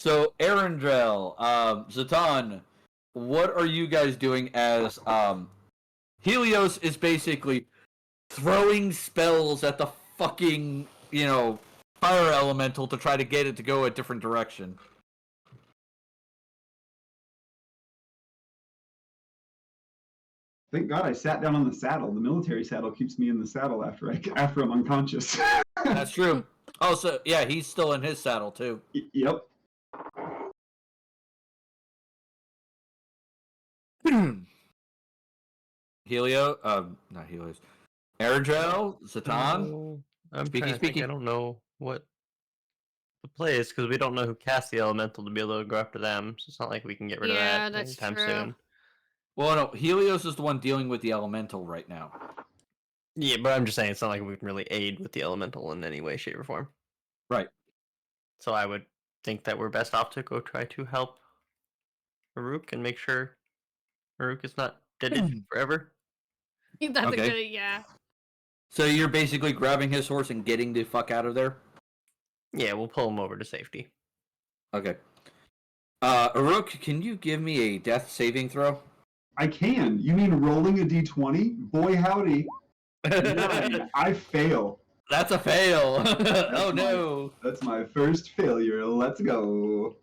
So Arendrell, Zatan, what are you guys doing as Helios is basically throwing spells at the fucking, fire elemental to try to get it to go a different direction. Thank God I sat down on the saddle. The military saddle keeps me in the saddle after I'm unconscious. That's true. Oh, so yeah, he's still in his saddle too. Yep. Not Helios. Arendrell, Zatan. Oh, I'm Speaking, trying to think. speaking. I don't know what the play is because we don't know who cast the elemental to be able to go after them. So it's not like we can get rid Yeah, of that that's anytime true. soon. Well, no, Helios is the one dealing with the elemental right now. Yeah, but I'm just saying it's not like we can really aid with the elemental in any way, shape, or form. Right. So I would think that we're best off to go try to help Haruk and make sure Haruk is not dead forever. That's Okay. a good, yeah. So you're basically grabbing his horse and getting the fuck out of there? Yeah, we'll pull him over to safety. Okay. Aruk, can you give me a death saving throw? I can. You mean rolling a d20? Boy, howdy. 9. I fail. That's a fail. Oh no. That's my first failure. Let's go.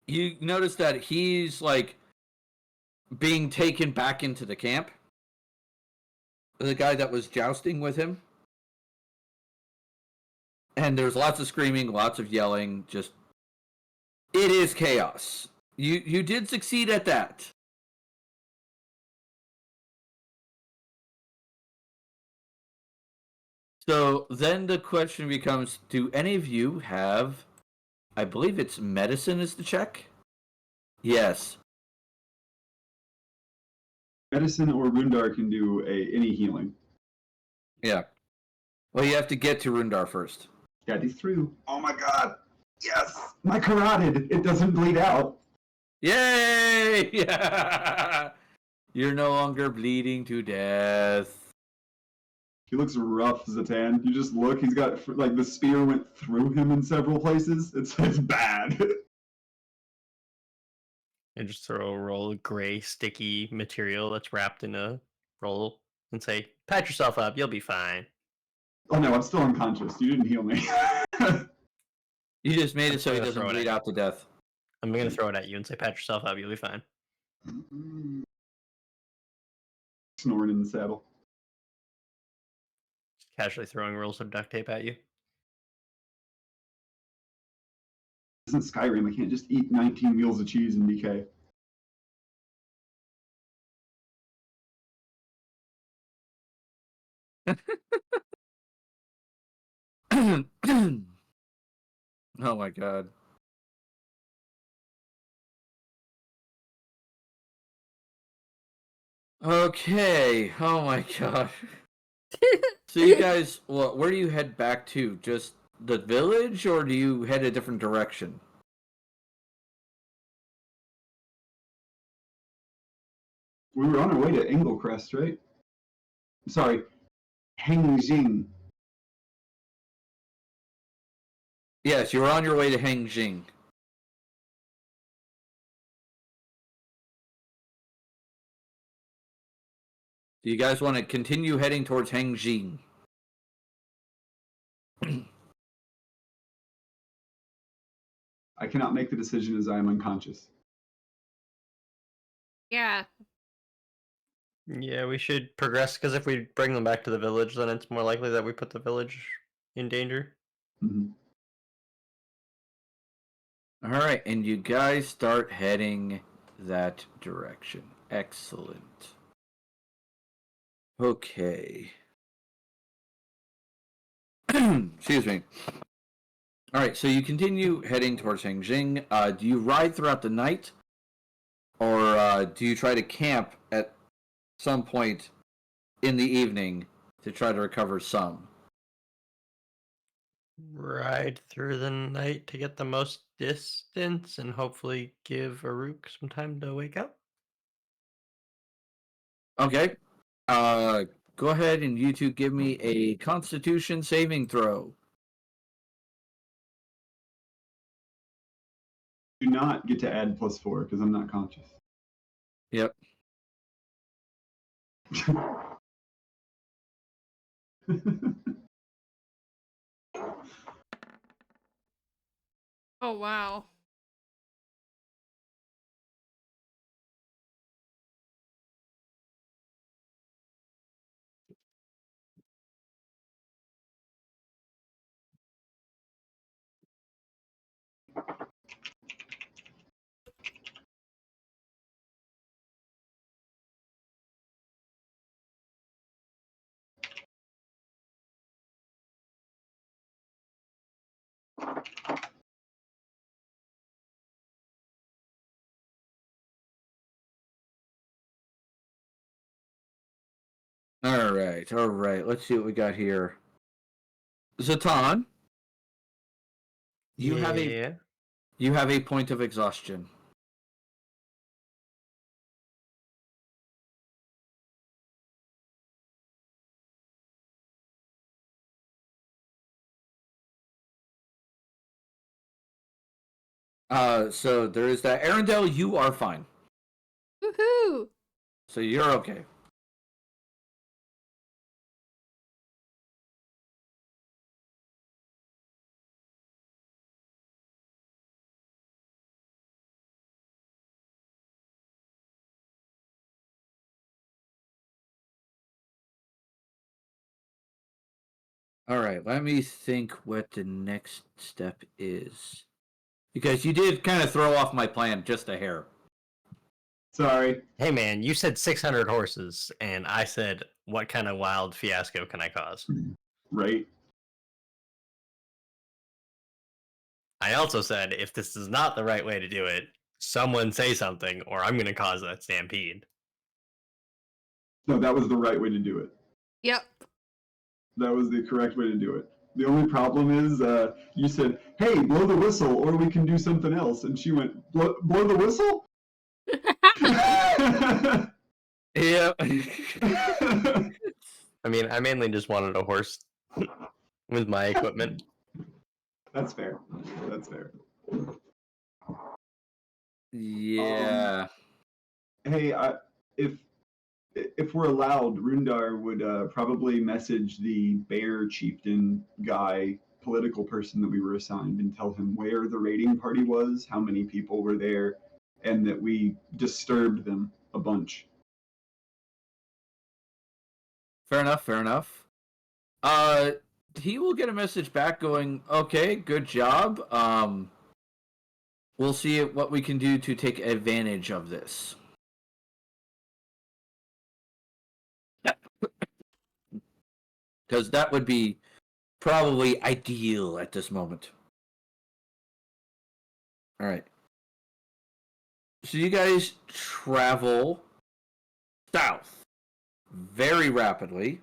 You notice that he's like being taken back into the camp. The guy that was jousting with him. And there's lots of screaming, lots of yelling, just it is chaos. You did succeed at that. So then the question becomes, do any of you have, I believe it's medicine is the check? Yes. Medicine or Rundar can do any healing. Yeah. Well, you have to get to Rundar first. Got these through. Oh my god. Yes. My carotid. It doesn't bleed out. Yay! You're no longer bleeding to death. He looks rough, Zatan. You just look. He's got like the spear went through him in several places. It's bad. And just throw a roll of gray, sticky material that's wrapped in a roll and say, pat yourself up, you'll be fine. Oh no, I'm still unconscious. You didn't heal me. You just made it I'm so he gonna doesn't throw it bleed at out to death. I'm going to throw it at you and say, pat yourself up, you'll be fine. Snoring in the saddle. Just casually throwing rolls of duct tape at you. This isn't Skyrim. I can't just eat 19 meals of cheese and DK. Oh my god. Okay. Oh my god. So you guys, where do you head back to? Just the village, or do you head a different direction? We were on our way to Engelcrest, right? Sorry, Hengjing. Yes, you were on your way to Hengjing. Do you guys want to continue heading towards Hengjing? I cannot make the decision as I am unconscious. Yeah. Yeah, we should progress because if we bring them back to the village, then it's more likely that we put the village in danger. Mhm. All right, and you guys start heading that direction. Excellent. Okay. Excuse me. All right, so you continue heading towards Hangjing. Do you ride throughout the night, or do you try to camp at some point in the evening to try to recover some? Ride through the night to get the most distance and hopefully give Aruk some time to wake up. Okay. Go ahead and you two give me a Constitution saving throw. Do not get to add +4 because I'm not conscious. Yep. Oh, wow. All right. All right. Let's see what we got here. Zatan, you have a point of exhaustion. So there is that. Arendelle, you are fine. Woohoo! So you're okay. All right, let me think what the next step is. Because you did kind of throw off my plan just a hair. Sorry. Hey man, you said 600 horses, and I said, what kind of wild fiasco can I cause? Right. I also said, if this is not the right way to do it, someone say something, or I'm going to cause that stampede. No, that was the right way to do it. Yep. That was the correct way to do it. The only problem is you said, hey, blow the whistle or we can do something else. And she went, blow the whistle? Yeah. I mean, I mainly just wanted a horse with my equipment. That's fair. That's fair. Yeah. Hey, if we're allowed, Rundar would probably message the bear chieftain guy, political person that we were assigned, and tell him where the raiding party was, how many people were there, and that we disturbed them a bunch. Fair enough, fair enough. He will get a message back going, okay, good job. We'll see what we can do to take advantage of this. Because that would be probably ideal at this moment. All right. So you guys travel south very rapidly.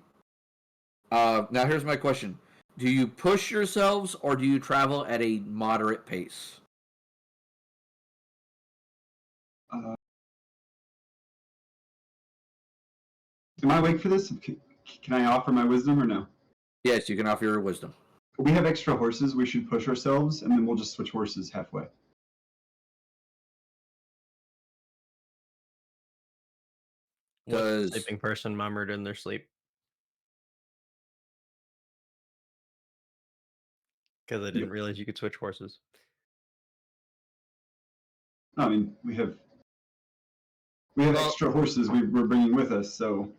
Now here's my question. Do you push yourselves or do you travel at a moderate pace? Am I awake for this? Can I offer my wisdom or no? Yes, you can offer your wisdom. We have extra horses. We should push ourselves, and then we'll just switch horses halfway. What Does sleeping person murmured in their sleep? Because I didn't realize you could switch horses. I mean, we have extra horses we're bringing with us, so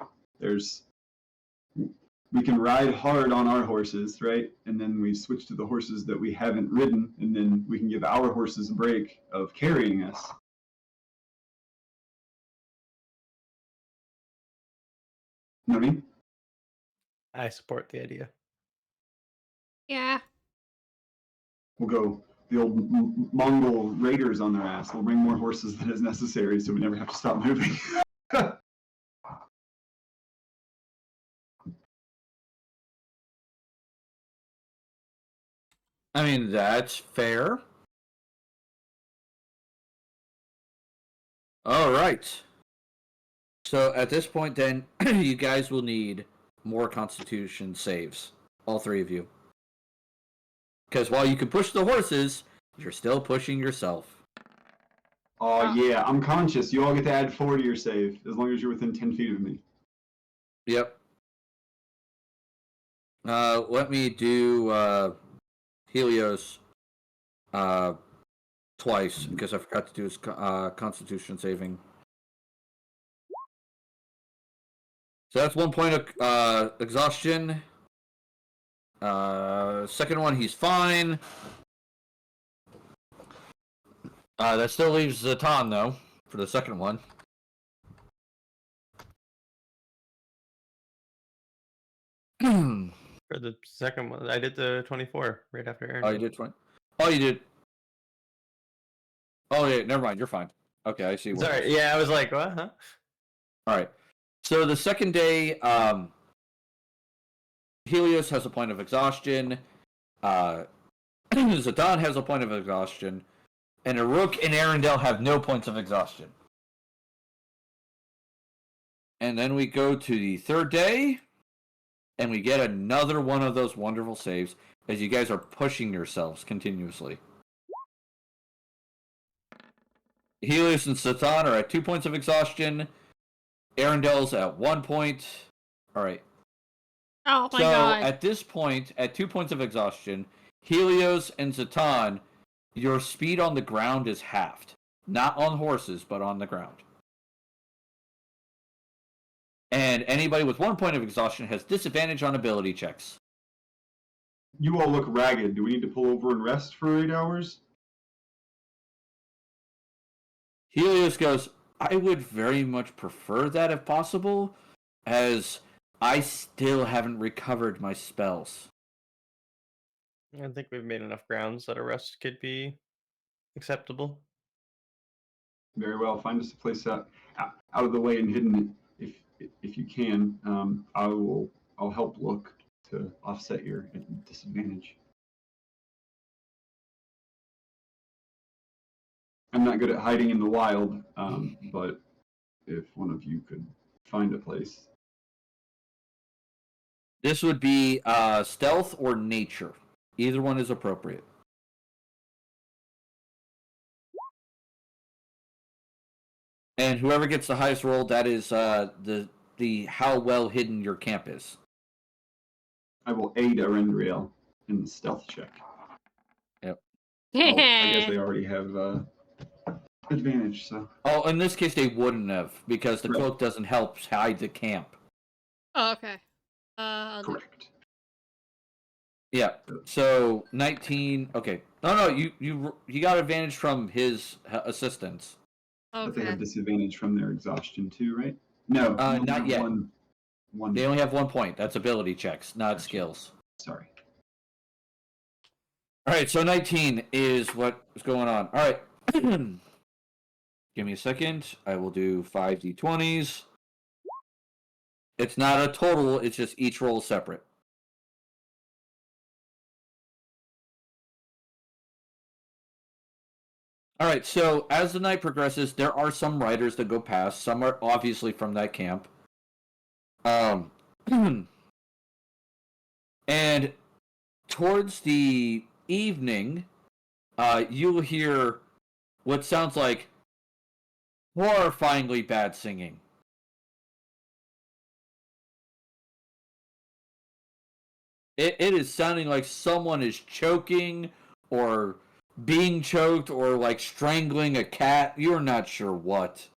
we can ride hard on our horses, right? And then we switch to the horses that we haven't ridden, and then we can give our horses a break of carrying us. You know what I mean? I support the idea. Yeah. We'll go the old Mongol raiders on their ass. We'll bring more horses than is necessary, so we never have to stop moving. I mean, that's fair. All right. So at this point, then, you guys will need more Constitution saves. All three of you. Because while you can push the horses, you're still pushing yourself. Oh, yeah, I'm conscious. You all get to add 4 to your save, as long as you're within 10 feet of me. Yep. Let me do Helios twice, because I forgot to do his Constitution saving. So that's 1 point of exhaustion. Second one, he's fine. That still leaves Zatan, though, for the second one. For the second one, I did the 24 right after Aaron. Oh, you did 20? Oh, you did. Oh, yeah, never mind. You're fine. Okay, I see. Sorry, yeah, I was like, what? Huh? All right. So the second day, Helios has a point of exhaustion. Zatan has a point of exhaustion. And Aruk and Arendelle have no points of exhaustion. And then we go to the third day, and we get another one of those wonderful saves as you guys are pushing yourselves continuously. Helios and Zatan are at 2 points of exhaustion. Arendelle's at 1 point. All right. Oh my so god. at this point, at 2 points of exhaustion, Helios and Zatan, your speed on the ground is halved. Not on horses, but on the ground. And anybody with 1 point of exhaustion has disadvantage on ability checks. You all look ragged. Do we need to pull over and rest for 8 hours? Helios goes, I would very much prefer that if possible, as I still haven't recovered my spells. I think we've made enough grounds that a rest could be acceptable. Very well. Find us a place out of the way and hidden if you can. I'll help look to offset your disadvantage. I'm not good at hiding in the wild, but if one of you could find a place. This would be stealth or nature. Either one is appropriate. And whoever gets the highest roll, that is the how well hidden your camp is. I will aid NvrNrml in the stealth check. Yep. Well, I guess they already have advantage, so. Oh, in this case, they wouldn't have, because the Right. cloak doesn't help hide the camp. Oh, okay. I'll do- Correct. Yeah. So 19. Okay. No, you got advantage from his assistants. But they Okay. have disadvantage from their exhaustion too, right? No, they only not have yet. One. They only have 1 point. That's ability checks, not Gotcha. skills. Sorry. All right. So 19 is what is going on. All right. Give me a second. I will do 5d20s. It's not a total. It's just each roll is separate. All right, so as the night progresses, there are some riders that go past. Some are obviously from that camp. And towards the evening, you'll hear what sounds like horrifyingly bad singing. It is sounding like someone is choking or being choked or like strangling a cat. You're not sure what.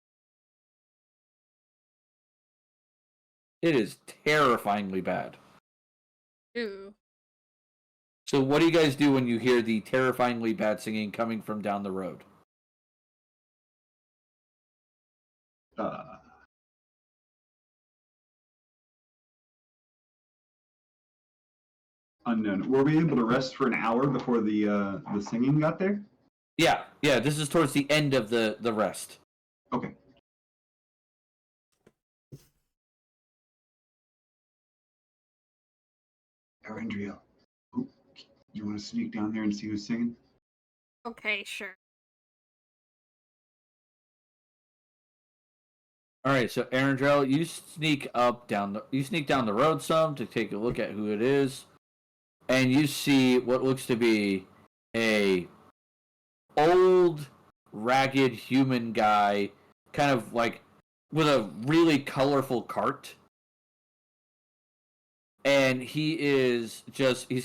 It is terrifyingly bad. Ew. So what do you guys do when you hear the terrifyingly bad singing coming from down the road? Unknown. Were we able to rest for an hour before the singing got there? Yeah, this is towards the end of the rest. Okay. Arendriel, you want to sneak down there and see who's singing? Okay, sure. All right, so Arendrell, you sneak down the road some to take a look at who it is, and you see what looks to be a old, ragged human guy, kind of like with a really colorful cart. And he's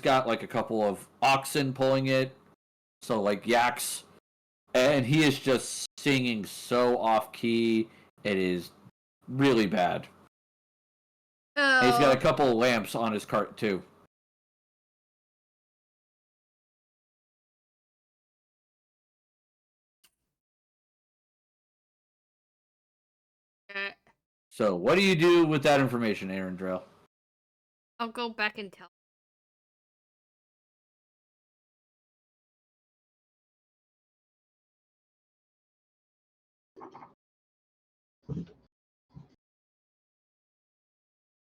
got like a couple of oxen pulling it, so like yaks, and he is just singing so off key. It is really bad. And he's got a couple of lamps on his cart too. So what do you do with that information, Arendrell? I'll go back and tell.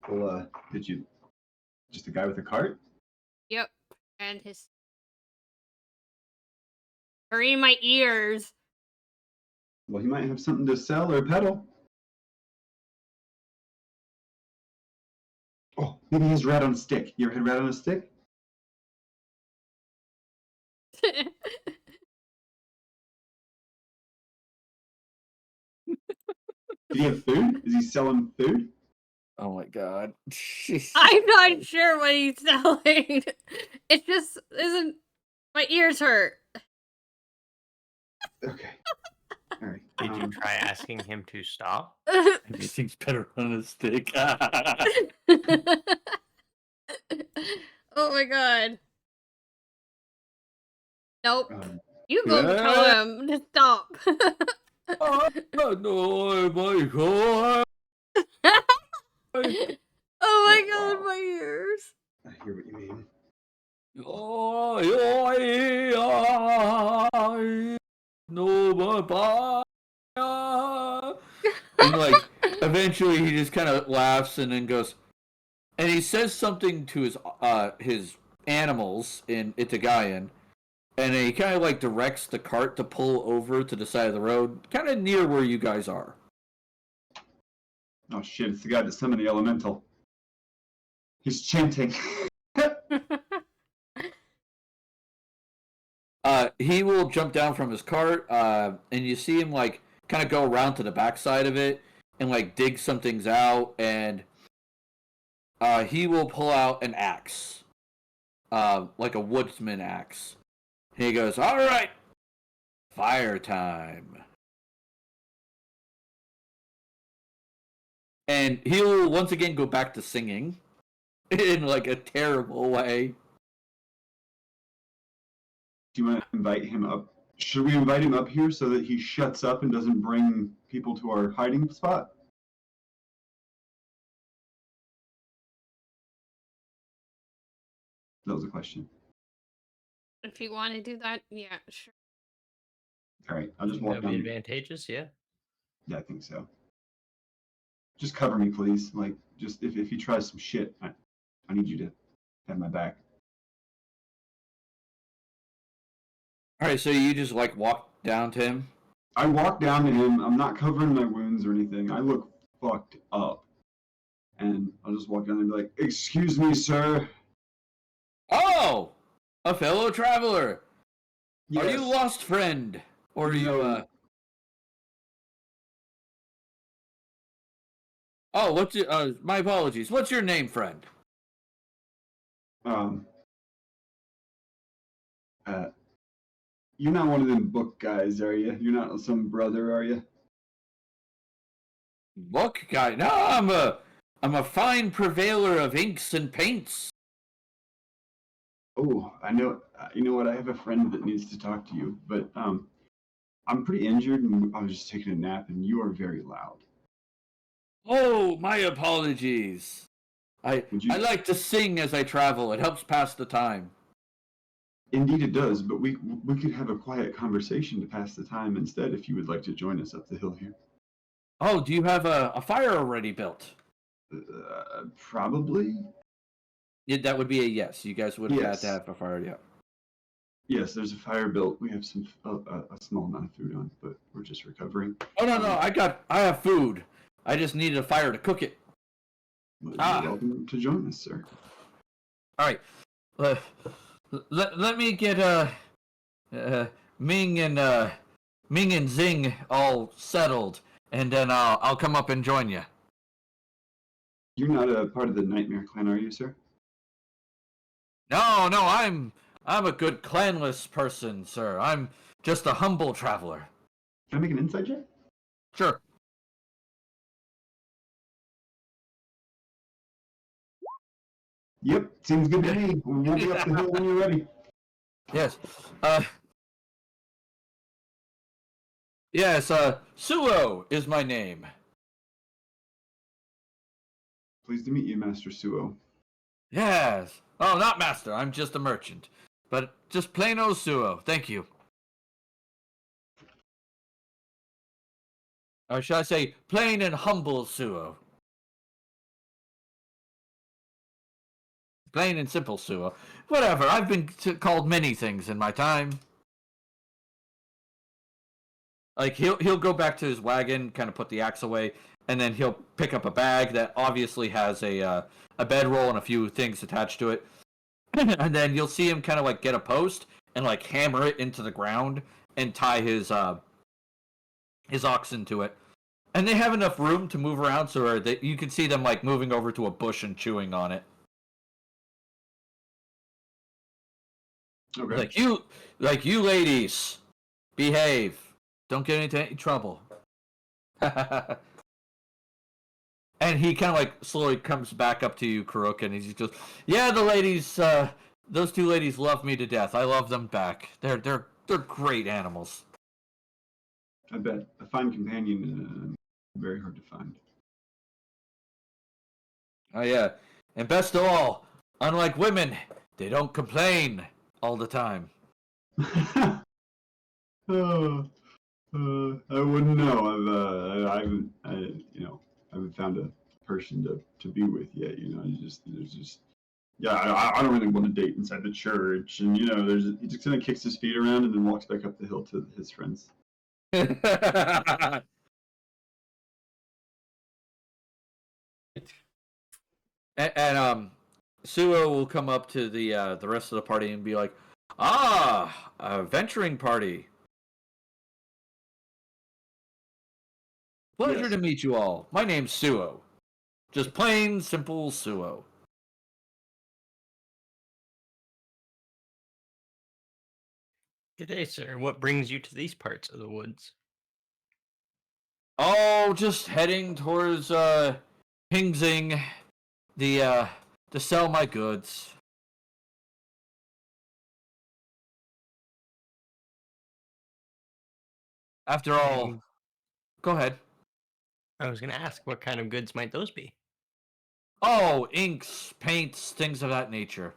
Well, just a guy with a cart? Yep. And his... Or in my ears. Well, he might have something to sell or peddle. Oh, maybe he's rat on a stick. You ever had rat on a stick? Did he have food? Is he selling food? Oh my god. I'm not sure what he's selling. It just isn't... My ears hurt. Okay. All right. Did you try asking him to stop? Everything's better on a stick. Oh my god. Nope. You go tell him to stop. Oh my god. Oh my god, my ears. I hear what you mean. And like eventually he just kind of laughs and then goes, and he says something to his animals in Itagayan, and he kind of like directs the cart to pull over to the side of the road, kind of near where you guys are. Oh shit, it's the guy that summoned the elemental. He's chanting. He will jump down from his cart, and you see him like kind of go around to the backside of it and like dig some things out, and he will pull out an axe, like a woodsman axe. He goes, "All right, fire time." And he'll once again go back to singing in like a terrible way. Do you want to invite him up? Should we invite him up here so that he shuts up and doesn't bring people to our hiding spot? That was a question. If you want to do that, yeah, sure. All right, I'll just walk That would be down. advantageous, yeah. Yeah, I think so. Just cover me, please. Like, just if he tries some shit, I need you to have my back. All right, so you just like walk down to him. I walk down to him. I'm not covering my wounds or anything. I look fucked up. And I'll just walk down and be like, "Excuse me, sir." Oh, a fellow traveler. Yes. Are you lost, friend? Or are you, No. Oh, what's your, my apologies. What's your name, friend? Uh, You're not one of them book guys, are you? You're not some brother, are you? Book guy? No, I'm a fine purveyor of inks and paints. Oh, I know. You know what? I have a friend that needs to talk to you, but I'm pretty injured, and I was just taking a nap, and you are very loud. Oh, my apologies. I Would you? I like to sing as I travel. It helps pass the time. Indeed, it does. But we could have a quiet conversation to pass the time instead, if you would like to join us up the hill here. Oh, do you have a fire already built? Probably. Yeah, that would be a yes. You guys would have had Yes. to have a fire, yeah. Yes, there's a fire built. We have some a small amount of food on, but we're just recovering. Oh no, I have food. I just needed a fire to cook it. You're Ah. welcome to join us, sir. All right. Let me get Ming and Zing all settled, and then I'll come up and join you. You're not a part of the Nightmare Clan, are you, sir? No, I'm a good clanless person, sir. I'm just a humble traveler. Can I make an insight check? Sure. Yep, seems good to me. We'll be up the hill when you're ready. Yes. Yes, Suo is my name. Pleased to meet you, Master Suo. Yes. Oh, not master. I'm just a merchant. But just plain old Suo. Thank you. Or should I say plain and humble Suo? Plain and simple Suo. Whatever. I've been called many things in my time. Like he'll go back to his wagon, kind of put the axe away, and then he'll pick up a bag that obviously has a bedroll and a few things attached to it. And then you'll see him kind of like get a post and like hammer it into the ground and tie his oxen to it. And they have enough room to move around so that you can see them like moving over to a bush and chewing on it. Okay. Like you ladies, behave. Don't get into any trouble. And he kind of like slowly comes back up to you, Karuk, and he just goes, "Yeah, the ladies, those two ladies love me to death. I love them back. They're great animals." I bet a fine companion is very hard to find. Oh yeah, and best of all, unlike women, they don't complain all the time. I wouldn't know. I haven't found a person to be with yet. You know, I don't really want to date inside the church, and he just kind of kicks his feet around and then walks back up the hill to his friends. and Suo will come up to the rest of the party and be like, "Ah, a venturing party. Pleasure Yes. to meet you all. My name's Suo. Just plain, simple Suo." Good day, sir. What brings you to these parts of the woods? Oh, just heading towards Hingzing, to sell my goods. After all, go ahead. I was going to ask, what kind of goods might those be? Oh, inks, paints, things of that nature.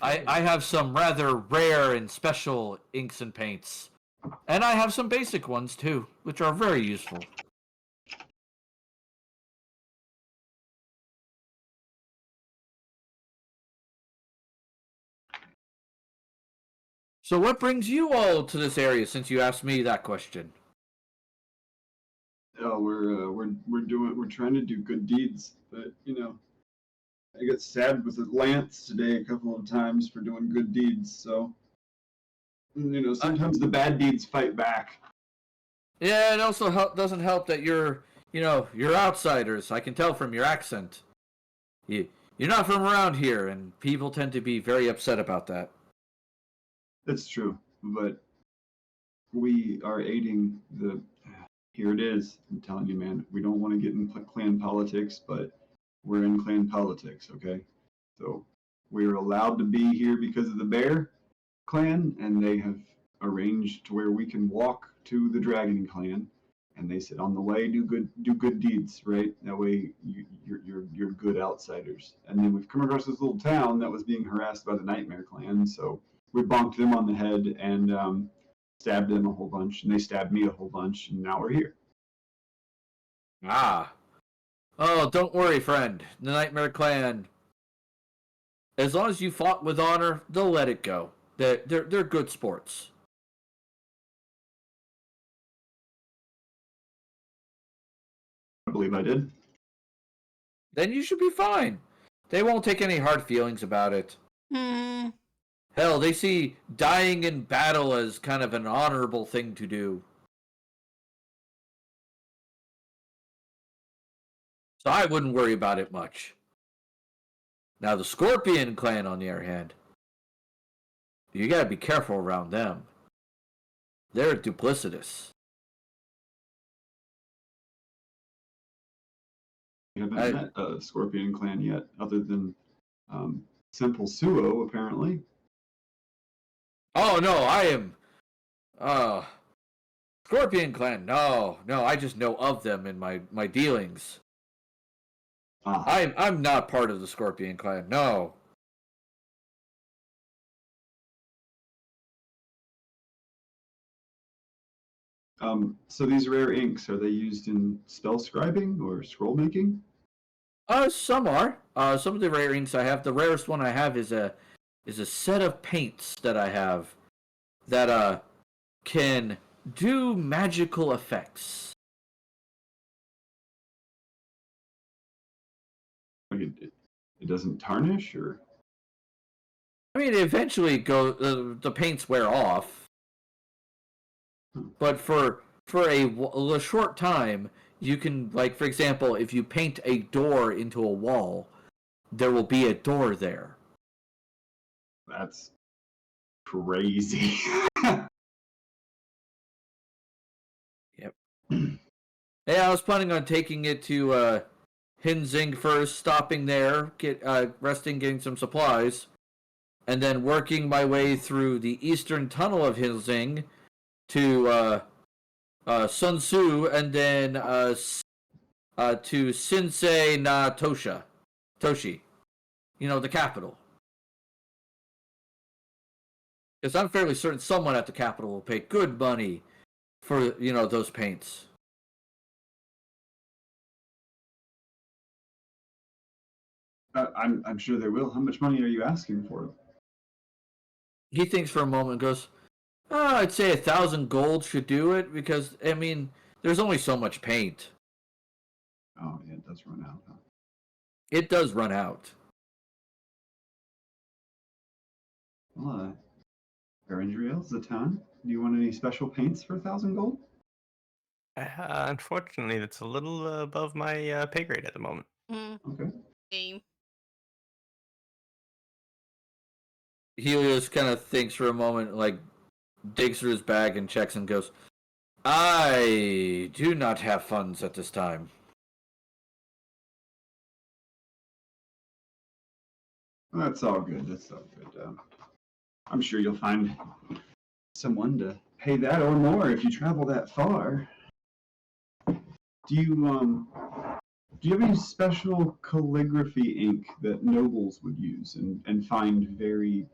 I have some rather rare and special inks and paints. And I have some basic ones too, which are very useful. So what brings you all to this area since you asked me that question? Oh, we're trying to do good deeds, but I got stabbed with a lance today a couple of times for doing good deeds. So sometimes the bad deeds fight back. Yeah, it also doesn't help that you're you're outsiders. I can tell from your accent. You're not from around here, and people tend to be very upset about that. That's true, but we are aiding the. Here it is. I'm telling you, man. We don't want to get in clan politics, but we're in clan politics, okay? So we're allowed to be here because of the bear clan, and they have arranged to where we can walk to the dragon clan. And they said, on the way, do good deeds, right? That way, you're good outsiders. And then we've come across this little town that was being harassed by the Nightmare Clan, so we bonked them on the head and stabbed them a whole bunch, and they stabbed me a whole bunch, and now we're here. Ah. Oh, don't worry, friend. The Nightmare Clan, as long as you fought with honor, they'll let it go. They're good sports. I believe I did. Then you should be fine. They won't take any hard feelings about it. Hmm. Hell, they see dying in battle as kind of an honorable thing to do. So I wouldn't worry about it much. Now the Scorpion Clan, on the other hand, you gotta be careful around them. They're duplicitous. I haven't met a Scorpion Clan yet, other than Simple Suo, apparently. Oh no, I am. Scorpion Clan. No, I just know of them in my dealings. Ah, I'm not part of the Scorpion Clan. No. so these rare inks, are they used in spell scribing or scroll making? Some are. Some of the rare inks I have. The rarest one I have is a set of paints that I have that can do magical effects. Like it doesn't tarnish, or I mean, eventually the paints wear off, but for a short time, you can, like, for example, if you paint a door into a wall, there will be a door there. that's crazy. Yep. Yeah, I was planning on taking it to Hinzing first, stopping there, resting, getting some supplies, and then working my way through the eastern tunnel of Hinzing to Sun Tzu, and then to Shinsei na Toshi, the capital. Because I'm fairly certain someone at the capital will pay good money for those paints. I'm sure they will. How much money are you asking for? He thinks for a moment and goes, I'd say 1,000 gold should do it, because, I mean, there's only so much paint. Oh, yeah, it does run out. Huh? It does run out. Well, NvrNrml is the town. Do you want any special paints for 1,000 gold? Unfortunately, that's a little above my pay grade at the moment. Okay. Game. Helios kind of thinks for a moment, like, digs through his bag and checks and goes, I do not have funds at this time. Well, that's all good. That's all good. I'm sure you'll find someone to pay that or more if you travel that far. Do you have any special calligraphy ink that nobles would use and find very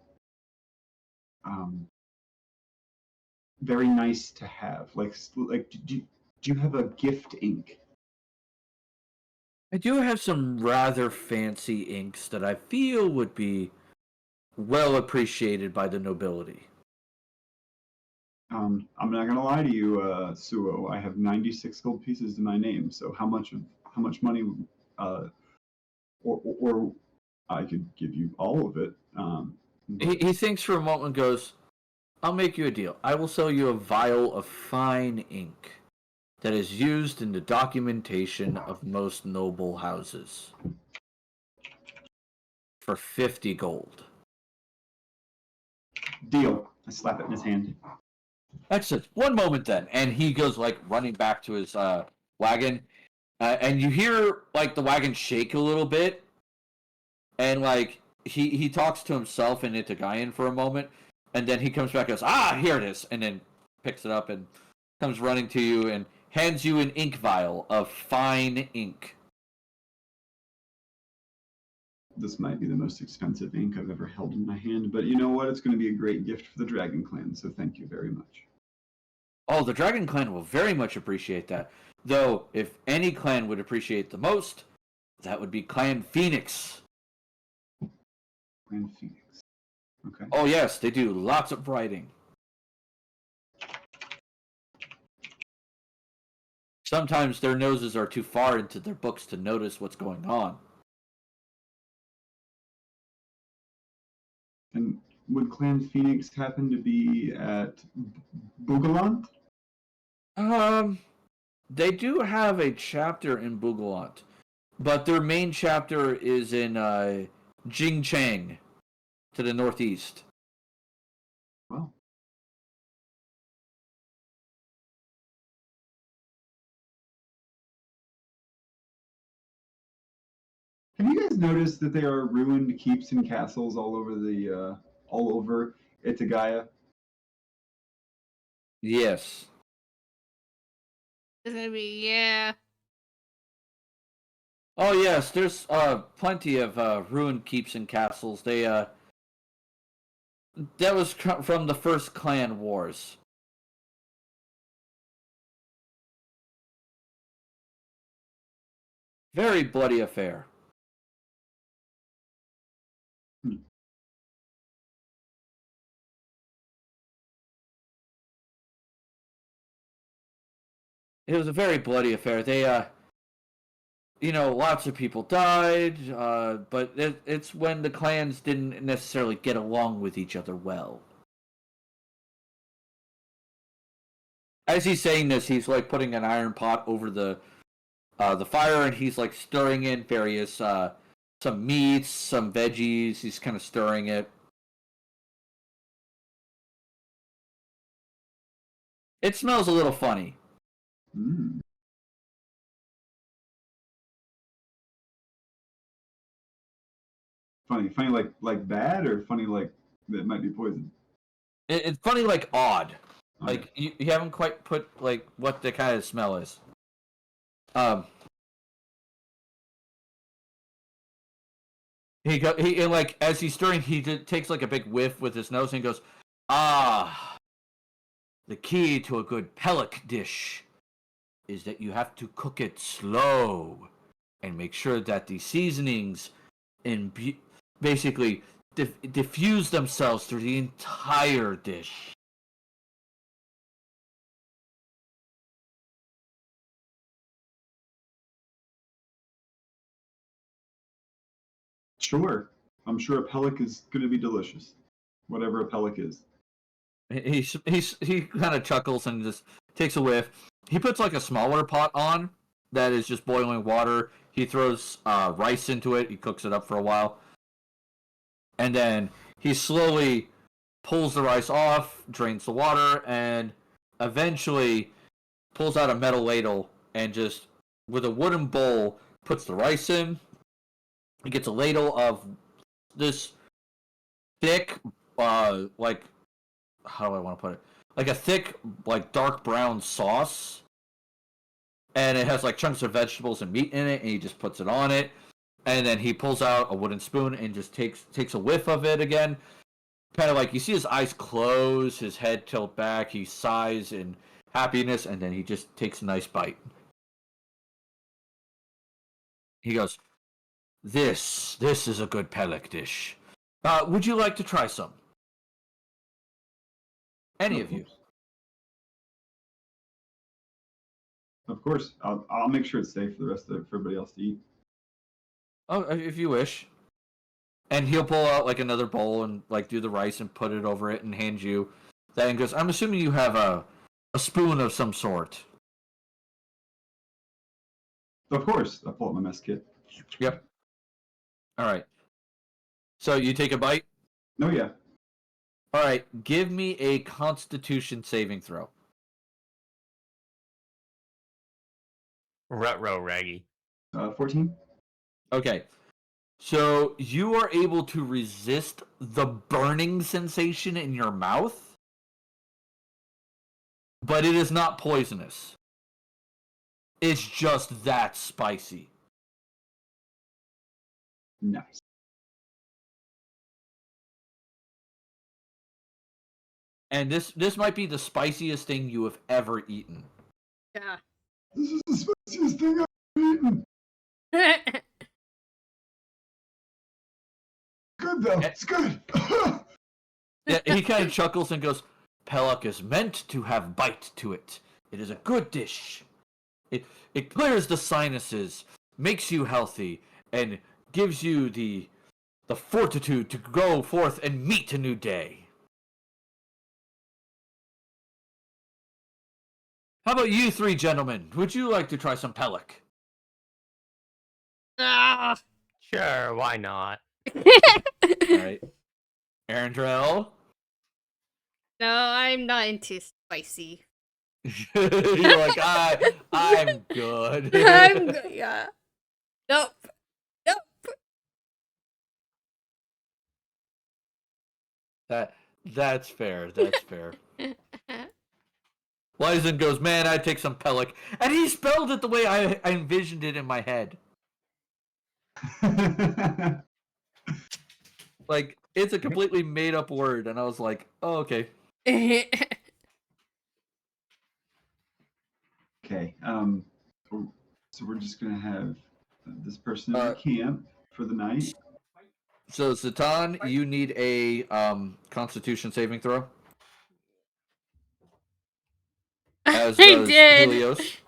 very nice to have? Like do you have a gift ink? I do have some rather fancy inks that I feel would be well appreciated by the nobility. I'm not gonna lie to you, Suo. I have 96 gold pieces to my name. So how much money, or I could give you all of it. He thinks for a moment and goes, I'll make you a deal. I will sell you a vial of fine ink that is used in the documentation of most noble houses. For 50 gold. Deal. I slap it in his hand. Excellent. One moment then. And he goes like running back to his wagon. And you hear like the wagon shake a little bit. And like he talks to himself and NvrNrml for a moment. And then he comes back and goes, here it is. And then picks it up and comes running to you and hands you an ink vial of fine ink. This might be the most expensive ink I've ever held in my hand, but you know what? It's going to be a great gift for the Dragon Clan, so thank you very much. Oh, the Dragon Clan will very much appreciate that. Though, if any clan would appreciate the most, that would be Clan Phoenix. Clan Phoenix. Okay. Oh, yes, they do lots of writing. Sometimes their noses are too far into their books to notice what's going on. And would Clan Phoenix happen to be at Bougalant? They do have a chapter in Bougalant, but their main chapter is in Jingchang, to the northeast. Well. Have you guys noticed that there are ruined keeps and castles all over Itagaya? Yes. It's gonna be, yeah. Oh, yes, there's plenty of ruined keeps and castles. That was from the first clan wars. Very bloody affair. It was a very bloody affair. They, lots of people died, but it's when the clans didn't necessarily get along with each other well. As he's saying this, he's like putting an iron pot over the fire, and he's like stirring in various some meats, some veggies. He's kind of stirring it. It smells a little funny. Mm. Funny like bad, or funny like that might be poison? It's funny, like odd. Okay. Like you haven't quite put like what the kind of smell is. He like as he's stirring, takes like a big whiff with his nose and goes, the key to a good pellet dish is that you have to cook it slow and make sure that the seasonings basically diffuse themselves through the entire dish. Sure. I'm sure a pellic is going to be delicious. Whatever a pellic is. He kind of chuckles and just takes a whiff. He puts like a smaller pot on that is just boiling water. He throws rice into it. He cooks it up for a while. And then he slowly pulls the rice off, drains the water, and eventually pulls out a metal ladle and just, with a wooden bowl, puts the rice in. He gets a ladle of this thick, like, how do I want to put it? Like a thick, like dark brown sauce. And it has like chunks of vegetables and meat in it, and he just puts it on it. And then he pulls out a wooden spoon and just takes a whiff of it again. Kind of like you see his eyes close, his head tilt back, he sighs in happiness, and then he just takes a nice bite. He goes, This is a good pellet dish. Would you like to try some? Any of you? Of course. I'll make sure it's safe for the rest of everybody else to eat. Oh, if you wish. And he'll pull out like another bowl and like do the rice and put it over it and hand you that and goes, I'm assuming you have a spoon of some sort. Of course, I'll pull out my mess kit. Yep. All right. So you take a bite. Oh yeah. All right. Give me a Constitution saving throw. Rutro Raggy. 14. Okay. So you are able to resist the burning sensation in your mouth, but it is not poisonous. It's just that spicy. Nice. And this might be the spiciest thing you have ever eaten. Yeah. This is the spiciest thing I've eaten. Good though. It's good. Yeah, he kind of chuckles and goes, Pellock is meant to have bite to it. It is a good dish. It clears the sinuses, makes you healthy, and gives you the fortitude to go forth and meet a new day. How about you three gentlemen? Would you like to try some Pellock? Ah. Sure, why not? All right. NvrNrml? No, I'm not into spicy. You're like, I'm good. I'm good. Yeah. Nope. That's fair. That's fair. Wizen goes, man, I'd take some Pellock. And he spelled it the way I envisioned it in my head. Like, it's a completely made up word. And I was like, oh, okay. Okay. So we're just gonna have this person in camp for the night. So, Satan, you need a Constitution saving throw. As I does did. Helios.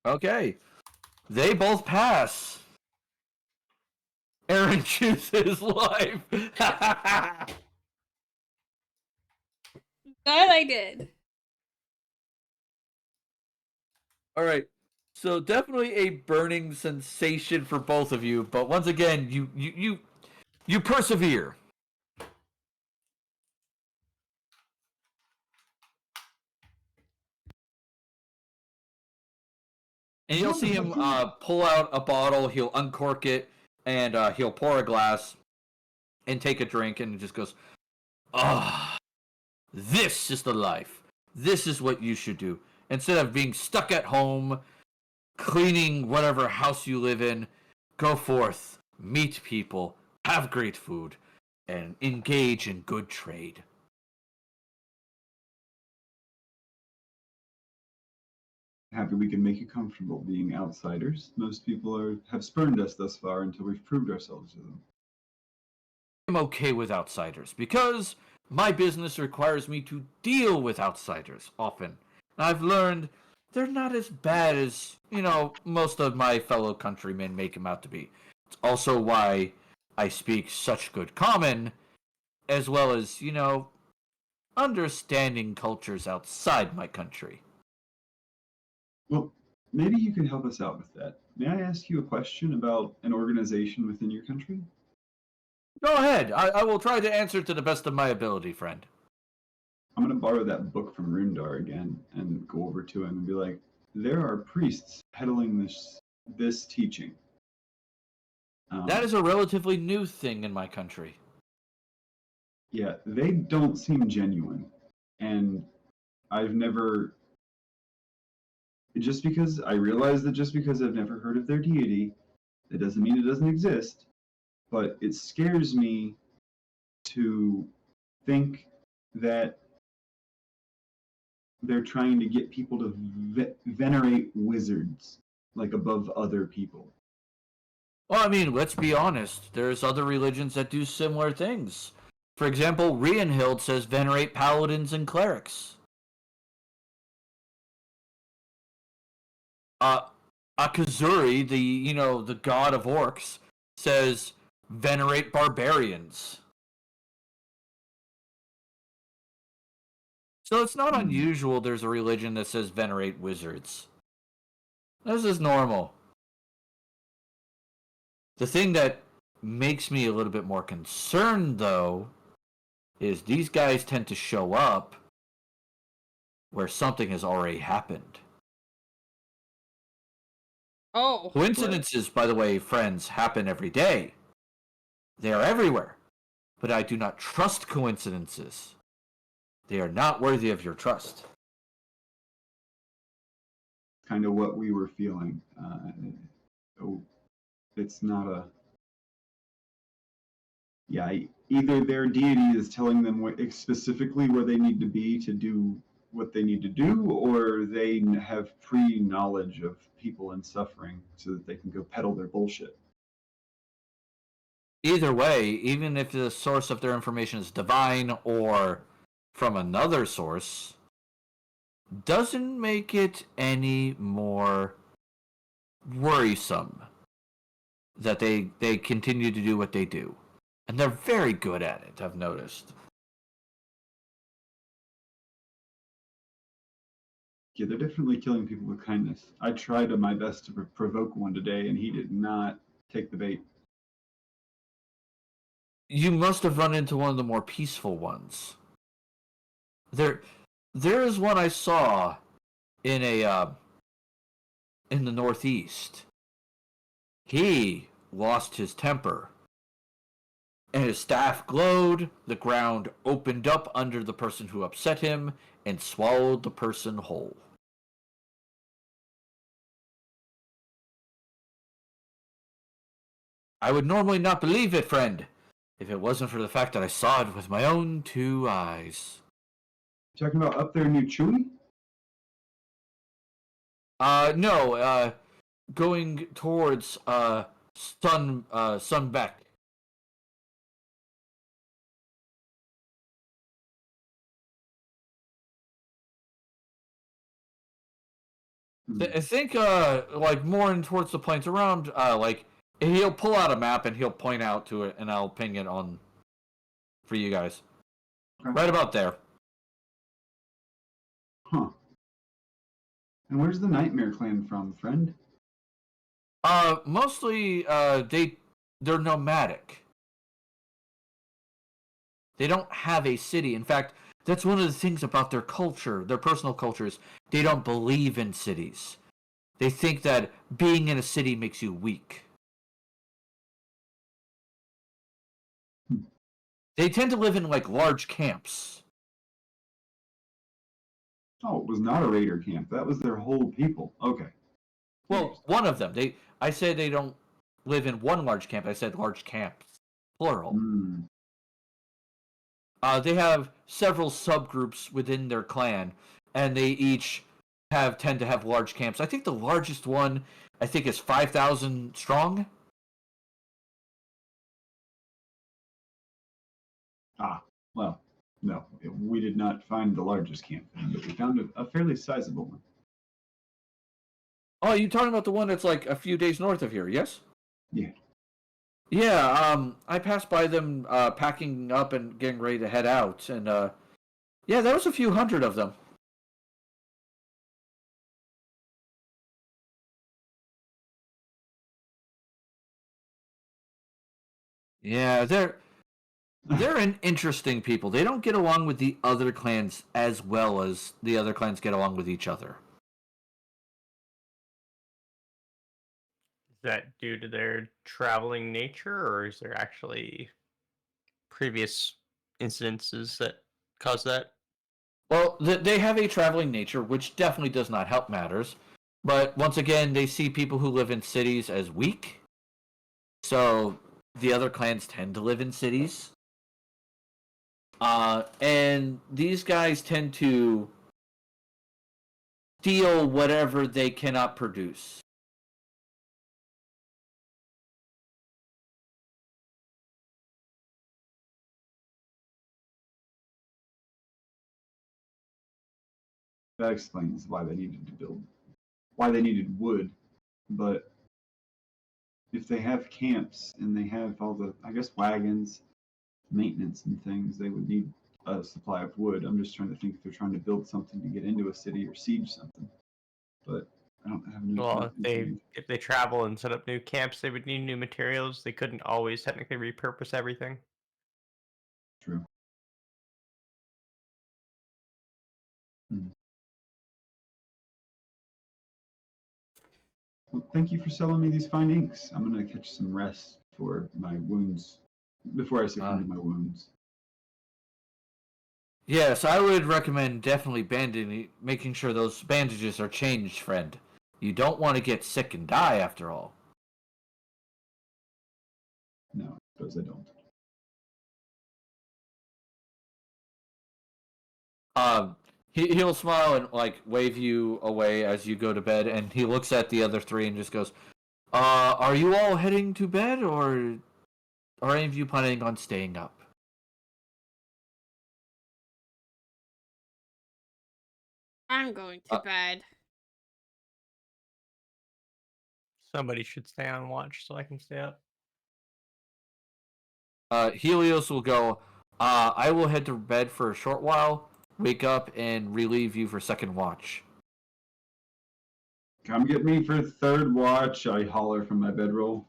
Okay. They both pass. Aaron chooses life. That I did. All right. So definitely a burning sensation for both of you, but once again, you persevere. And you'll see him pull out a bottle, he'll uncork it, and he'll pour a glass and take a drink, and it just goes, ah, this is the life. This is what you should do. Instead of being stuck at home, cleaning whatever house you live in, go forth, meet people, have great food, and engage in good trade. Happy we can make you comfortable being outsiders. Most people have spurned us thus far until we've proved ourselves to them. I'm okay with outsiders because my business requires me to deal with outsiders often. And I've learned they're not as bad as, most of my fellow countrymen make them out to be. It's also why I speak such good common, as well as, understanding cultures outside my country. Well, maybe you can help us out with that. May I ask you a question about an organization within your country? Go ahead. I will try to answer to the best of my ability, friend. I'm going to borrow that book from Rundar again and go over to him and be like, there are priests peddling this teaching. That is a relatively new thing in my country. Yeah, they don't seem genuine. And I've never... I realize that just because I've never heard of their deity, that doesn't mean it doesn't exist. But it scares me to think that they're trying to get people to venerate wizards, like above other people. Well, I mean, let's be honest. There's other religions that do similar things. For example, Rienhild says venerate paladins and clerics. Akazuri, the god of orcs, says venerate barbarians. So it's not unusual there's a religion that says venerate wizards. This is normal. The thing that makes me a little bit more concerned, though, is these guys tend to show up where something has already happened. Oh. Coincidences, by the way, friends, happen every day. They are everywhere. But I do not trust coincidences. They are not worthy of your trust. Kind of what we were feeling. It's not a. Yeah, either their deity is telling them specifically where they need to be to do what they need to do, or they have pre-knowledge of people in suffering so that they can go peddle their bullshit. Either way, even if the source of their information is divine or from another source, doesn't make it any more worrisome that they continue to do what they do. And they're very good at it, I've noticed. Yeah, they're definitely killing people with kindness. I tried my best to provoke one today, and he did not take the bait. You must have run into one of the more peaceful ones. There is one I saw in in the Northeast. He lost his temper, and his staff glowed. The ground opened up under the person who upset him and swallowed the person whole. I would normally not believe it, friend, if it wasn't for the fact that I saw it with my own 2 eyes. Talking about up there near Chewy? No, going towards, Sunbeck. I think, like, more in towards the plains around, like, he'll pull out a map and he'll point out to it, and I'll ping it on for you guys. Okay. Right about there. Huh. And where's the Nightmare Clan from, friend? Mostly, they're nomadic. They don't have a city. In fact, that's one of the things about their culture, their personal cultures. They don't believe in cities. They think that being in a city makes you weak. They tend to live in, like, large camps. Oh, it was not a raider camp. That was their whole people. Okay. Well, one of them. I said they don't live in one large camp. I said large camps, plural. Mm. They have several subgroups within their clan, and they each tend to have large camps. I think the largest one, is 5,000 strong. Ah, well, no, we did not find the largest camp, but we found a fairly sizable one. Oh, you talking about the one that's like a few days north of here? Yes. Yeah. Yeah. I passed by them packing up and getting ready to head out, and yeah, there was a few hundred of them. Yeah, they're an interesting people. They don't get along with the other clans as well as the other clans get along with each other. Is that due to their traveling nature, or is there actually previous incidences that cause that? Well, they have a traveling nature, which definitely does not help matters. But once again, they see people who live in cities as weak. So the other clans tend to live in cities. And these guys tend to steal whatever they cannot produce. That explains why they needed wood. But if they have camps and they have all the, I guess, wagons, maintenance and things, they would need a supply of wood. I'm just trying to think if they're trying to build something to get into a city or siege something. But I don't have enough. Well, if they travel and set up new camps, they would need new materials. They couldn't always technically repurpose everything. True. Well, thank you for selling me these fine inks. I'm gonna catch some rest for my wounds before I succumb to my wounds. Yes, I would recommend definitely making sure those bandages are changed, friend. You don't want to get sick and die after all. No, I suppose I don't. He'll smile and like wave you away as you go to bed, and he looks at the other three and just goes, are you all heading to bed, or are any of you planning on staying up?" I'm going to bed. Somebody should stay on watch so I can stay up. Helios will go, I will head to bed for a short while, wake up, and relieve you for second watch. Come get me for third watch, I holler from my bedroll.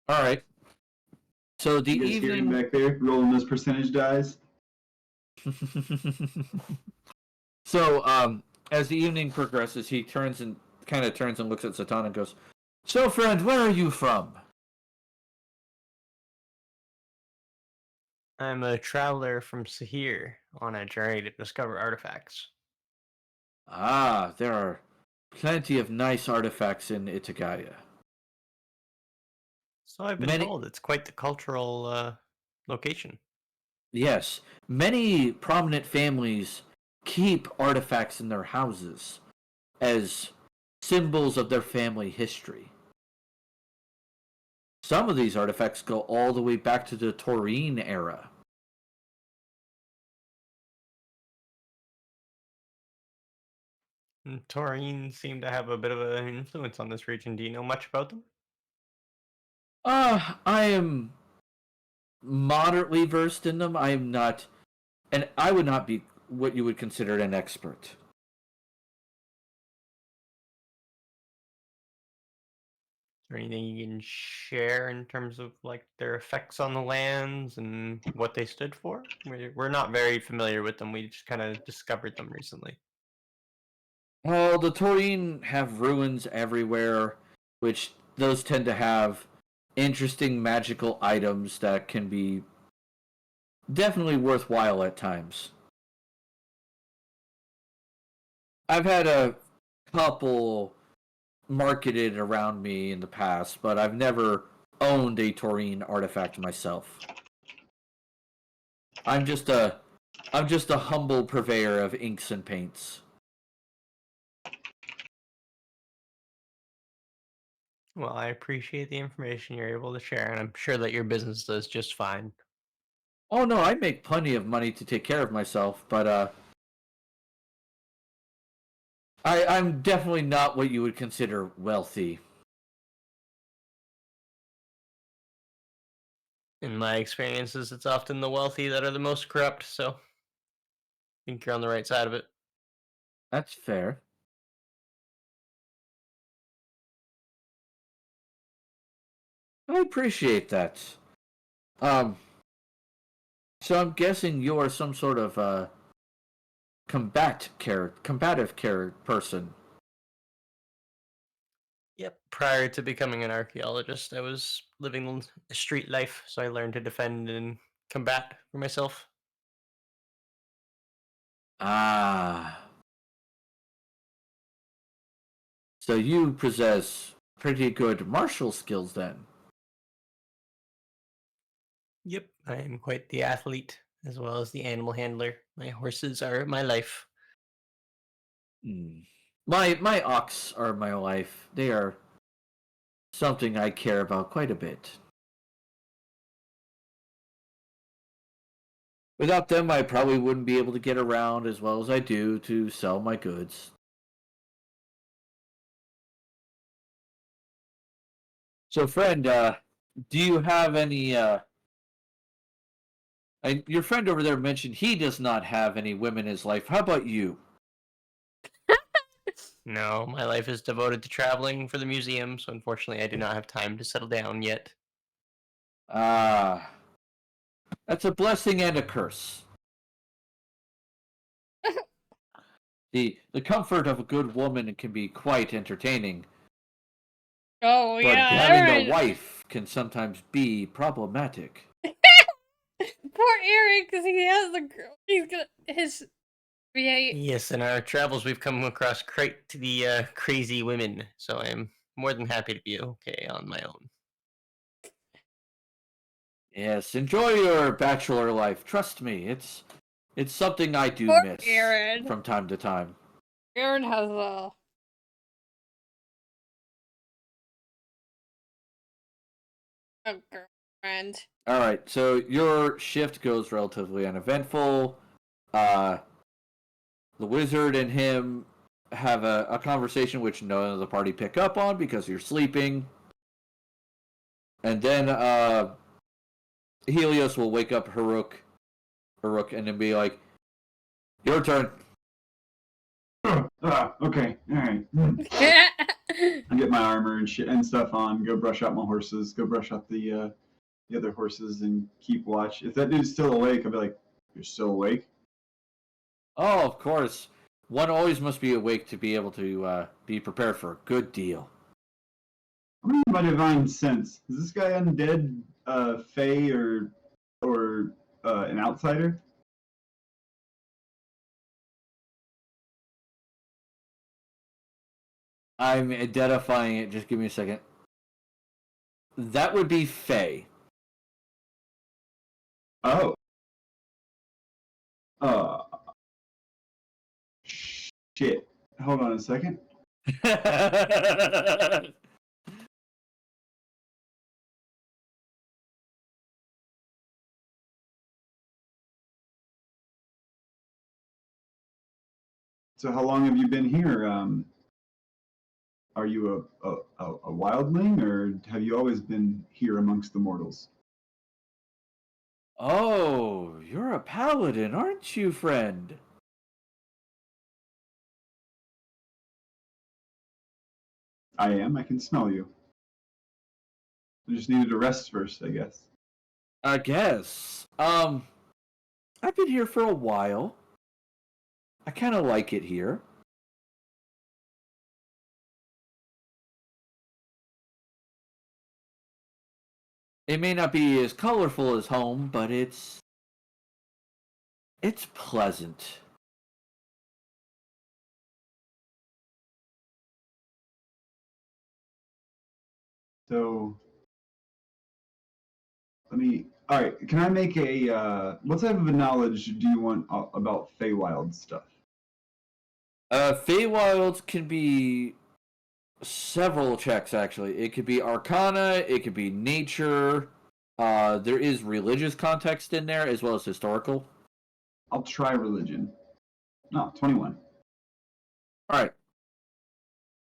All right. So the You guys hear him evening. back there rolling those percentage dice? So, as the evening progresses, he turns and looks at Satan and goes, "So, friend, where are you from?" I'm a traveler from Sahir on a journey to discover artifacts. Ah, there are plenty of nice artifacts in Itagaya. So I've been Many, told it's quite the cultural location. yes, many prominent families keep artifacts in their houses as symbols of their family history. Some of these artifacts go all the way back to the Taurine era. And Taurine seem to have a bit of an influence on this region. Do you know much about them? I am moderately versed in them. I am not, and I would not be what you would consider an expert. Is there anything you can share in terms of like their effects on the lands and what they stood for? We're not very familiar with them. We just kind of discovered them recently. Well, the Taurine have ruins everywhere, which those tend to have interesting magical items that can be definitely worthwhile at times. I've had a couple marketed around me in the past, but I've never owned a Taurine artifact myself. I'm just a humble purveyor of inks and paints. Well, I appreciate the information you're able to share, and I'm sure that your business does just fine. Oh no, I make plenty of money to take care of myself, but I'm definitely not what you would consider wealthy. In my experiences, it's often the wealthy that are the most corrupt, so I think you're on the right side of it. That's fair. I appreciate that. Um, so I'm guessing you are some sort of combative person. Yep. Prior to becoming an archaeologist, I was living a street life, so I learned to defend and combat for myself. Ah, so you possess pretty good martial skills then. Yep. I am quite the athlete as well as the animal handler. My horses are my life. Hmm. My ox are my life. They are something I care about quite a bit. Without them, I probably wouldn't be able to get around as well as I do to sell my goods. So, friend, do you have any? Your friend over there mentioned he does not have any women in his life. How about you? No, my life is devoted to traveling for the museum, so unfortunately I do not have time to settle down yet. Ah, that's a blessing and a curse. The comfort of a good woman can be quite entertaining, Oh but yeah, having a Aaron. wife can sometimes be problematic. Poor Aaron, because he has the girl. He's gonna his VA. Yes, in our travels we've come across crazy women, so I am more than happy to be okay on my own. Yes, enjoy your bachelor life. Trust me, it's something I do Poor miss Aaron. from time to time. Aaron has a girlfriend. All right, so your shift goes relatively uneventful. The wizard and him have a conversation which none of the party pick up on because you're sleeping. And then Helios will wake up Haruk, and then be like, "Your turn." Okay, all right. I get my armor and shit and stuff on. Go brush out my horses. Go brush out the other horses and keep watch. If that dude's still awake, I'll be like, "You're still awake?" Oh, of course. One always must be awake to be able to be prepared for a good deal. What is my divine sense? Is this guy undead, fey, or an outsider? I'm identifying it. Just give me a second. That would be Faye. Oh. Shit. Hold on a second. So how long have you been here? Are you a wildling, or have you always been here amongst the mortals? Oh, you're a paladin, aren't you, friend? I am. I can smell you. I just needed a rest first, I guess. I guess. I've been here for a while. I kind of like it here. It may not be as colorful as home, but it's pleasant. So let me. All right. Can I make a? What type of a knowledge do you want about Feywild stuff? Feywilds can be several checks, actually. It could be Arcana, it could be Nature. There is religious context in there, as well as historical. I'll try religion. No, 21. Alright.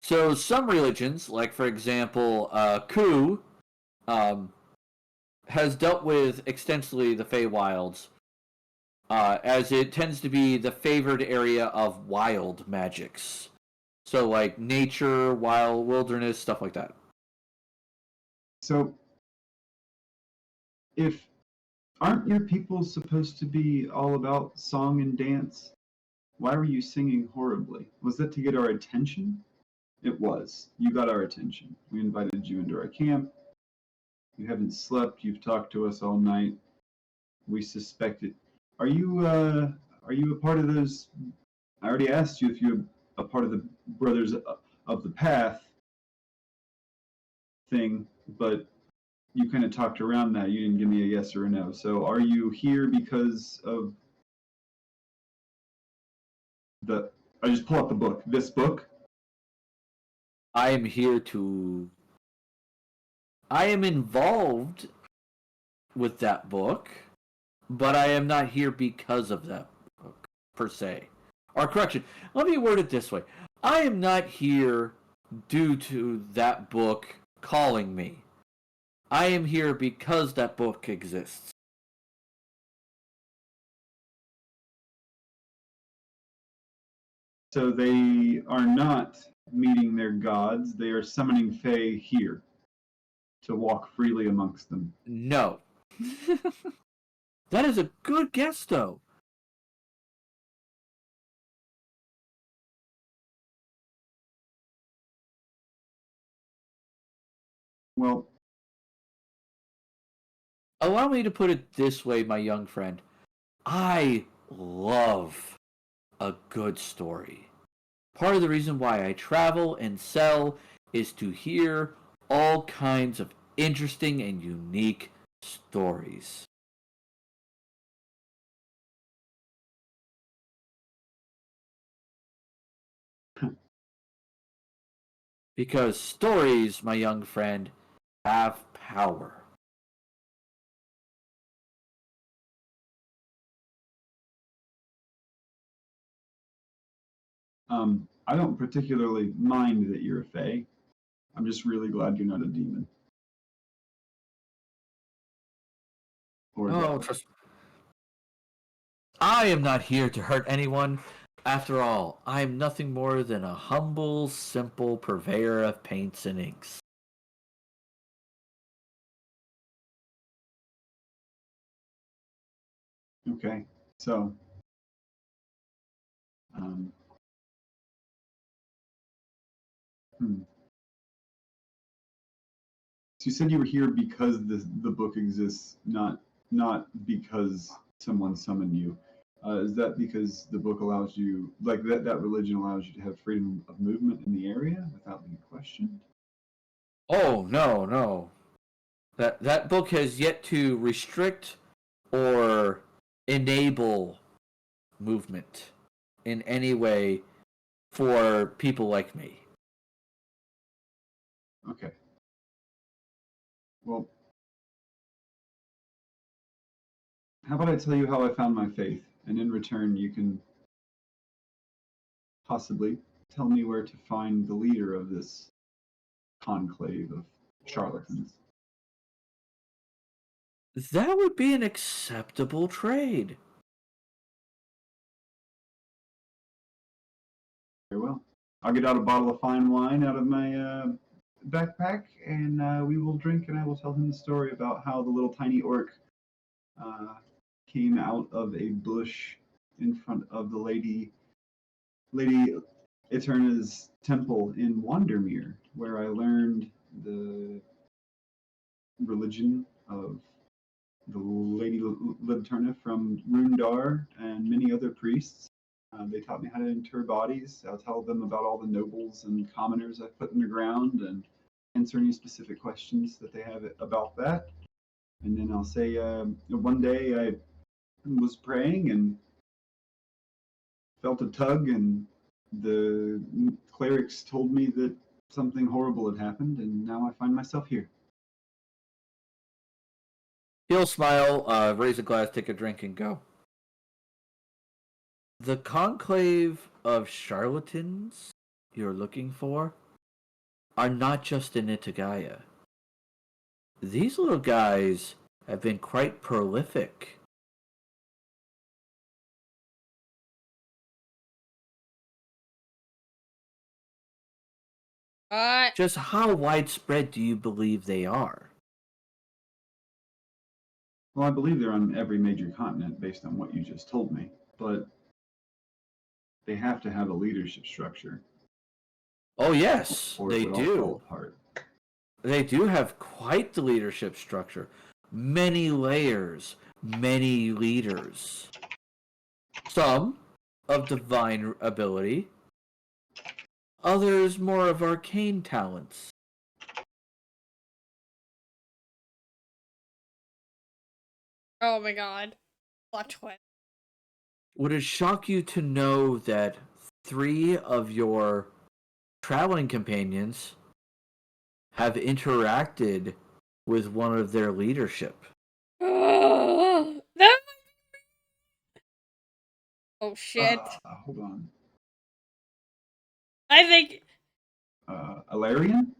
So some religions, like for example, Ku, has dealt with extensively the Feywilds, as it tends to be the favored area of wild magics. So like nature, wild, wilderness, stuff like that. So, if aren't your people supposed to be all about song and dance? Why were you singing horribly? Was that to get our attention? It was. You got our attention. We invited you into our camp. You haven't slept. You've talked to us all night. We suspected. Are you a part of those? I already asked you if you're a part of the Brothers of the Path thing, but you kind of talked around that. You didn't give me a yes or a no. So are you here because of the? I just pull out the book. This book. I am here to. I am involved with that book. but I am not here because of that book, per se. Or correction, let me word it this way. I am not here due to that book calling me. I am here because that book exists. So they are not meeting their gods. They are summoning Fae here to walk freely amongst them. No. That is a good guess, though. Well, allow me to put it this way, my young friend. I love a good story. Part of the reason why I travel and sell is to hear all kinds of interesting and unique stories. Because stories, my young friend, have power. I don't particularly mind that you're a Fae. I'm just really glad you're not a demon. Or a Oh, devil. trust me. I am not here to hurt anyone. After all, I am nothing more than a humble, simple purveyor of paints and inks. Okay, so um, hmm. So you said you were here because the book exists, not because someone summoned you. Is that because the book allows you, like that religion allows you to have freedom of movement in the area without being questioned? Oh, no, no. That book has yet to restrict or enable movement in any way for people like me. Okay. Well, how about I tell you how I found my faith, and in return you can possibly tell me where to find the leader of this conclave of charlatans. That would be an acceptable trade. Very well. I'll get out a bottle of fine wine out of my backpack, and we will drink, and I will tell him the story about how the little tiny orc uh, came out of a bush in front of the Lady Eterna's temple in Wandermere, where I learned the religion of the Lady Eterna from Rundar and many other priests. They taught me how to inter bodies. I'll tell them about all the nobles and commoners I've put in the ground and answer any specific questions that they have about that. And then I'll say, one day I was praying and felt a tug, and the clerics told me that something horrible had happened, and now I find myself here. He'll smile, raise a glass, take a drink, and go. The conclave of charlatans you're looking for are not just in Itagaya. These little guys have been quite prolific. Just how widespread do you believe they are? Well, I believe they're on every major continent based on what you just told me, but they have to have a leadership structure, Oh, yes, or it they would all fall do. apart. They do have quite the leadership structure. Many layers, many leaders. Some of divine ability, others more of arcane talents. Oh my god. Plot twist. Would it shock you to know that 3 of your traveling companions have interacted with one of their leadership? That Oh shit. Hold on. I think. Alarian?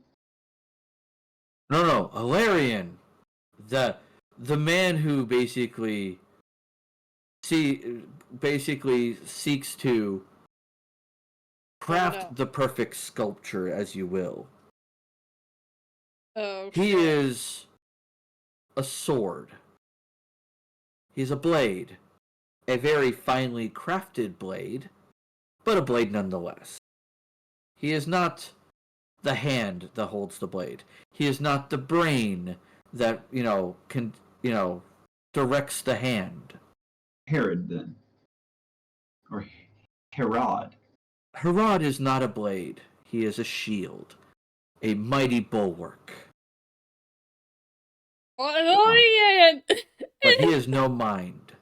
No, Alarian, the man who basically seeks to craft no. the perfect sculpture, as you will. Oh He shit. is a sword. He's a blade, a very finely crafted blade, but a blade nonetheless. He is not the hand that holds the blade. He is not the brain that, can, directs the hand. Herod, then. Or Herod. Herod is not a blade. He is a shield, a mighty bulwark. Alarian! But he has no mind.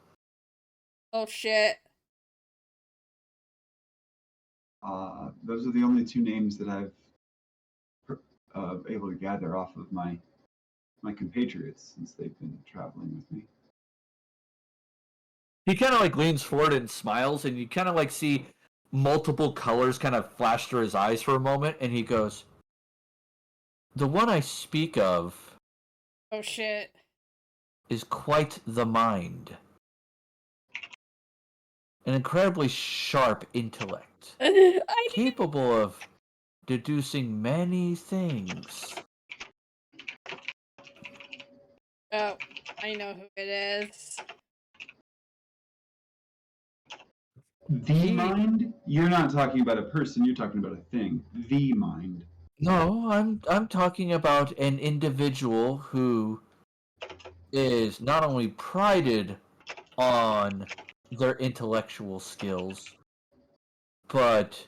Oh shit. Those are the only two names that I've able to gather off of my compatriots since they've been traveling with me. He kind of leans forward and smiles, and you kind of see multiple colors kind of flash through his eyes for a moment, and he goes, "The one I speak of Oh shit. is quite the mind. An incredibly sharp intellect, capable of deducing many things." Oh, I know who it is. The mind? You're not talking about a person, you're talking about a thing. The mind. No, I'm talking about an individual who is not only prided on their intellectual skills, but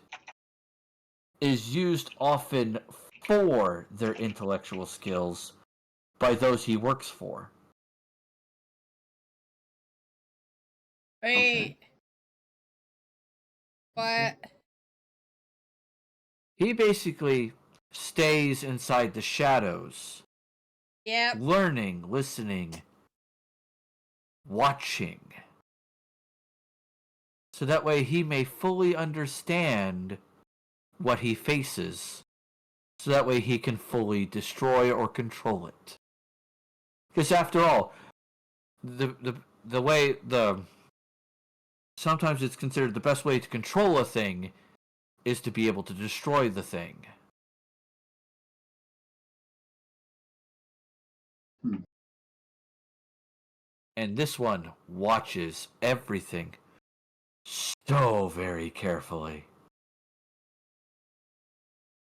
is used often for their intellectual skills by those he works for. Wait. What? He basically stays inside the shadows, Yep. learning, listening, watching, so that way he may fully understand what he faces, so that way he can fully destroy or control it. Because after all, sometimes it's considered the best way to control a thing is to be able to destroy the thing. And this one watches everything so very carefully.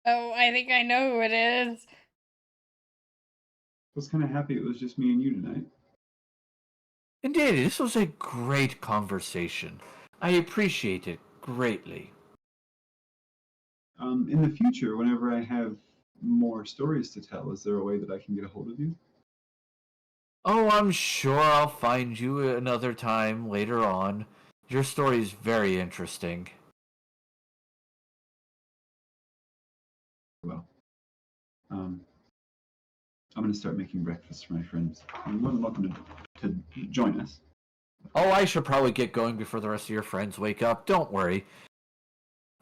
Oh, I think I know who it is. I was kind of happy it was just me and you tonight. Indeed, this was a great conversation. I appreciate it greatly. In the future, whenever I have more stories to tell, is there a way that I can get a hold of you? Oh, I'm sure I'll find you another time later on. Your story is very interesting. Well, I'm going to start making breakfast for my friends. You're more than welcome to join us. Oh, I should probably get going before the rest of your friends wake up. Don't worry.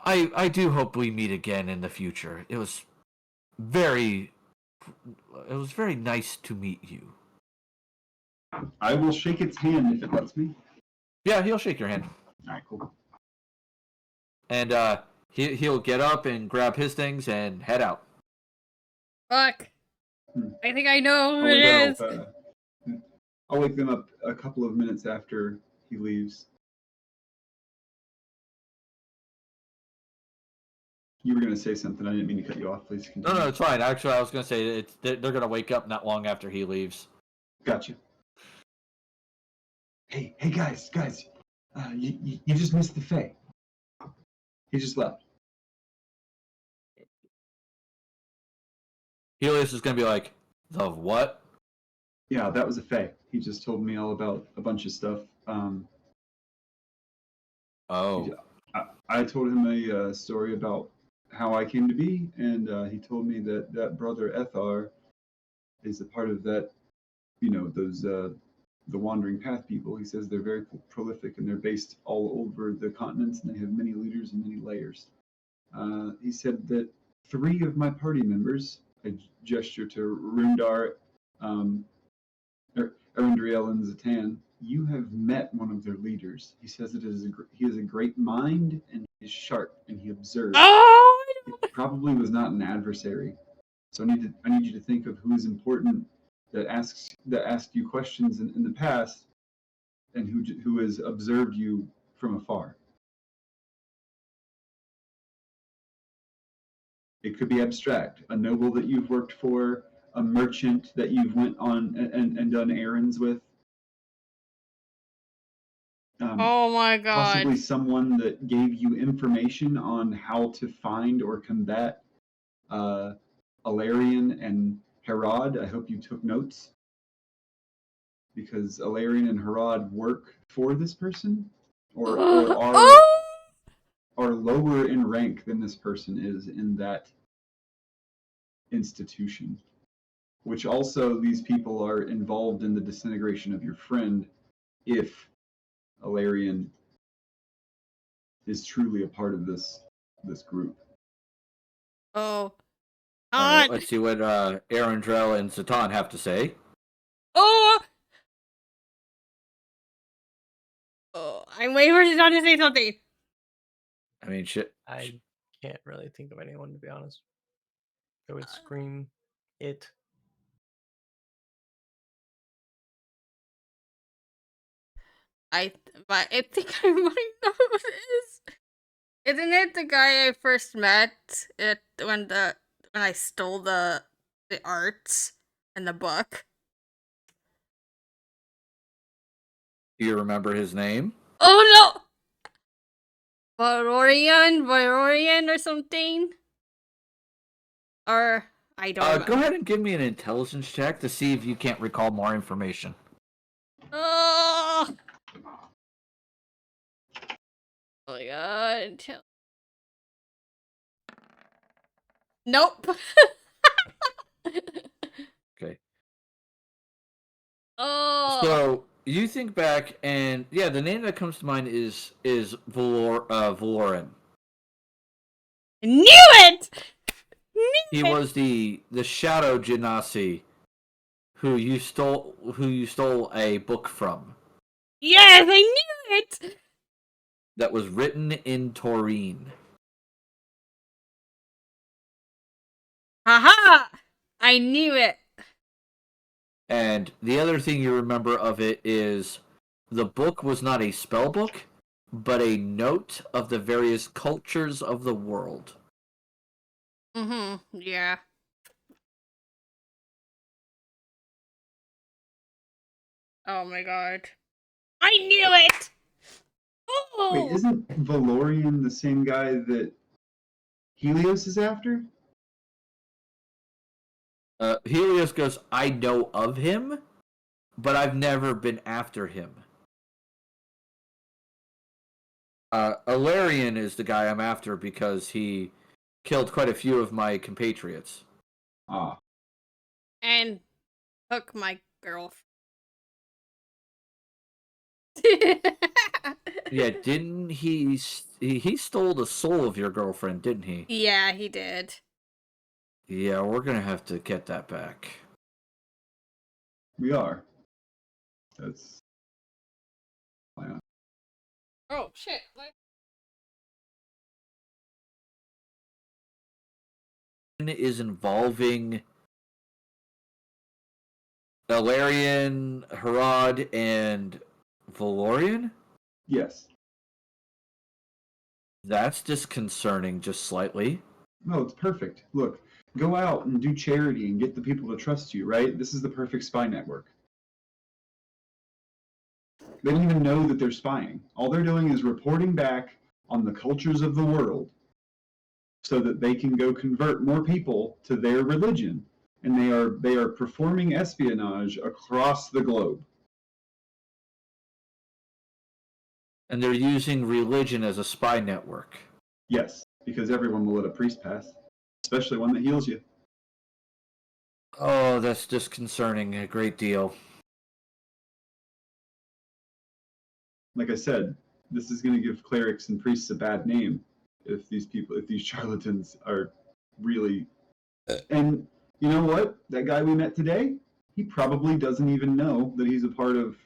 I do hope we meet again in the future. It was very nice to meet you. I will shake its hand if it lets me. Yeah, he'll shake your hand. All right, cool. And he'll get up and grab his things and head out. Fuck. I think I know who I'll it is. I'll wake them up a couple of minutes after he leaves. You were going to say something. I didn't mean to cut you off. Please continue. No, it's fine. Actually, I was going to say they're going to wake up not long after he leaves. Gotcha. Hey, guys. You just missed the Fae. He just left. Helios is going to be like, the what? Yeah, that was a Fae. He just told me all about a bunch of stuff. Oh. I told him a story about how I came to be, and he told me that brother Ethar is a part of that, those the Wandering Path people. He says they're very prolific and they're based all over the continents and they have many leaders and many layers. He said that 3 of my party members, I gesture to Rundar, Arundriel, and Zatan, you have met one of their leaders. He says he has a great mind and he is sharp and he observes. Oh, It probably was not an adversary. So I need you to think of who is important that asked you questions in the past and who has observed you from afar. It could be abstract, a noble that you've worked for, a merchant that you've went on and done errands with. oh my god. Possibly someone that gave you information on how to find or combat Alarian and Herod. I hope you took notes, because Alarian and Herod work for this person, or are lower in rank than this person is in that institution. Which also, these people are involved in the disintegration of your friend, if Alarian is truly a part of this group. Oh. All right, God. let's see what Arundrel and Zatan have to say. Oh. Oh, I'm waiting for Zatan to say something. I mean, shit. I can't really think of anyone, to be honest. I would scream it. But I think I might know who it is. Isn't it the guy I first met when I stole the arts and the book? Do you remember his name? Oh no! Valorian or something? Or I don't know. Go ahead and give me an intelligence check to see if you can't recall more information. Oh my god. Nope. Okay. Oh. So you think back, and yeah, the name that comes to mind is Valoran. I knew it! He was the Shadow Genasi who you stole a book from. Yes, I knew it! That was written in Taurine. Haha! I knew it. And the other thing you remember of it is the book was not a spell book, but a note of the various cultures of the world. Mm-hmm, yeah. Oh my god. I knew it! Oh! Wait, isn't Valorian the same guy that Helios is after? Helios goes, I know of him, but I've never been after him. Alarian is the guy I'm after because he killed quite a few of my compatriots. Ah. And took my girlfriend. Yeah, didn't he stole the soul of your girlfriend, didn't he? Yeah, he did. Yeah, we're gonna have to get that back. We are. That's... Oh, shit. Is involving Alarian, Herod, and Valorian? Yes. That's disconcerting, just slightly. No, it's perfect. Look, go out and do charity and get the people to trust you, right? This is the perfect spy network. They don't even know that they're spying. All they're doing is reporting back on the cultures of the world so that they can go convert more people to their religion. And they are performing espionage across the globe. And they're using religion as a spy network. Yes, because everyone will let a priest pass, especially one that heals you. Oh, that's disconcerting a great deal. like I said, this is going to give clerics and priests a bad name if these charlatans are really. And you know what? That guy we met today, he probably doesn't even know that he's a part of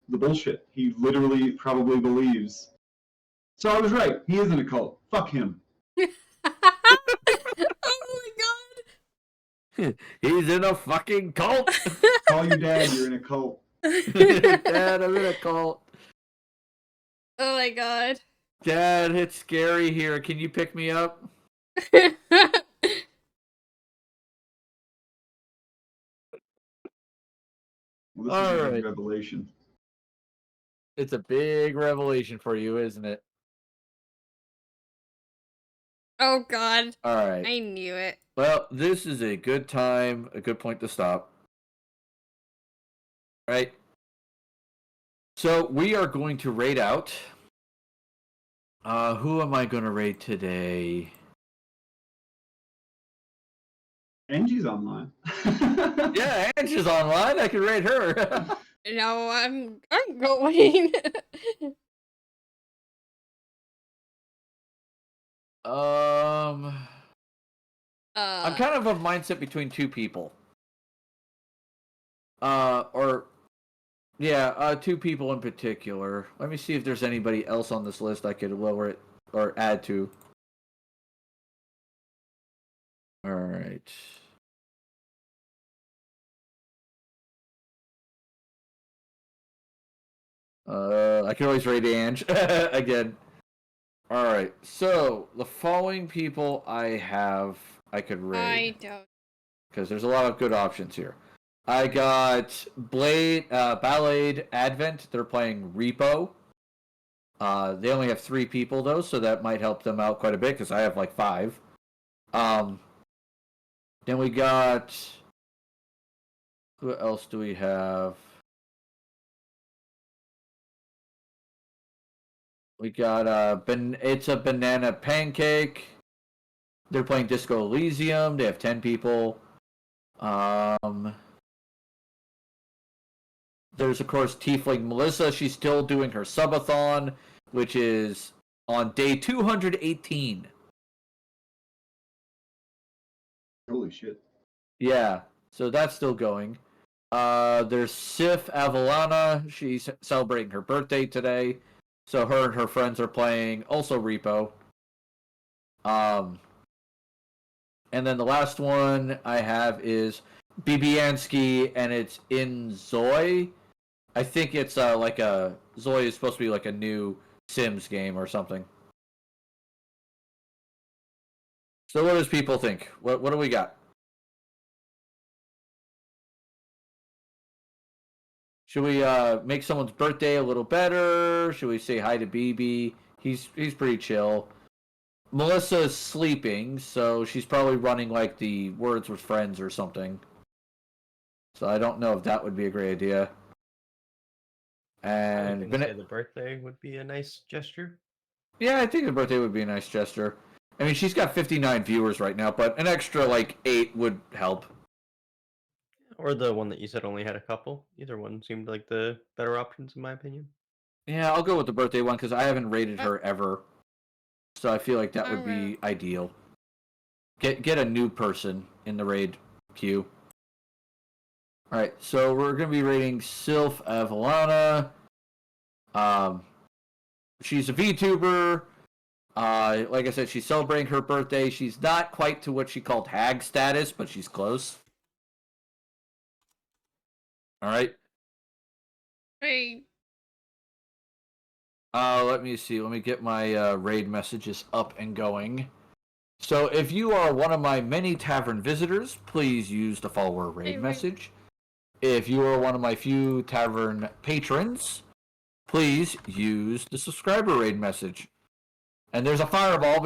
the bullshit. He literally probably believes. So I was right. He is in a cult. Fuck him. Oh my He's in a fucking cult. Call your dad. You're in a cult. god. Dad, I'm in a cult. Oh my god. Dad, it's scary here. Can you pick me up? Well, this is All a right. big revelation. It's a big revelation for you, isn't it? Oh god. All right. I knew it. Well, this is a good time, a good point to stop. Right? So we are going to raid out. Who am I going to raid today? Angie's online. Yeah, Angie's online. I can raid her. No, I'm going. I'm kind of mindset between two people. Two people in particular. Let me see if there's anybody else on this list I could lower it or add to. All right. I can always raid Ange again. All right. So the following people I could raid. I don't. Because there's a lot of good options here. I got Ballade Advent. They're playing Repo. They only have 3 people though, so that might help them out quite a bit because I have like 5. Then we got, who else do we have? We got it's a Banana Pancake. They're playing Disco Elysium. They have 10 people. There's of course Tiefling Melissa. She's still doing her subathon, which is on day 218. Holy shit. Yeah, so that's still going. There's Sif Avalana. She's celebrating her birthday today. So her and her friends are playing also Repo. And then the last one I have is Bibiansky, and it's in Zoe. I think it's like a Zoe is supposed to be like a new Sims game or something. So what does people think? What do we got? Should we make someone's birthday a little better? Should we say hi to BB? He's pretty chill. Melissa's sleeping, so she's probably running like the Words with Friends or something. So I don't know if that would be a great idea. I And think say the birthday would be a nice gesture. Yeah, I think the birthday would be a nice gesture. I mean, she's got 59 viewers right now, but an extra like 8 would help. Or the one that you said only had a couple. Either one seemed like the better options in my opinion. Yeah, I'll go with the birthday one because I haven't rated her ever. So I feel like that would be ideal. Get a new person in the raid queue. Alright, so we're going to be rating Sylph Avalana. She's a VTuber. Like I said, she's celebrating her birthday. She's not quite to what she called hag status, but she's close. Alright. Hey. Let me see. Let me get my raid messages up and going. So if you are one of my many tavern visitors, please use the follower raid message. If you are one of my few tavern patrons, please use the subscriber raid message. And there's a fireball